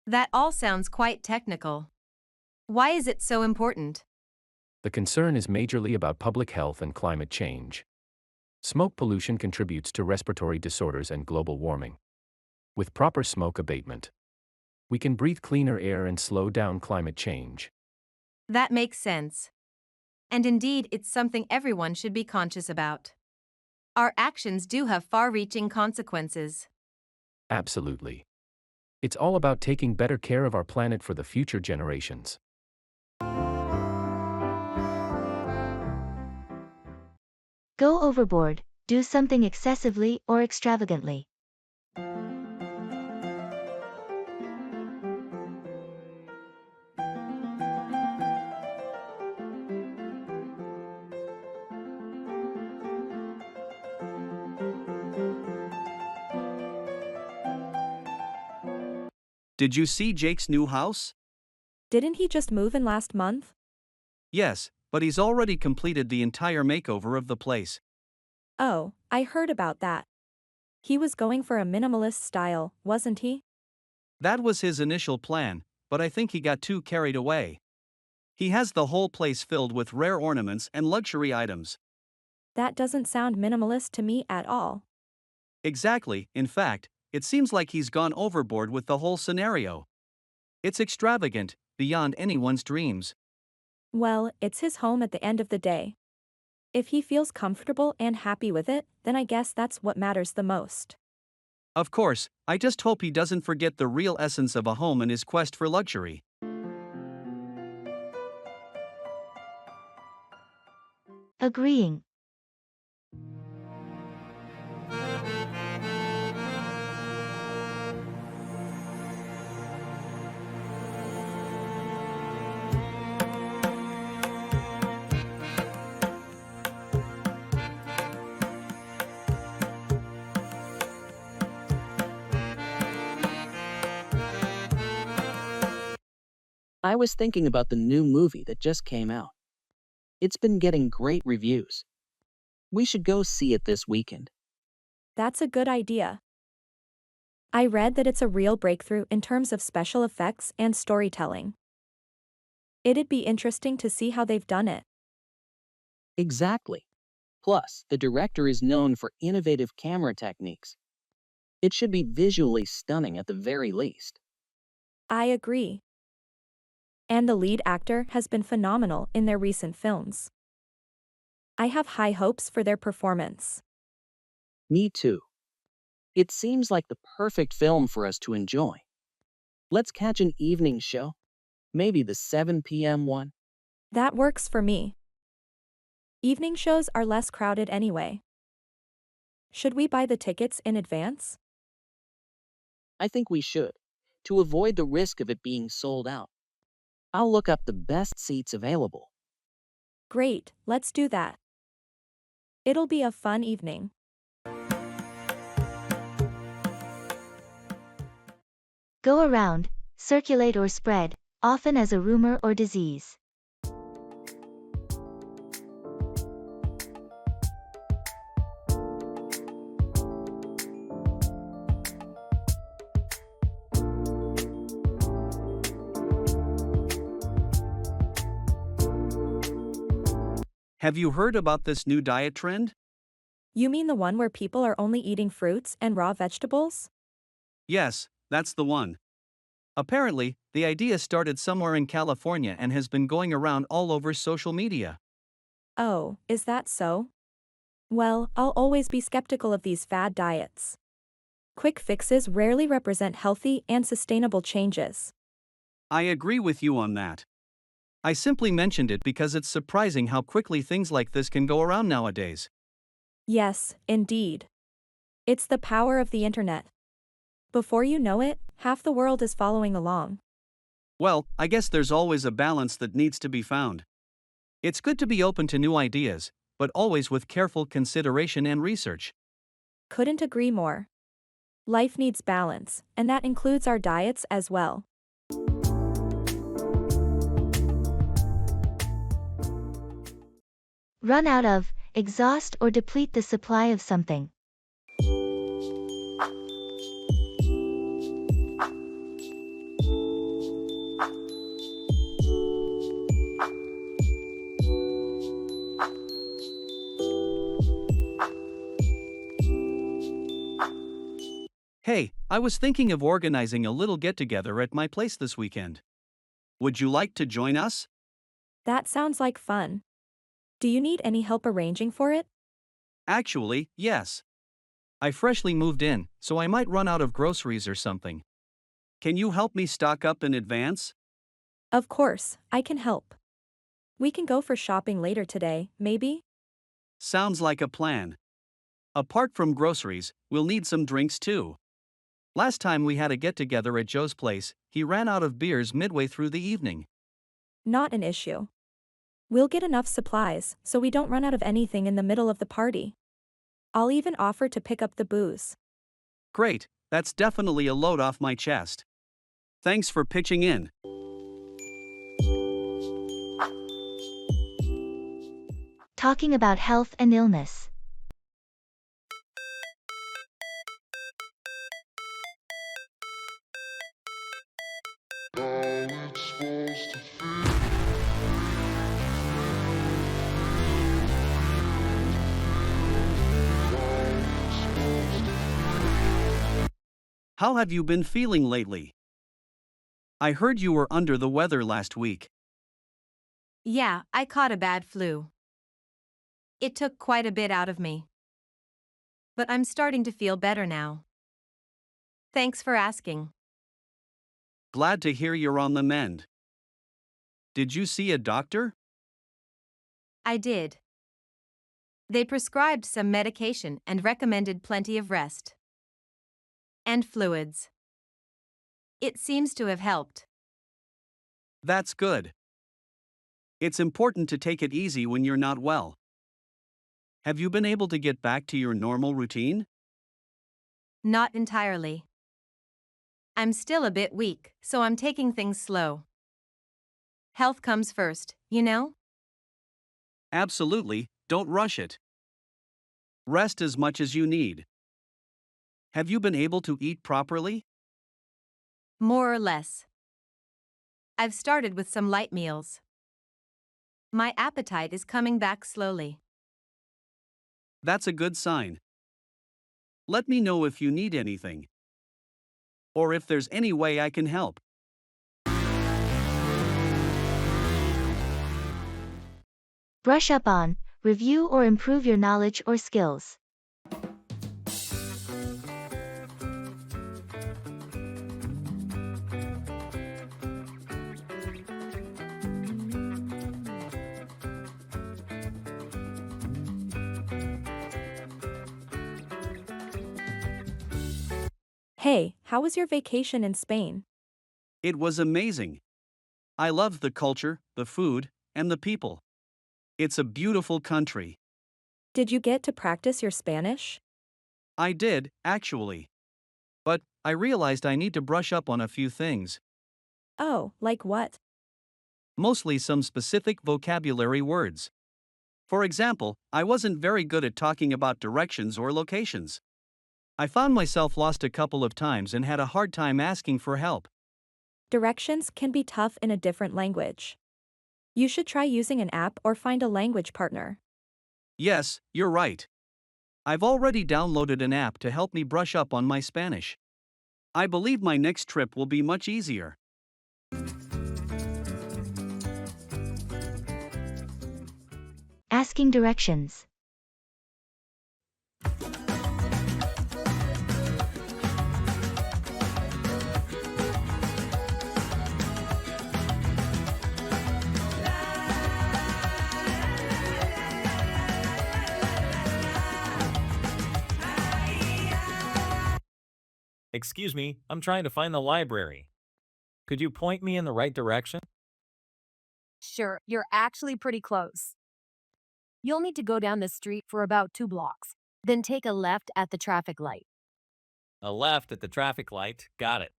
Speaker 4: That all sounds quite technical. Why is it so important?
Speaker 5: The concern is majorly about public health and climate change. Smoke pollution contributes to respiratory disorders and global warming. With proper smoke abatement, we can breathe cleaner air and slow down climate change.
Speaker 4: That makes sense. And indeed, it's something everyone should be conscious about. Our actions do have far-reaching consequences.
Speaker 5: Absolutely. It's all about taking better care of our planet for the future generations.
Speaker 1: Go overboard, do something excessively or extravagantly.
Speaker 2: Did you see Jake's new house?
Speaker 3: Didn't he just move in last month?
Speaker 2: Yes, but he's already completed the entire makeover of the place.
Speaker 3: Oh, I heard about that. He was going for a minimalist style, wasn't he?
Speaker 2: That was his initial plan, but I think he got too carried away. He has the whole place filled with rare ornaments and luxury items.
Speaker 3: That doesn't sound minimalist to me at all.
Speaker 2: Exactly, in fact, it seems like he's gone overboard with the whole scenario. It's extravagant, beyond anyone's dreams.
Speaker 3: Well, it's his home at the end of the day. If he feels comfortable and happy with it, then I guess that's what matters the most.
Speaker 2: Of course, I just hope he doesn't forget the real essence of a home in his quest for luxury.
Speaker 1: Agreeing.
Speaker 8: I was thinking about the new movie that just came out. It's been getting great reviews. We should go see it this weekend.
Speaker 3: That's a good idea. I read that it's a real breakthrough in terms of special effects and storytelling. It'd be interesting to see how they've done it.
Speaker 8: Exactly. Plus, the director is known for innovative camera techniques. It should be visually stunning at the very least.
Speaker 3: I agree. And the lead actor has been phenomenal in their recent films. I have high hopes for their performance.
Speaker 8: Me too. It seems like the perfect film for us to enjoy. Let's catch an evening show. Maybe the 7 p.m. one.
Speaker 3: That works for me. Evening shows are less crowded anyway. Should we buy the tickets in advance?
Speaker 8: I think we should, to avoid the risk of it being sold out. I'll look up the best seats available.
Speaker 3: Great, let's do that. It'll be a fun evening.
Speaker 1: Go around, circulate or spread, often as a rumor or disease.
Speaker 2: Have you heard about this new diet trend?
Speaker 3: You mean the one where people are only eating fruits and raw vegetables?
Speaker 2: Yes, that's the one. Apparently, the idea started somewhere in California and has been going around all over social media.
Speaker 3: Oh, is that so? Well, I'll always be skeptical of these fad diets. Quick fixes rarely represent healthy and sustainable changes.
Speaker 2: I agree with you on that. I simply mentioned it because it's surprising how quickly things like this can go around nowadays.
Speaker 3: Yes, indeed. It's the power of the internet. Before you know it, half the world is following along.
Speaker 2: Well, I guess there's always a balance that needs to be found. It's good to be open to new ideas, but always with careful consideration and research.
Speaker 3: Couldn't agree more. Life needs balance, and that includes our diets as well.
Speaker 1: Run out of, exhaust or deplete the supply of something.
Speaker 2: Hey, I was thinking of organizing a little get-together at my place this weekend. Would you like to join us?
Speaker 3: That sounds like fun. Do you need any help arranging for it?
Speaker 2: Actually, yes. I freshly moved in, so I might run out of groceries or something. Can you help me stock up in advance?
Speaker 3: Of course, I can help. We can go for shopping later today, maybe?
Speaker 2: Sounds like a plan. Apart from groceries, we'll need some drinks too. Last time we had a get-together at Joe's place, he ran out of beers midway through the evening.
Speaker 3: Not an issue. We'll get enough supplies so we don't run out of anything in the middle of the party. I'll even offer to pick up the booze.
Speaker 2: Great, that's definitely a load off my chest. Thanks for pitching in.
Speaker 1: Talking about health and illness.
Speaker 2: How have you been feeling lately? I heard you were under the weather last week.
Speaker 4: Yeah, I caught a bad flu. It took quite a bit out of me. But I'm starting to feel better now. Thanks for asking.
Speaker 2: Glad to hear you're on the mend. Did you see a doctor?
Speaker 4: I did. They prescribed some medication and recommended plenty of rest. And fluids. It seems to have helped.
Speaker 2: That's good. It's important to take it easy when you're not well. Have you been able to get back to your normal routine?
Speaker 4: Not entirely. I'm still a bit weak, so I'm taking things slow. Health comes first, you know?
Speaker 2: Absolutely, don't rush it. Rest as much as you need. Have you been able to eat properly?
Speaker 4: More or less. I've started with some light meals. My appetite is coming back slowly.
Speaker 2: That's a good sign. Let me know if you need anything. Or if there's any way I can help.
Speaker 1: Brush up on, review or improve your knowledge or skills.
Speaker 3: Hey, how was your vacation in Spain?
Speaker 2: It was amazing. I loved the culture, the food, and the people. It's a beautiful country.
Speaker 3: Did you get to practice your Spanish?
Speaker 2: I did, actually. But I realized I need to brush up on a few things.
Speaker 3: Oh, like what?
Speaker 2: Mostly some specific vocabulary words. For example, I wasn't very good at talking about directions or locations. I found myself lost a couple of times and had a hard time asking for help.
Speaker 3: Directions can be tough in a different language. You should try using an app or find a language partner.
Speaker 2: Yes, you're right. I've already downloaded an app to help me brush up on my Spanish. I believe my next trip will be much easier.
Speaker 1: Asking directions.
Speaker 21: Excuse me, I'm trying to find the library. Could you point me in the right direction?
Speaker 10: Sure, you're actually pretty close. You'll need to go down the street for about 2 blocks, then take a left at the traffic light.
Speaker 21: A left at the traffic light, got it.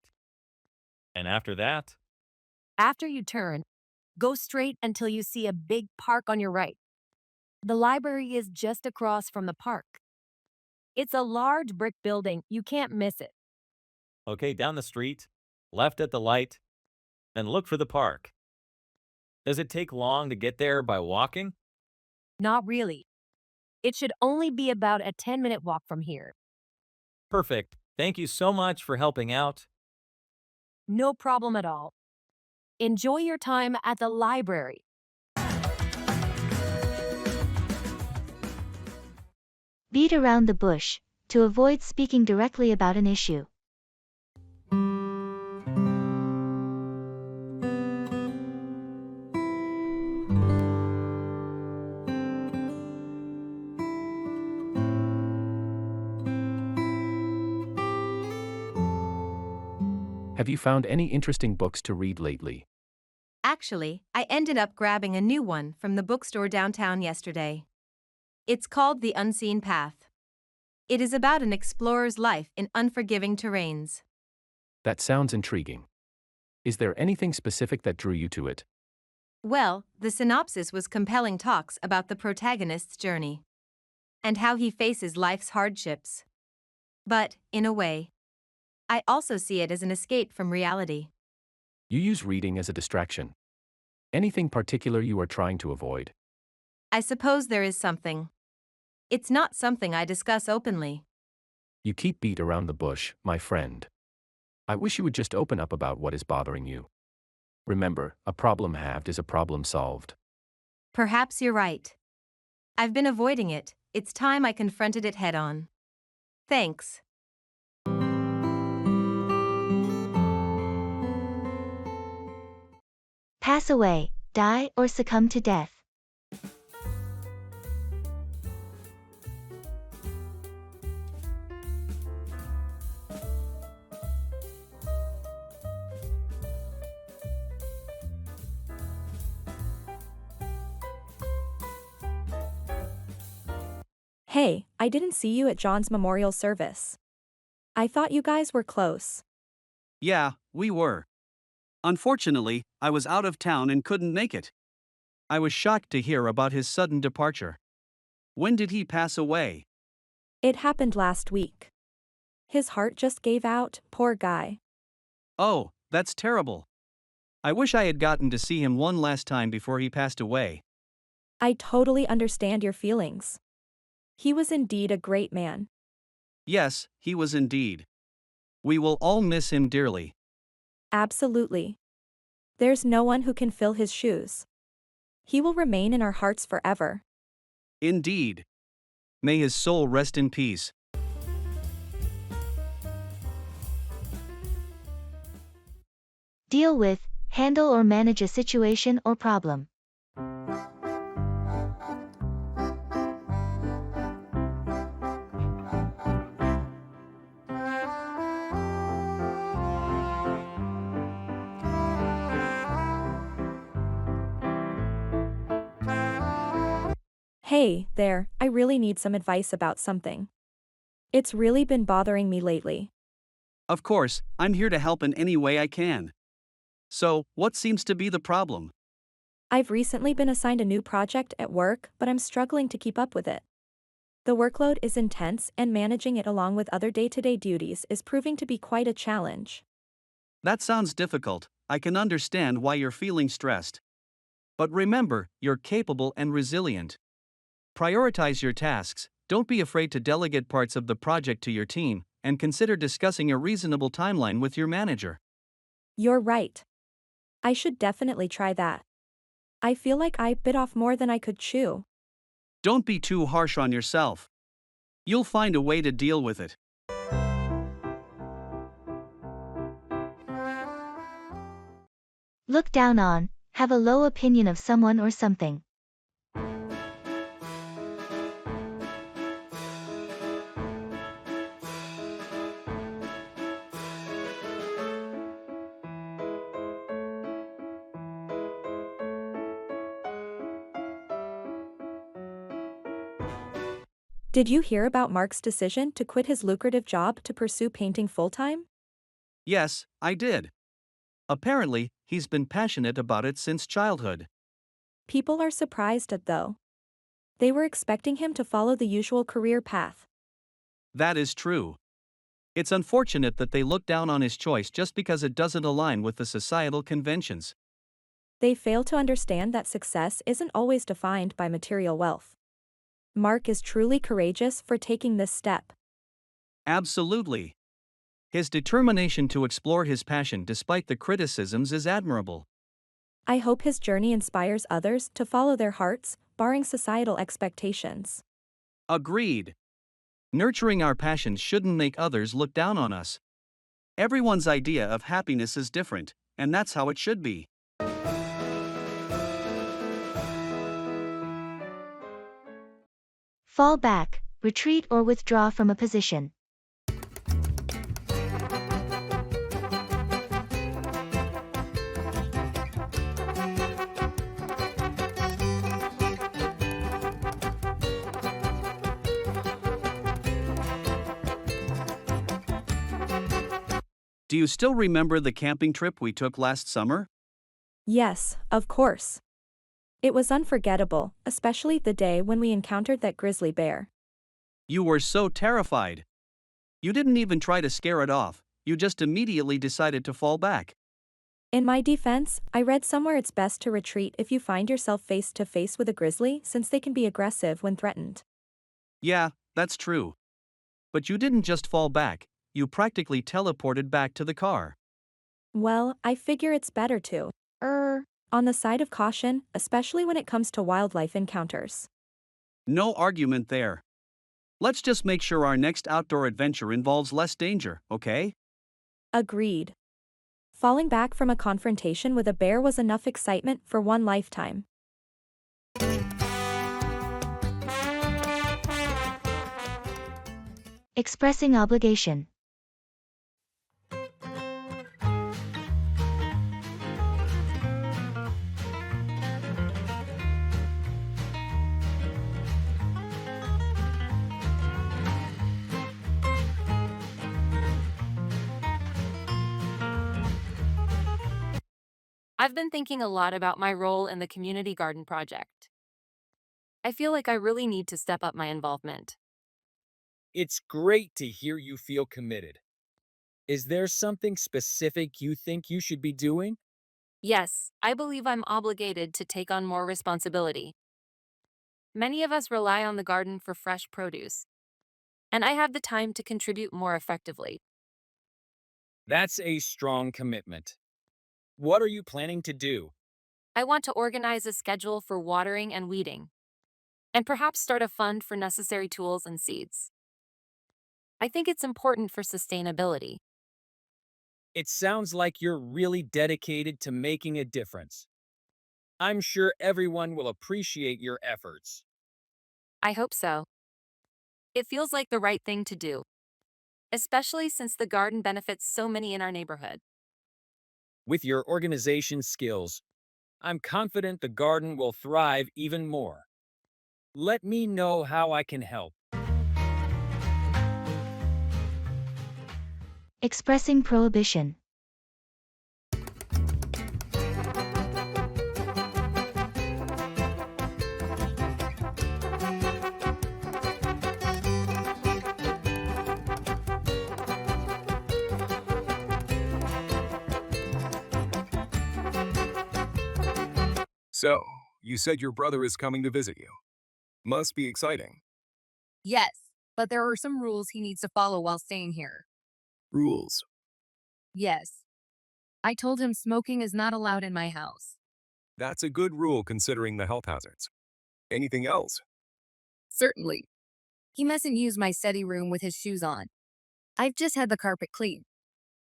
Speaker 21: And after that?
Speaker 10: After you turn, go straight until you see a big park on your right. The library is just across from the park. It's a large brick building, you can't miss it.
Speaker 21: Okay, down the street, left at the light, then look for the park. Does it take long to get there by walking?
Speaker 10: Not really. It should only be about a 10-minute walk from here.
Speaker 21: Perfect. Thank you so much for helping out.
Speaker 10: No problem at all. Enjoy your time at the library.
Speaker 1: Beat around the bush, to avoid speaking directly about an issue.
Speaker 5: Have you found any interesting books to read lately?
Speaker 4: Actually, I ended up grabbing a new one from the bookstore downtown yesterday. It's called The Unseen Path. It is about an explorer's life in unforgiving terrains.
Speaker 5: That sounds intriguing. Is there anything specific that drew you to it?
Speaker 4: Well, the synopsis was compelling talks about the protagonist's journey and how he faces life's hardships. But, in a way, I also see it as an escape from reality.
Speaker 5: You use reading as a distraction. Anything particular you are trying to avoid?
Speaker 4: I suppose there is something. It's not something I discuss openly.
Speaker 5: You keep beat around the bush, my friend. I wish you would just open up about what is bothering you. Remember, a problem halved is a problem solved.
Speaker 4: Perhaps you're right. I've been avoiding it. It's time I confronted it head on. Thanks.
Speaker 1: Pass away, die, or succumb to death.
Speaker 3: Hey, I didn't see you at John's memorial service. I thought you guys were close.
Speaker 2: Yeah, we were. Unfortunately, I was out of town and couldn't make it. I was shocked to hear about his sudden departure. When did he pass away?
Speaker 3: It happened last week. His heart just gave out, poor guy.
Speaker 2: Oh, that's terrible. I wish I had gotten to see him one last time before he passed away.
Speaker 3: I totally understand your feelings. He was indeed a great man.
Speaker 2: Yes, he was indeed. We will all miss him dearly.
Speaker 3: Absolutely. There's no one who can fill his shoes. He will remain in our hearts forever.
Speaker 2: Indeed. May his soul rest in peace.
Speaker 1: Deal with, handle or manage a situation or problem.
Speaker 3: Hey, there, I really need some advice about something. It's really been bothering me lately.
Speaker 2: Of course, I'm here to help in any way I can. So, what seems to be the problem?
Speaker 3: I've recently been assigned a new project at work, but I'm struggling to keep up with it. The workload is intense, and managing it along with other day-to-day duties is proving to be quite a challenge.
Speaker 2: That sounds difficult. I can understand why you're feeling stressed. But remember, you're capable and resilient. Prioritize your tasks, don't be afraid to delegate parts of the project to your team, and consider discussing a reasonable timeline with your manager.
Speaker 3: You're right. I should definitely try that. I feel like I bit off more than I could chew.
Speaker 2: Don't be too harsh on yourself. You'll find a way to deal with it.
Speaker 1: Look down on, have a low opinion of someone or something.
Speaker 3: Did you hear about Mark's decision to quit his lucrative job to pursue painting full-time?
Speaker 2: Yes, I did. Apparently, he's been passionate about it since childhood.
Speaker 3: People are surprised at though. They were expecting him to follow the usual career path.
Speaker 2: That is true. It's unfortunate that they look down on his choice just because it doesn't align with the societal conventions.
Speaker 3: They fail to understand that success isn't always defined by material wealth. Mark is truly courageous for taking this step.
Speaker 2: Absolutely. His determination to explore his passion despite the criticisms is admirable.
Speaker 3: I hope his journey inspires others to follow their hearts, barring societal expectations.
Speaker 2: Agreed. Nurturing our passions shouldn't make others look down on us. Everyone's idea of happiness is different, and that's how it should be.
Speaker 1: Fall back, retreat or withdraw from a position.
Speaker 2: Do you still remember the camping trip we took last summer?
Speaker 3: Yes, of course. It was unforgettable, especially the day when we encountered that grizzly bear.
Speaker 2: You were so terrified. You didn't even try to scare it off, you just immediately decided to fall back.
Speaker 3: In my defense, I read somewhere it's best to retreat if you find yourself face to face with a grizzly since they can be aggressive when threatened.
Speaker 2: Yeah, that's true. But you didn't just fall back, you practically teleported back to the car.
Speaker 3: Well, I figure it's better to on the side of caution, especially when it comes to wildlife encounters.
Speaker 2: No argument there. Let's just make sure our next outdoor adventure involves less danger, okay?
Speaker 3: Agreed. Falling back from a confrontation with a bear was enough excitement for one lifetime.
Speaker 1: Expressing obligation.
Speaker 15: I've been thinking a lot about my role in the community garden project. I feel like I really need to step up my involvement.
Speaker 9: It's great to hear you feel committed. Is there something specific you think you should be doing?
Speaker 15: Yes, I believe I'm obligated to take on more responsibility. Many of us rely on the garden for fresh produce, and I have the time to contribute more effectively.
Speaker 9: That's a strong commitment. What are you planning to do?
Speaker 15: I want to organize a schedule for watering and weeding, and perhaps start a fund for necessary tools and seeds. I think it's important for sustainability.
Speaker 9: It sounds like you're really dedicated to making a difference. I'm sure everyone will appreciate your efforts.
Speaker 15: I hope so. It feels like the right thing to do, especially since the garden benefits so many in our neighborhood.
Speaker 9: With your organization skills, I'm confident the garden will thrive even more. Let me know how I can help.
Speaker 1: Expressing prohibition.
Speaker 16: So, you said your brother is coming to visit you. Must be exciting.
Speaker 7: Yes, but there are some rules he needs to follow while staying here.
Speaker 16: Rules.
Speaker 7: Yes. I told him smoking is not allowed in my house.
Speaker 16: That's a good rule considering the health hazards. Anything else?
Speaker 7: Certainly. He mustn't use my study room with his shoes on. I've just had the carpet cleaned.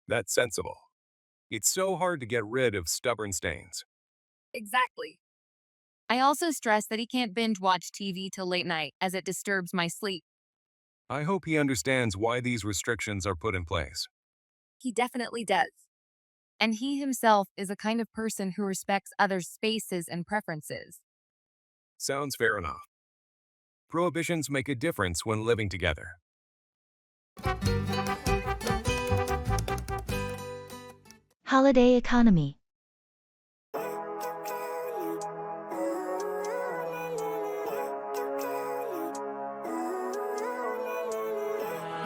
Speaker 16: That's sensible. It's so hard to get rid of stubborn stains.
Speaker 7: Exactly. I also stress that he can't binge watch TV till late night as it disturbs my sleep.
Speaker 16: I hope he understands why these restrictions are put in place.
Speaker 7: He definitely does. And he himself is a kind of person who respects others' spaces and preferences.
Speaker 16: Sounds fair enough. Prohibitions make a difference when living together.
Speaker 1: Holiday economy.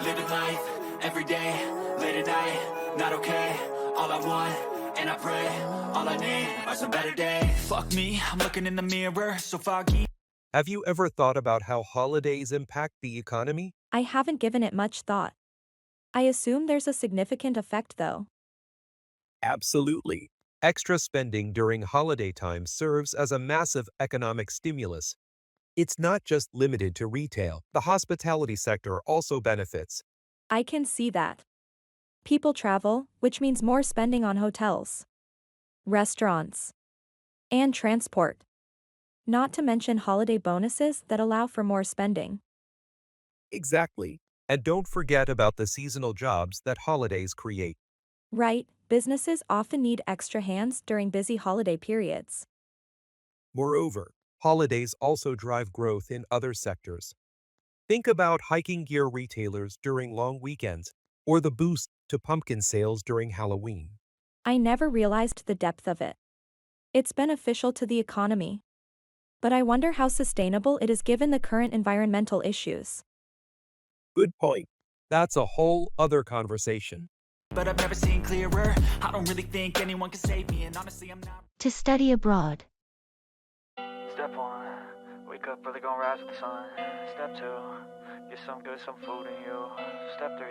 Speaker 17: Living life, every day, late at night, not okay. All I want, and I pray, all I need are some better days. Fuck me, I'm looking in the mirror, so foggy.
Speaker 11: Have you ever thought about how holidays impact the economy?
Speaker 3: I haven't given it much thought. I assume there's a significant effect though.
Speaker 11: Absolutely. Extra spending during holiday time serves as a massive economic stimulus. It's not just limited to retail. The hospitality sector also benefits.
Speaker 3: I can see that. People travel, which means more spending on hotels, restaurants, and transport. Not to mention holiday bonuses that allow for more spending.
Speaker 11: Exactly. And don't forget about the seasonal jobs that holidays create.
Speaker 3: Right, businesses often need extra hands during busy holiday periods.
Speaker 11: Moreover, holidays also drive growth in other sectors. Think about hiking gear retailers during long weekends, or the boost to pumpkin sales during Halloween.
Speaker 3: I never realized the depth of it. It's beneficial to the economy. But I wonder how sustainable it is given the current environmental issues.
Speaker 11: Good point. That's a whole other conversation.
Speaker 17: But I've never seen clearer. I don't really think anyone can save me, and honestly, I'm not.
Speaker 1: To study abroad.
Speaker 19: Step 1, wake up early, gonna rise with the sun. Step 2, get some good, some food in you. Step 3,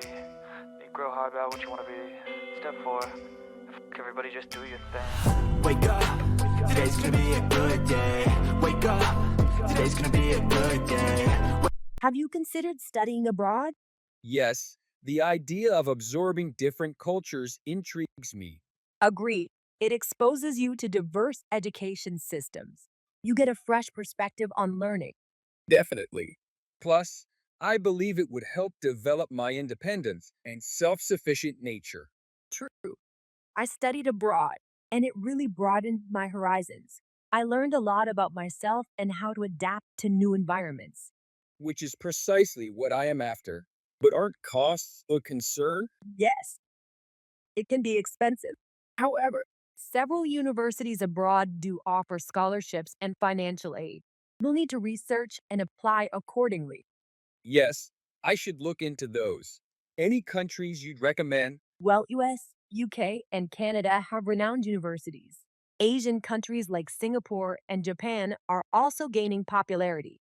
Speaker 19: think real hard about what you wanna be. Step 4, everybody just do your thing.
Speaker 17: Wake up, today's gonna be a good day. Wake up, today's gonna be a good day.
Speaker 20: Have you considered studying abroad?
Speaker 9: Yes, the idea of absorbing different cultures intrigues me.
Speaker 20: Agreed. It exposes you to diverse education systems. You get a fresh perspective on learning.
Speaker 9: Definitely. Plus, I believe it would help develop my independence and self-sufficient nature.
Speaker 20: True. I studied abroad, and it really broadened my horizons. I learned a lot about myself and how to adapt to new environments.
Speaker 9: Which is precisely what I am after. But aren't costs a concern?
Speaker 20: Yes, it can be expensive. However, several universities abroad do offer scholarships and financial aid. You'll need to research and apply accordingly.
Speaker 9: Yes, I should look into those. Any countries you'd recommend?
Speaker 20: Well, US, UK, and Canada have renowned universities. Asian countries like Singapore and Japan are also gaining popularity.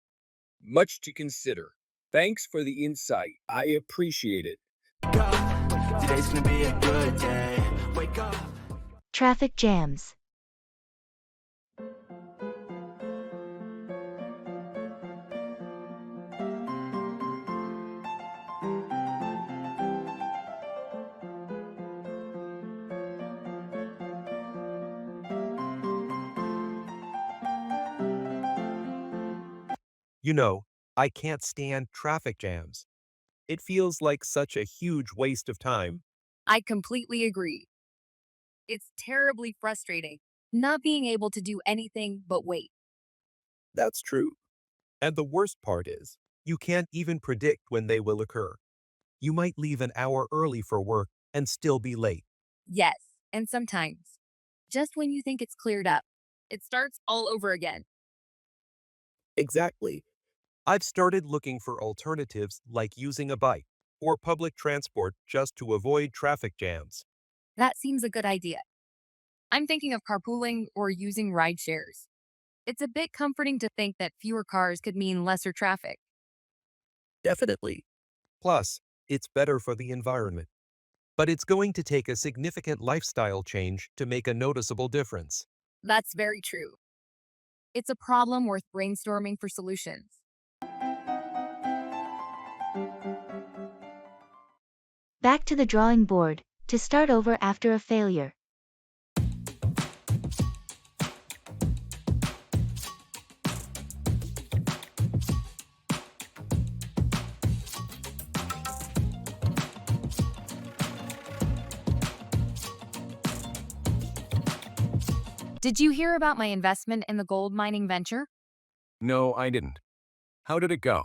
Speaker 9: Much to consider. Thanks for the insight. I appreciate it.
Speaker 17: Today's gonna be a good day. Wake up.
Speaker 1: Traffic jams.
Speaker 11: You know, I can't stand traffic jams. It feels like such a huge waste of time.
Speaker 7: I completely agree. It's terribly frustrating not being able to do anything but wait.
Speaker 11: That's true. And the worst part is, you can't even predict when they will occur. You might leave an hour early for work and still be late.
Speaker 7: Yes, and sometimes, just when you think it's cleared up, it starts all over again.
Speaker 11: Exactly. I've started looking for alternatives like using a bike or public transport just to avoid traffic jams.
Speaker 7: That seems a good idea. I'm thinking of carpooling or using ride shares. It's a bit comforting to think that fewer cars could mean lesser traffic.
Speaker 11: Definitely. Plus, it's better for the environment. But it's going to take a significant lifestyle change to make a noticeable difference.
Speaker 7: That's very true. It's a problem worth brainstorming for solutions.
Speaker 1: Back to the drawing board, to start over after a failure.
Speaker 7: Did you hear about my investment in the gold mining venture?
Speaker 16: No, I didn't. How did it go?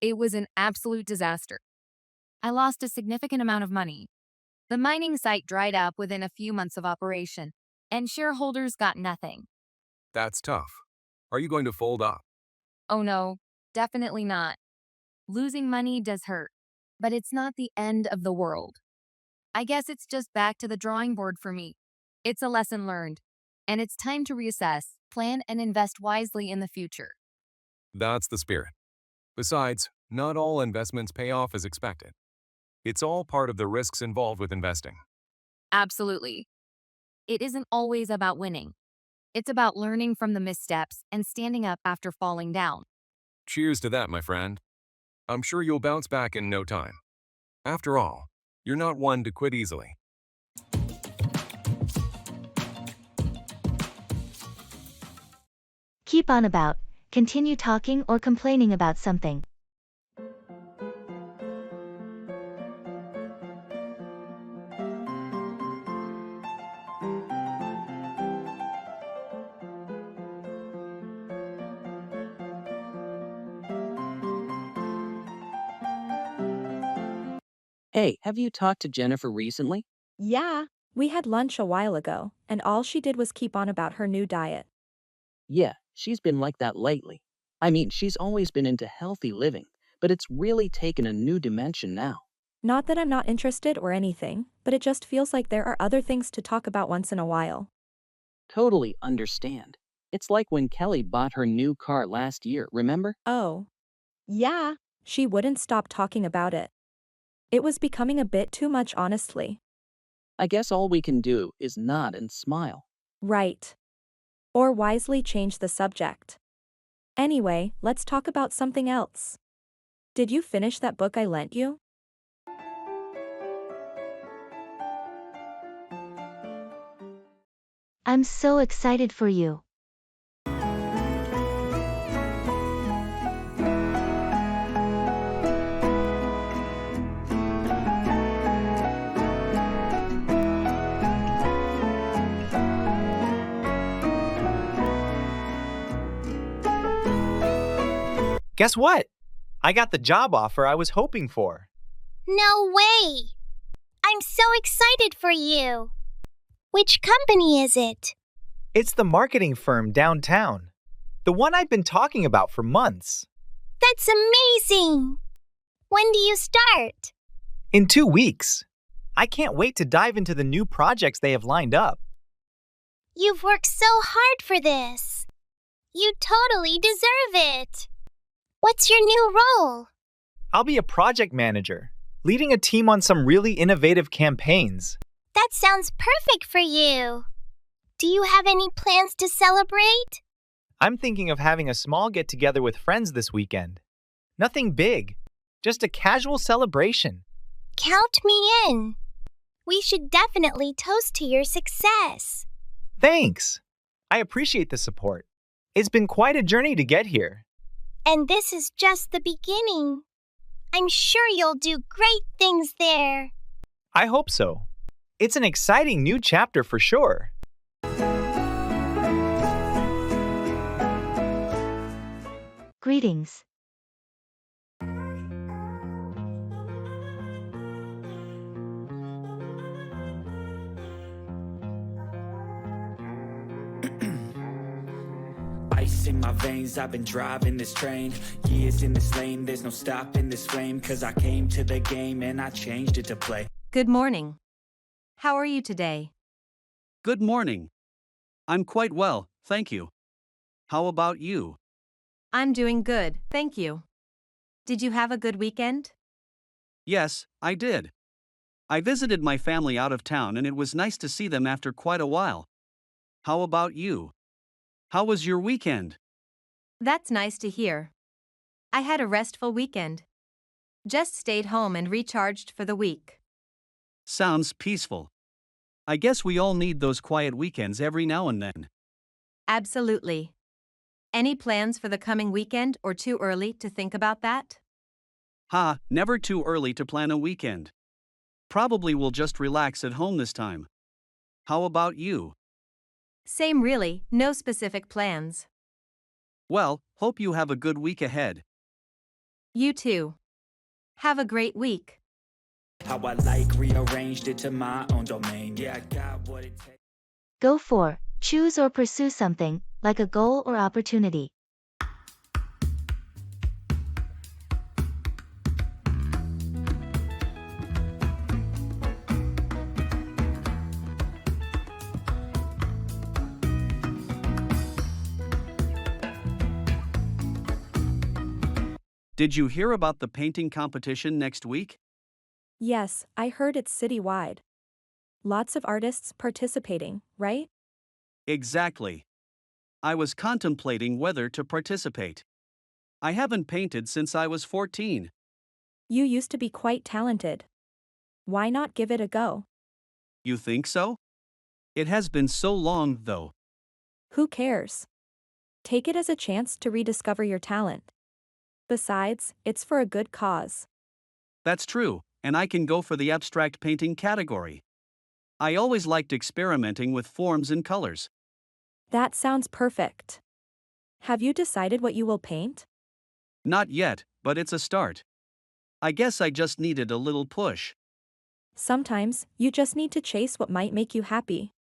Speaker 7: It was an absolute disaster. I lost a significant amount of money. The mining site dried up within a few months of operation, and shareholders got nothing.
Speaker 16: That's tough. Are you going to fold up?
Speaker 7: Oh no, definitely not. Losing money does hurt, but it's not the end of the world. I guess it's just back to the drawing board for me. It's a lesson learned, and it's time to reassess, plan, and invest wisely in the future.
Speaker 16: That's the spirit. Besides, not all investments pay off as expected. It's all part of the risks involved with investing.
Speaker 7: Absolutely. It isn't always about winning. It's about learning from the missteps and standing up after falling down.
Speaker 16: Cheers to that, my friend. I'm sure you'll bounce back in no time. After all, you're not one to quit easily.
Speaker 1: Keep on about, continue talking or complaining about something.
Speaker 8: Hey, have you talked to Jennifer recently?
Speaker 3: Yeah, we had lunch a while ago, and all she did was keep on about her new diet.
Speaker 8: Yeah, she's been like that lately. I mean, she's always been into healthy living, but it's really taken a new dimension now.
Speaker 3: Not that I'm not interested or anything, but it just feels like there are other things to talk about once in a while.
Speaker 8: Totally understand. It's like when Kelly bought her new car last year, remember?
Speaker 3: Oh. Yeah. She wouldn't stop talking about it. It was becoming a bit too much, honestly.
Speaker 8: I guess all we can do is nod and smile.
Speaker 3: Right. Or wisely change the subject. Anyway, let's talk about something else. Did you finish that book I lent you?
Speaker 1: I'm so excited for you.
Speaker 6: Guess what? I got the job offer I was hoping for.
Speaker 22: No way! I'm so excited for you. Which company is it?
Speaker 6: It's the marketing firm downtown. The one I've been talking about for months.
Speaker 22: That's amazing! When do you start?
Speaker 6: In 2 weeks. I can't wait to dive into the new projects they have lined up.
Speaker 22: You've worked so hard for this. You totally deserve it. What's your new role?
Speaker 6: I'll be a project manager, leading a team on some really innovative campaigns.
Speaker 22: That sounds perfect for you. Do you have any plans to celebrate?
Speaker 6: I'm thinking of having a small get-together with friends this weekend. Nothing big, just a casual celebration.
Speaker 22: Count me in. We should definitely toast to your success.
Speaker 6: Thanks. I appreciate the support. It's been quite a journey to get here.
Speaker 22: And this is just the beginning. I'm sure you'll do great things there.
Speaker 6: I hope so. It's an exciting new chapter for sure.
Speaker 1: Greetings.
Speaker 17: Ice in my veins, I've been driving this train. Years in this lane, there's no stopping this flame. Cause I came to the game and I changed it to play.
Speaker 4: Good morning. How are you today?
Speaker 2: Good morning. I'm quite well, thank you. How about you?
Speaker 4: I'm doing good, thank you. Did you have a good weekend?
Speaker 2: Yes, I did. I visited my family out of town and it was nice to see them after quite a while. How about you? How was your weekend?
Speaker 4: That's nice to hear. I had a restful weekend. Just stayed home and recharged for the week.
Speaker 2: Sounds peaceful. I guess we all need those quiet weekends every now and then.
Speaker 4: Absolutely. Any plans for the coming weekend or too early to think about that?
Speaker 2: Ha, never too early to plan a weekend. Probably will just relax at home this time. How about you?
Speaker 4: Same really, no specific plans.
Speaker 2: Well, hope you have a good week ahead.
Speaker 4: You too. Have a great week.
Speaker 17: How I like rearranged it to my own domain. Yeah, I got what it takes.
Speaker 1: Go for, choose or pursue something, like a goal or opportunity.
Speaker 2: Did you hear about the painting competition next week?
Speaker 3: Yes, I heard it's citywide. Lots of artists participating, right?
Speaker 2: Exactly. I was contemplating whether to participate. I haven't painted since I was 14.
Speaker 3: You used to be quite talented. Why not give it a go?
Speaker 2: You think so? It has been so long, though.
Speaker 3: Who cares? Take it as a chance to rediscover your talent. Besides, it's for a good cause.
Speaker 2: That's true, and I can go for the abstract painting category. I always liked experimenting with forms and colors.
Speaker 3: That sounds perfect. Have you decided what you will paint?
Speaker 2: Not yet, but it's a start. I guess I just needed a little push.
Speaker 3: Sometimes, you just need to chase what might make you happy.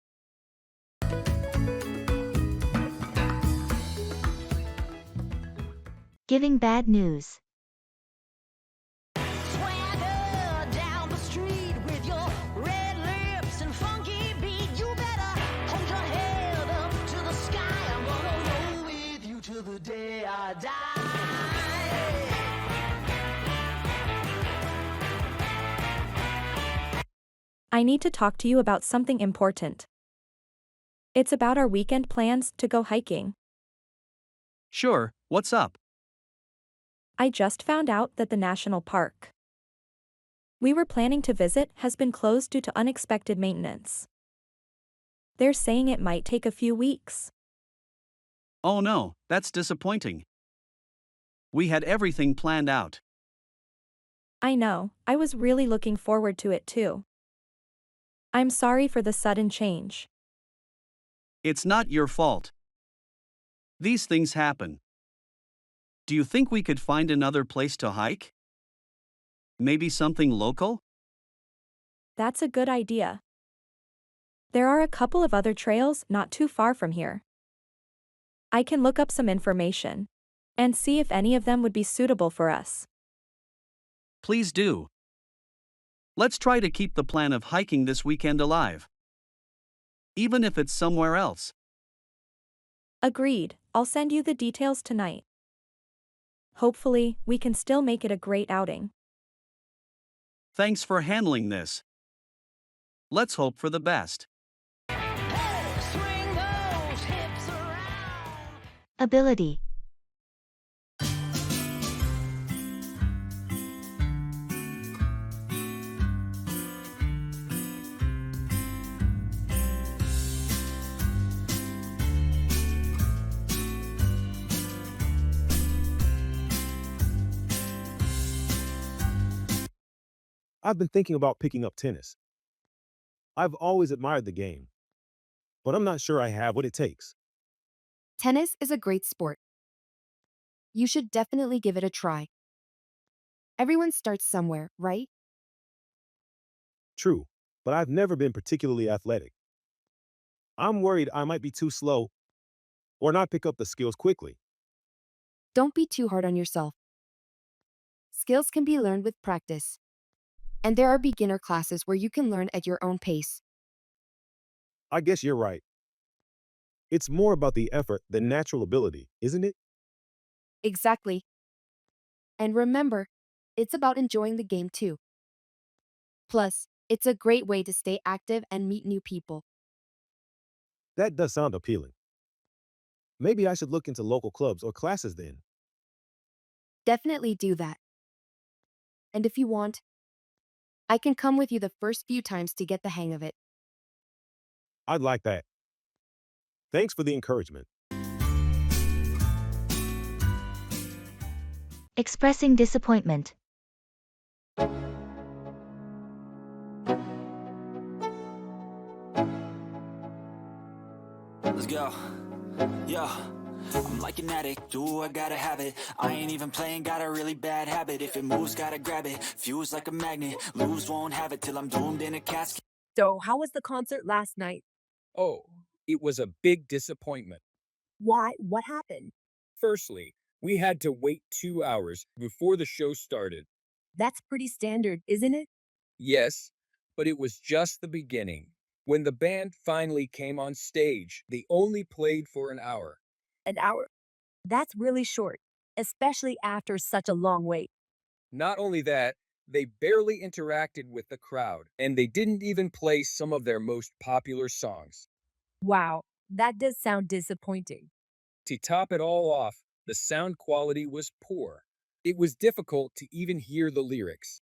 Speaker 1: Giving bad news.
Speaker 13: Swagger down the street with your red lips and funky beat. You better hold your head up to the sky. I'm gonna roll with you till the day I die.
Speaker 3: I need to talk to you about something important. It's about our weekend plans to go hiking.
Speaker 2: Sure, what's up?
Speaker 3: I just found out that the national park we were planning to visit has been closed due to unexpected maintenance. They're saying it might take a few weeks.
Speaker 2: Oh no, that's disappointing. We had everything planned out.
Speaker 3: I know, I was really looking forward to it too. I'm sorry for the sudden change.
Speaker 2: It's not your fault. These things happen. Do you think we could find another place to hike? Maybe something local?
Speaker 3: That's a good idea. There are a couple of other trails not too far from here. I can look up some information and see if any of them would be suitable for us.
Speaker 2: Please do. Let's try to keep the plan of hiking this weekend alive. Even if it's somewhere else.
Speaker 3: Agreed, I'll send you the details tonight. Hopefully, we can still make it a great outing.
Speaker 2: Thanks for handling this. Let's hope for the best.
Speaker 13: Swing those hips around.
Speaker 1: Ability.
Speaker 18: I've been thinking about picking up tennis. I've always admired the game, but I'm not sure I have what it takes.
Speaker 12: Tennis is a great sport. You should definitely give it a try. Everyone starts somewhere, right?
Speaker 18: True, but I've never been particularly athletic. I'm worried I might be too slow or not pick up the skills quickly.
Speaker 12: Don't be too hard on yourself. Skills can be learned with practice. And there are beginner classes where you can learn at your own pace.
Speaker 18: I guess you're right. It's more about the effort than natural ability, isn't it?
Speaker 12: Exactly. And remember, it's about enjoying the game too. Plus, it's a great way to stay active and meet new people.
Speaker 18: That does sound appealing. Maybe I should look into local clubs or classes then.
Speaker 12: Definitely do that. And if you want, I can come with you the first few times to get the hang of it.
Speaker 18: I'd like that. Thanks for the encouragement.
Speaker 1: Expressing disappointment.
Speaker 17: Let's go. Yo, I'm like an addict, ooh, I gotta have it. I ain't even playing, got a really bad habit. If it moves, gotta grab it. Fuse like a magnet, lose, won't have it till I'm doomed in a casket.
Speaker 20: So, how was the concert last night?
Speaker 9: Oh, it was a big disappointment.
Speaker 20: Why? What happened?
Speaker 9: Firstly, we had to wait 2 hours before the show started.
Speaker 20: That's pretty standard, isn't it?
Speaker 9: Yes, but it was just the beginning. When the band finally came on stage, they only played for an hour.
Speaker 20: An hour. That's really short, especially after such a long wait.
Speaker 9: Not only that, they barely interacted with the crowd, and they didn't even play some of their most popular songs.
Speaker 20: Wow, that does sound disappointing.
Speaker 9: To top it all off, the sound quality was poor. It was difficult to even hear the lyrics.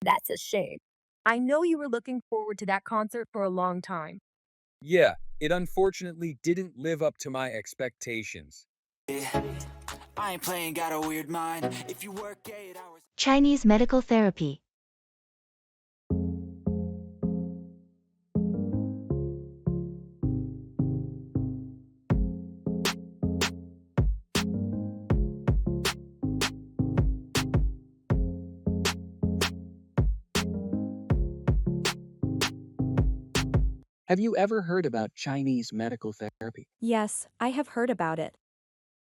Speaker 20: That's a shame. I know you were looking forward to that concert for a long time.
Speaker 9: Yeah, it unfortunately didn't live up to my expectations.
Speaker 17: I ain't playing, got a weird mind. If you work 8 hours.
Speaker 1: Chinese medical therapy.
Speaker 8: Have you ever heard about Chinese medical therapy?
Speaker 3: Yes, I have heard about it.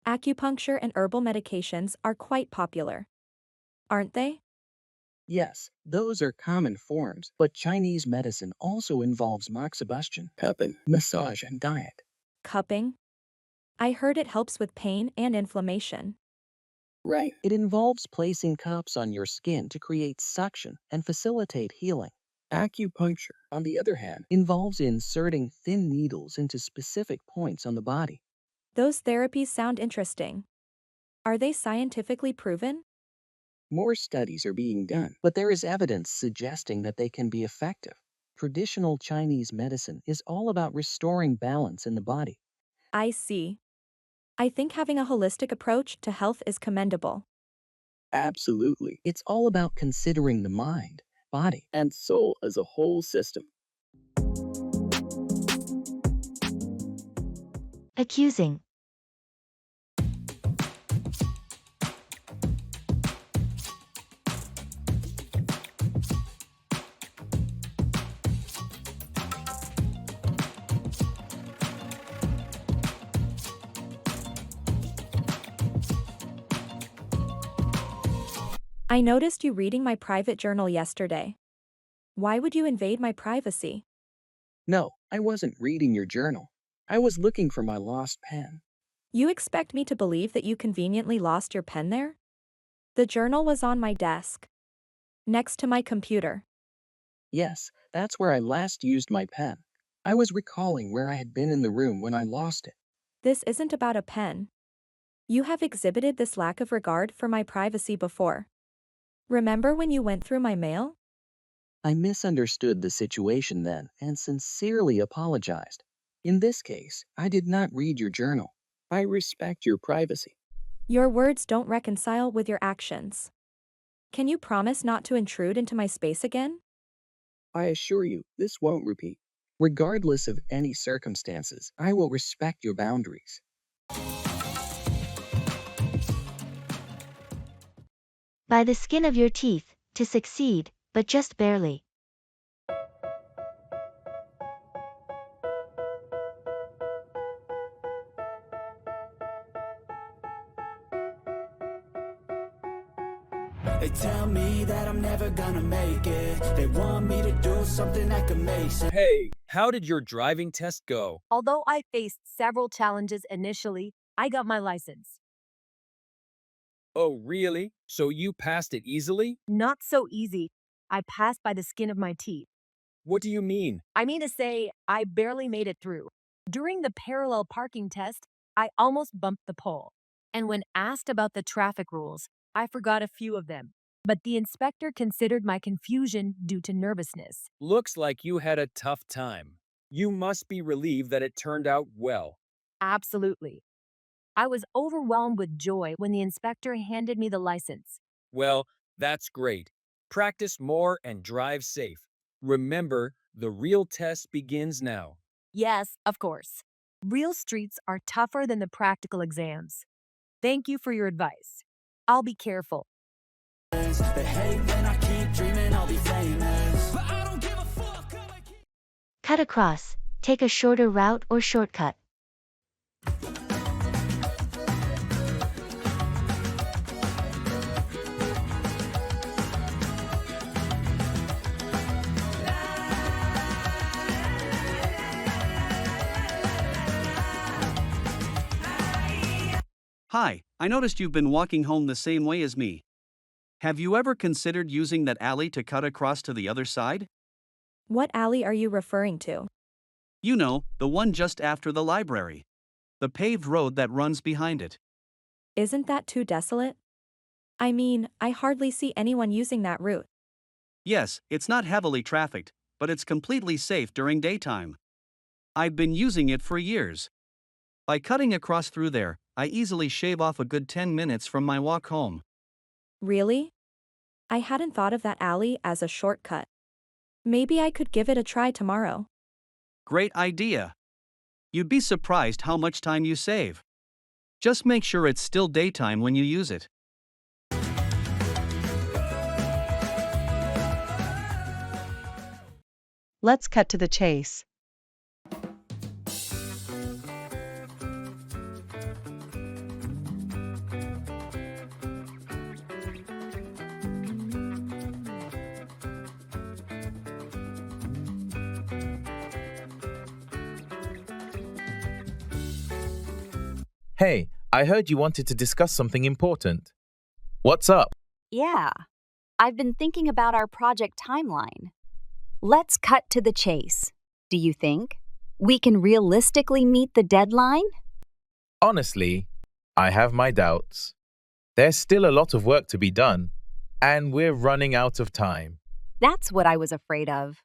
Speaker 3: Acupuncture and herbal medications are quite popular. Aren't they?
Speaker 8: Yes, those are common forms, but Chinese medicine also involves moxibustion, cupping, massage, and diet.
Speaker 3: Cupping? I heard it helps with pain and inflammation.
Speaker 8: Right. It involves placing cups on your skin to create suction and facilitate healing. Acupuncture, on the other hand, involves inserting thin needles into specific points on the body.
Speaker 3: Those therapies sound interesting. Are they scientifically proven?
Speaker 8: More studies are being done, but there is evidence suggesting that they can be effective. Traditional Chinese medicine is all about restoring balance in the body.
Speaker 3: I see. I think having a holistic approach to health is commendable.
Speaker 8: Absolutely. It's all about considering the mind, body, and soul as a whole system.
Speaker 1: Accusing.
Speaker 3: I noticed you reading my private journal yesterday. Why would you invade my privacy?
Speaker 8: No, I wasn't reading your journal. I was looking for my lost pen.
Speaker 3: You expect me to believe that you conveniently lost your pen there? The journal was on my desk, next to my computer.
Speaker 8: Yes, that's where I last used my pen. I was recalling where I had been in the room when I lost it.
Speaker 3: This isn't about a pen. You have exhibited this lack of regard for my privacy before. Remember when you went through my mail?
Speaker 8: I misunderstood the situation then and sincerely apologized. In this case, I did not read your journal. I respect your privacy.
Speaker 3: Your words don't reconcile with your actions. Can you promise not to intrude into my space again?
Speaker 8: I assure you, this won't repeat. Regardless of any circumstances, I will respect your boundaries.
Speaker 1: By the skin of your teeth, to succeed, but just barely.
Speaker 17: They tell me that I'm never gonna make it. They want me to do something that could make sense.
Speaker 9: Hey, How did your driving test go?
Speaker 20: Although I faced several challenges initially, I got my license.
Speaker 9: Oh, really? So you passed it easily?
Speaker 20: Not so easy. I passed by the skin of my teeth.
Speaker 9: What do you mean?
Speaker 20: I mean to say, I barely made it through. During the parallel parking test, I almost bumped the pole. And when asked about the traffic rules, I forgot a few of them. But the inspector considered my confusion due to nervousness.
Speaker 9: Looks like you had a tough time. You must be relieved that it turned out well.
Speaker 20: Absolutely. I was overwhelmed with joy when the inspector handed me the license.
Speaker 9: Well, that's great. Practice more and drive safe. Remember, the real test begins now.
Speaker 20: Yes, of course. Real streets are tougher than the practical exams. Thank you for your advice. I'll be careful.
Speaker 1: Cut across. Take a shorter route or shortcut.
Speaker 2: Hi, I noticed you've been walking home the same way as me. Have you ever considered using that alley to cut across to the other side?
Speaker 3: What alley are you referring to?
Speaker 2: You know, the one just after the library. The paved road that runs behind it.
Speaker 3: Isn't that too desolate? I mean, I hardly see anyone using that route.
Speaker 2: Yes, it's not heavily trafficked, but it's completely safe during daytime. I've been using it for years. By cutting across through there, I easily shave off a good 10 minutes from my walk home.
Speaker 3: Really? I hadn't thought of that alley as a shortcut. Maybe I could give it a try tomorrow.
Speaker 2: Great idea. You'd be surprised how much time you save. Just make sure it's still daytime when you use it.
Speaker 14: Let's cut to the chase.
Speaker 6: Hey, I heard you wanted to discuss something important. What's up?
Speaker 21: Yeah, I've been thinking about our project timeline. Let's cut to the chase. Do you think we can realistically meet the deadline?
Speaker 6: Honestly, I have my doubts. There's still a lot of work to be done, and we're running out of time.
Speaker 21: That's what I was afraid of.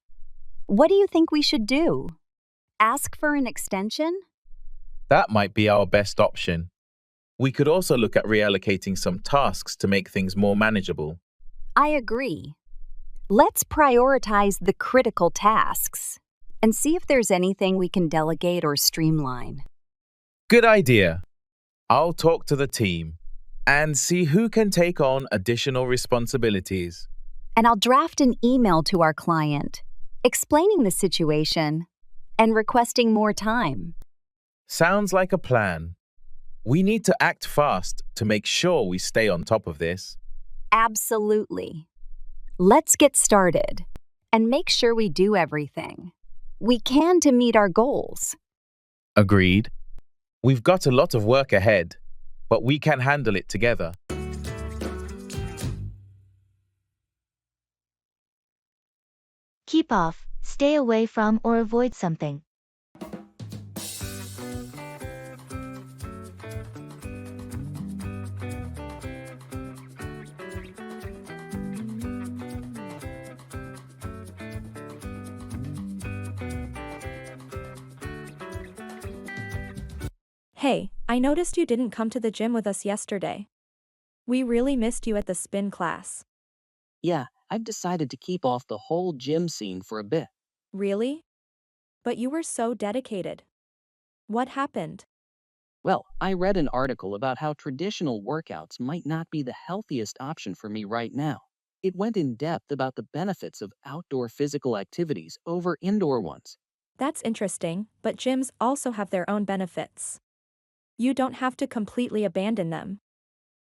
Speaker 21: What do you think we should do? Ask for an extension?
Speaker 6: That might be our best option. We could also look at reallocating some tasks to make things more manageable.
Speaker 21: I agree. Let's prioritize the critical tasks and see if there's anything we can delegate or streamline.
Speaker 6: Good idea. I'll talk to the team and see who can take on additional responsibilities.
Speaker 21: And I'll draft an email to our client, explaining the situation and requesting more time.
Speaker 6: Sounds like a plan. We need to act fast to make sure we stay on top of this.
Speaker 21: Absolutely. Let's get started and make sure we do everything we can to meet our goals.
Speaker 6: Agreed. We've got a lot of work ahead, but we can handle it together.
Speaker 1: Keep off, stay away from or avoid something.
Speaker 3: Hey, I noticed you didn't come to the gym with us yesterday. We really missed you at the spin class.
Speaker 8: Yeah, I've decided to keep off the whole gym scene for a bit.
Speaker 3: Really? But you were so dedicated. What happened?
Speaker 8: Well, I read an article about how traditional workouts might not be the healthiest option for me right now. It went in depth about the benefits of outdoor physical activities over indoor ones.
Speaker 3: That's interesting, but gyms also have their own benefits. You don't have to completely abandon them.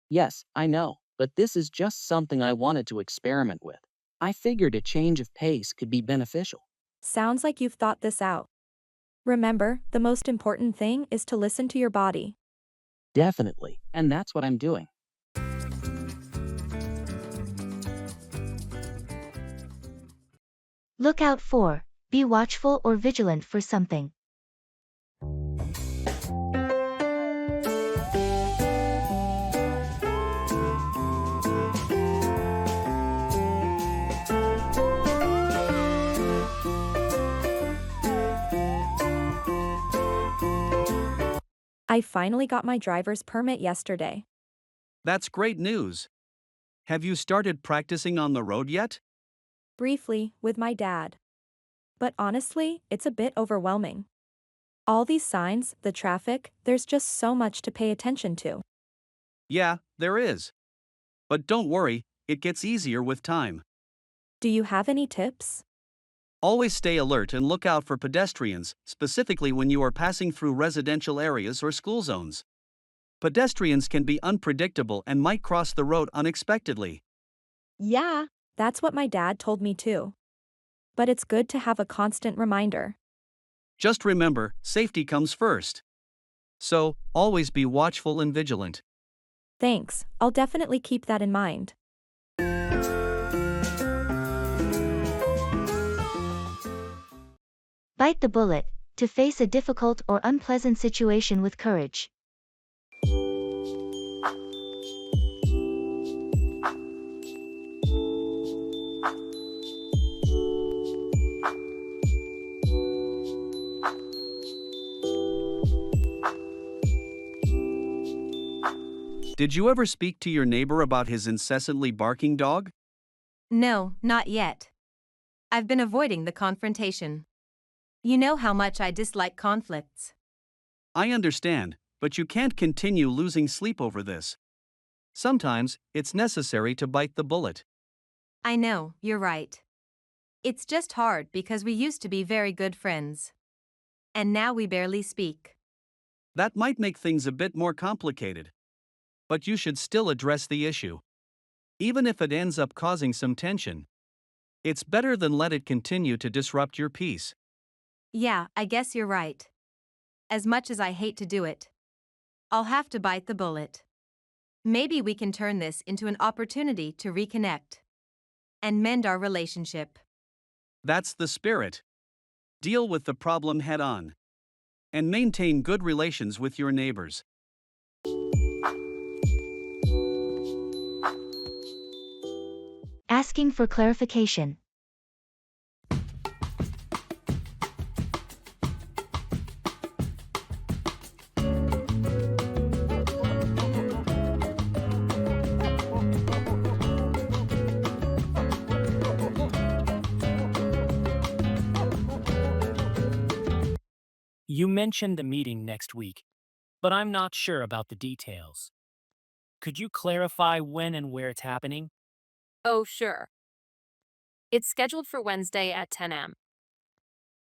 Speaker 8: Yes, I know, but this is just something I wanted to experiment with. I figured a change of pace could be beneficial.
Speaker 3: Sounds like you've thought this out. Remember, the most important thing is to listen to your body.
Speaker 8: Definitely. And that's what I'm doing.
Speaker 1: Look out for, be watchful or vigilant for something.
Speaker 3: I finally got my driver's permit yesterday.
Speaker 2: That's great news. Have you started practicing on the road yet?
Speaker 3: Briefly, with my dad. But honestly, it's a bit overwhelming. All these signs, the traffic, there's just so much to pay attention to.
Speaker 2: Yeah, there is. But don't worry, it gets easier with time.
Speaker 3: Do you have any tips?
Speaker 2: Always stay alert and look out for pedestrians, specifically when you are passing through residential areas or school zones. Pedestrians can be unpredictable and might cross the road unexpectedly.
Speaker 3: Yeah, that's what my dad told me too. But it's good to have a constant reminder.
Speaker 2: Just remember, safety comes first. So, always be watchful and vigilant.
Speaker 3: Thanks, I'll definitely keep that in mind.
Speaker 1: Bite the bullet, to face a difficult or unpleasant situation with courage.
Speaker 2: Did you ever speak to your neighbor about his incessantly barking dog?
Speaker 4: No, not yet. I've been avoiding the confrontation. You know how much I dislike conflicts.
Speaker 2: I understand, but you can't continue losing sleep over this. Sometimes, it's necessary to bite the bullet.
Speaker 4: I know, you're right. It's just hard because we used to be very good friends. And now we barely speak.
Speaker 2: That might make things a bit more complicated. But you should still address the issue. Even if it ends up causing some tension. It's better than let it continue to disrupt your peace.
Speaker 4: Yeah, I guess you're right. As much as I hate to do it, I'll have to bite the bullet. Maybe we can turn this into an opportunity to reconnect and mend our relationship.
Speaker 2: That's the spirit. Deal with the problem head on. And maintain good relations with your neighbors.
Speaker 1: Asking for clarification.
Speaker 5: You mentioned a meeting next week, but I'm not sure about the details. Could you clarify when and where it's happening?
Speaker 15: Oh, sure. It's scheduled for Wednesday at 10 a.m.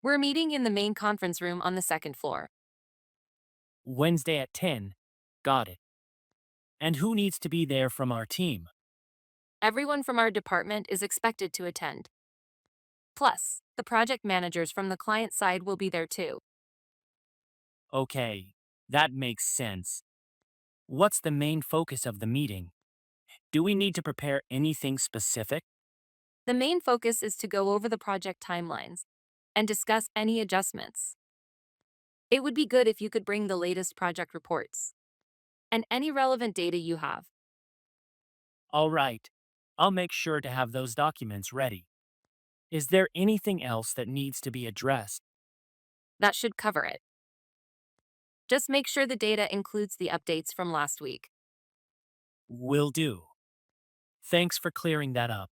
Speaker 15: We're meeting in the main conference room on the second floor.
Speaker 5: Wednesday at 10. Got it. And who needs to be there from our team?
Speaker 15: Everyone from our department is expected to attend. Plus, the project managers from the client side will be there too.
Speaker 5: Okay, that makes sense. What's the main focus of the meeting? Do we need to prepare anything specific?
Speaker 15: The main focus is to go over the project timelines and discuss any adjustments. It would be good if you could bring the latest project reports and any relevant data you have.
Speaker 5: All right, I'll make sure to have those documents ready. Is there anything else that needs to be addressed?
Speaker 15: That should cover it. Just make sure the data includes the updates from last week.
Speaker 5: Will do. Thanks for clearing that up.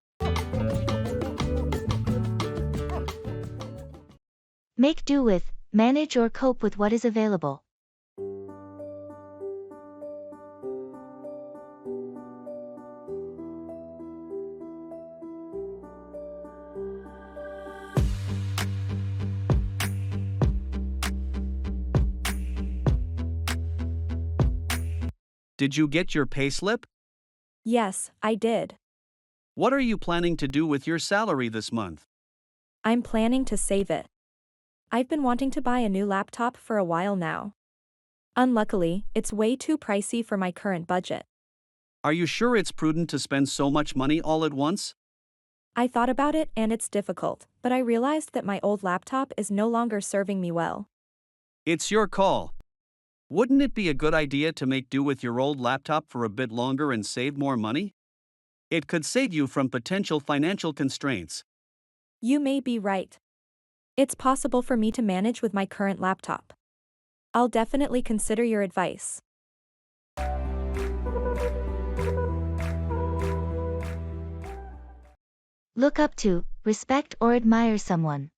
Speaker 1: Make do with, manage or cope with what is available.
Speaker 2: Did you get your payslip?
Speaker 3: Yes, I did.
Speaker 2: What are you planning to do with your salary this month?
Speaker 3: I'm planning to save it. I've been wanting to buy a new laptop for a while now. Unluckily, it's way too pricey for my current budget.
Speaker 2: Are you sure it's prudent to spend so much money all at once?
Speaker 3: I thought about it and it's difficult, but I realized that my old laptop is no longer serving me well.
Speaker 2: It's your call. Wouldn't it be a good idea to make do with your old laptop for a bit longer and save more money? It could save you from potential financial constraints.
Speaker 3: You may be right. It's possible for me to manage with my current laptop. I'll definitely consider your advice.
Speaker 1: Look up to, respect or admire someone.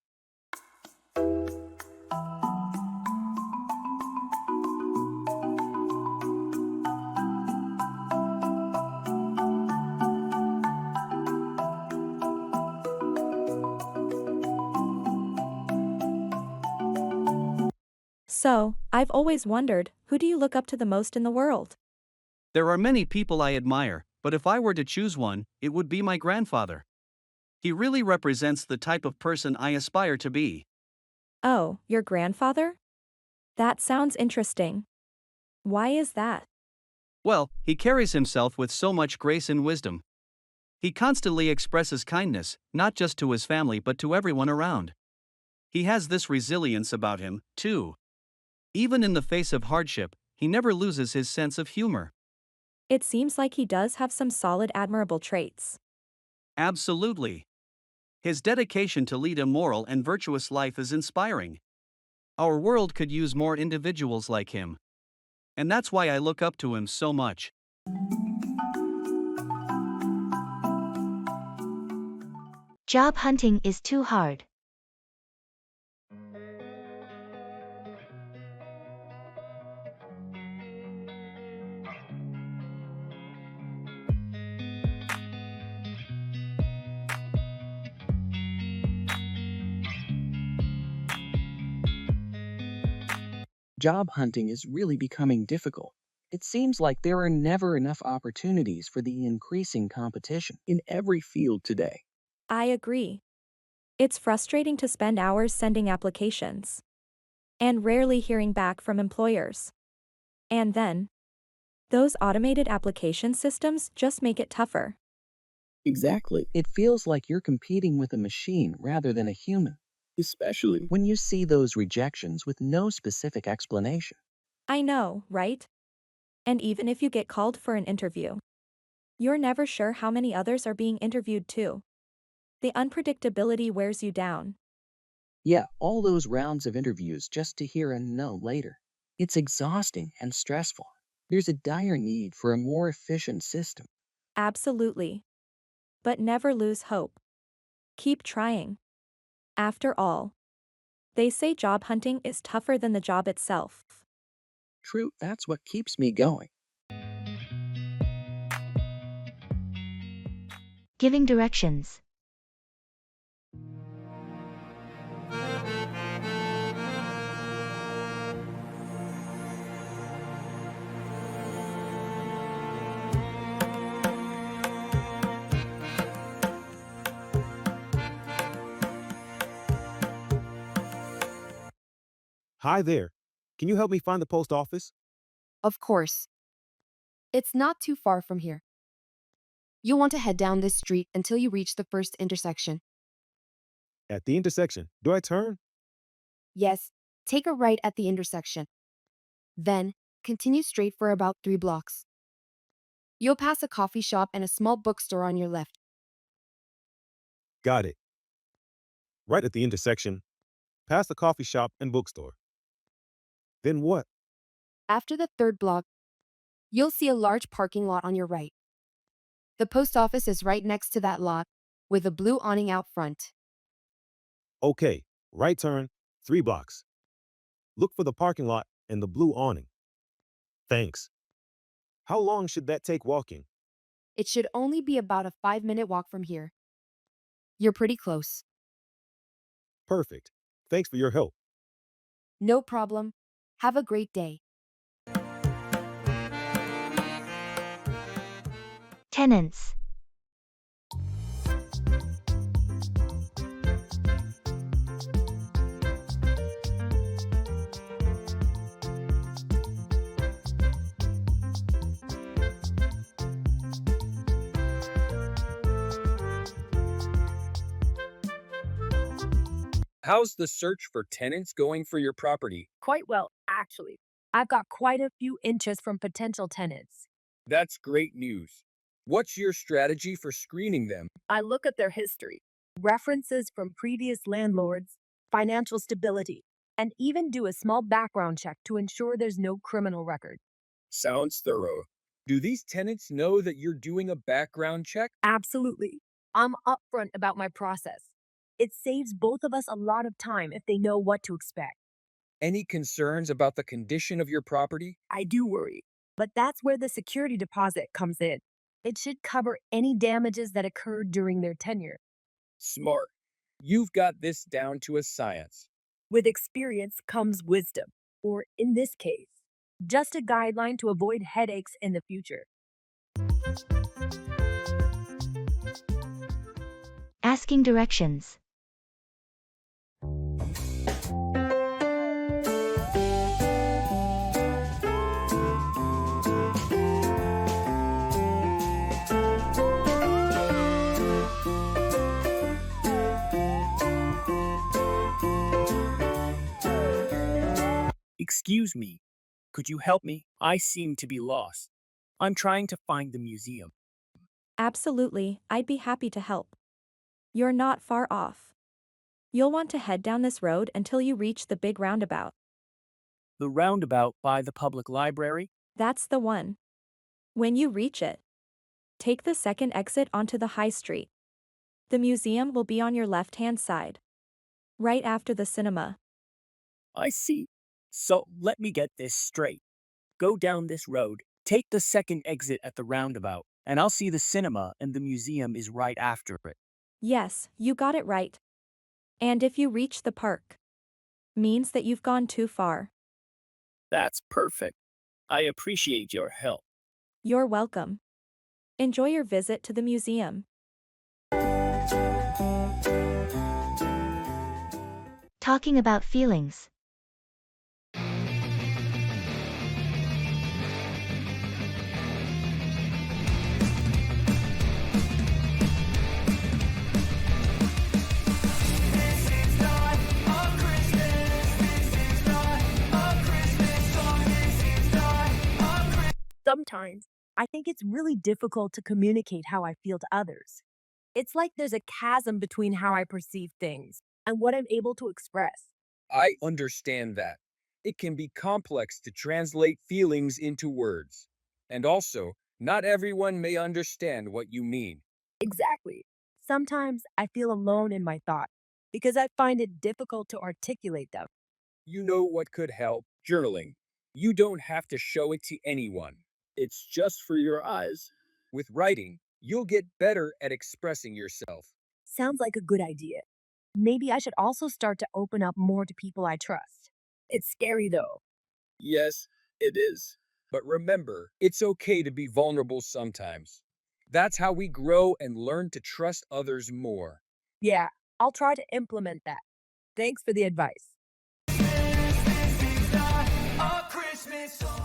Speaker 3: So, I've always wondered, who do you look up to the most in the world?
Speaker 2: There are many people I admire, but if I were to choose one, it would be my grandfather. He really represents the type of person I aspire to be.
Speaker 3: Oh, your grandfather? That sounds interesting. Why is that?
Speaker 2: Well, he carries himself with so much grace and wisdom. He constantly expresses kindness, not just to his family but to everyone around. He has this resilience about him, too. Even in the face of hardship, he never loses his sense of humor.
Speaker 3: It seems like he does have some solid admirable traits.
Speaker 2: Absolutely. His dedication to lead a moral and virtuous life is inspiring. Our world could use more individuals like him. And that's why I look up to him so much.
Speaker 1: Job hunting is too hard.
Speaker 8: Job hunting is really becoming difficult. It seems like there are never enough opportunities for the increasing competition in every field today.
Speaker 3: I agree. It's frustrating to spend hours sending applications and rarely hearing back from employers. And then, those automated application systems just make it tougher.
Speaker 8: Exactly. It feels like you're competing with a machine rather than a human, especially when you see those rejections with no specific explanation.
Speaker 3: I know, right? And even if you get called for an interview, you're never sure how many others are being interviewed too. The unpredictability wears you down.
Speaker 8: Yeah, all those rounds of interviews just to hear a no later. It's exhausting and stressful. There's a dire need for a more efficient system.
Speaker 3: Absolutely. But never lose hope. Keep trying. After all, they say job hunting is tougher than the job itself.
Speaker 8: True, that's what keeps me going.
Speaker 1: Giving directions.
Speaker 18: Hi there. Can you help me find the post office?
Speaker 12: Of course. It's not too far from here. You'll want to head down this street until you reach the first intersection.
Speaker 18: At the intersection. Do I turn?
Speaker 12: Yes, take a right at the intersection. Then, continue straight for about 3 blocks. You'll pass a coffee shop and a small bookstore on your left.
Speaker 18: Got it. Right at the intersection, past the coffee shop and bookstore. Then what?
Speaker 12: After the 3rd block, you'll see a large parking lot on your right. The post office is right next to that lot, with a blue awning out front.
Speaker 18: Okay, right turn, 3 blocks. Look for the parking lot and the blue awning. Thanks. How long should that take walking?
Speaker 12: It should only be about a 5-minute walk from here. You're pretty close.
Speaker 18: Perfect. Thanks for your help.
Speaker 12: No problem. Have a great day.
Speaker 1: Tenants.
Speaker 9: How's the search for tenants going for your property?
Speaker 20: Quite well, actually. I've got quite a few interests from potential tenants.
Speaker 9: That's great news. What's your strategy for screening them?
Speaker 20: I look at their history, references from previous landlords, financial stability, and even do a small background check to ensure there's no criminal record.
Speaker 9: Sounds thorough. Do these tenants know that you're doing a background check?
Speaker 20: Absolutely. I'm upfront about my process. It saves both of us a lot of time if they know what to expect.
Speaker 9: Any concerns about the condition of your property?
Speaker 20: I do worry, but that's where the security deposit comes in. It should cover any damages that occurred during their tenure.
Speaker 9: Smart. You've got this down to a science.
Speaker 20: With experience comes wisdom, or in this case, just a guideline to avoid headaches in the future.
Speaker 1: Asking directions.
Speaker 5: Excuse me, could you help me? I seem to be lost. I'm trying to find the museum.
Speaker 3: Absolutely, I'd be happy to help. You're not far off. You'll want to head down this road until you reach the big roundabout.
Speaker 5: The roundabout by the public library?
Speaker 3: That's the one. When you reach it, take the second exit onto the high street. The museum will be on your left-hand side, right after the cinema.
Speaker 5: I see. So let me get this straight. Go down this road, take the second exit at the roundabout, and I'll see the cinema and the museum is right after it.
Speaker 3: Yes, you got it right. And if you reach the park, means that you've gone too far.
Speaker 5: That's perfect. I appreciate your help.
Speaker 3: You're welcome. Enjoy your visit to the museum.
Speaker 1: Talking about feelings.
Speaker 20: Sometimes, I think it's really difficult to communicate how I feel to others. It's like there's a chasm between how I perceive things and what I'm able to express.
Speaker 9: I understand that. It can be complex to translate feelings into words. And also, not everyone may understand what you mean.
Speaker 20: Exactly. Sometimes I feel alone in my thoughts because I find it difficult to articulate them.
Speaker 9: You know what could help? Journaling. You don't have to show it to anyone. It's just for your eyes. With writing, you'll get better at expressing yourself.
Speaker 20: Sounds like a good idea. Maybe I should also start to open up more to people I trust. It's scary though.
Speaker 9: Yes, it is. But remember, it's okay to be vulnerable sometimes. That's how we grow and learn to trust others more.
Speaker 20: Yeah, I'll try to implement that. Thanks for the advice.
Speaker 13: A Christmas song.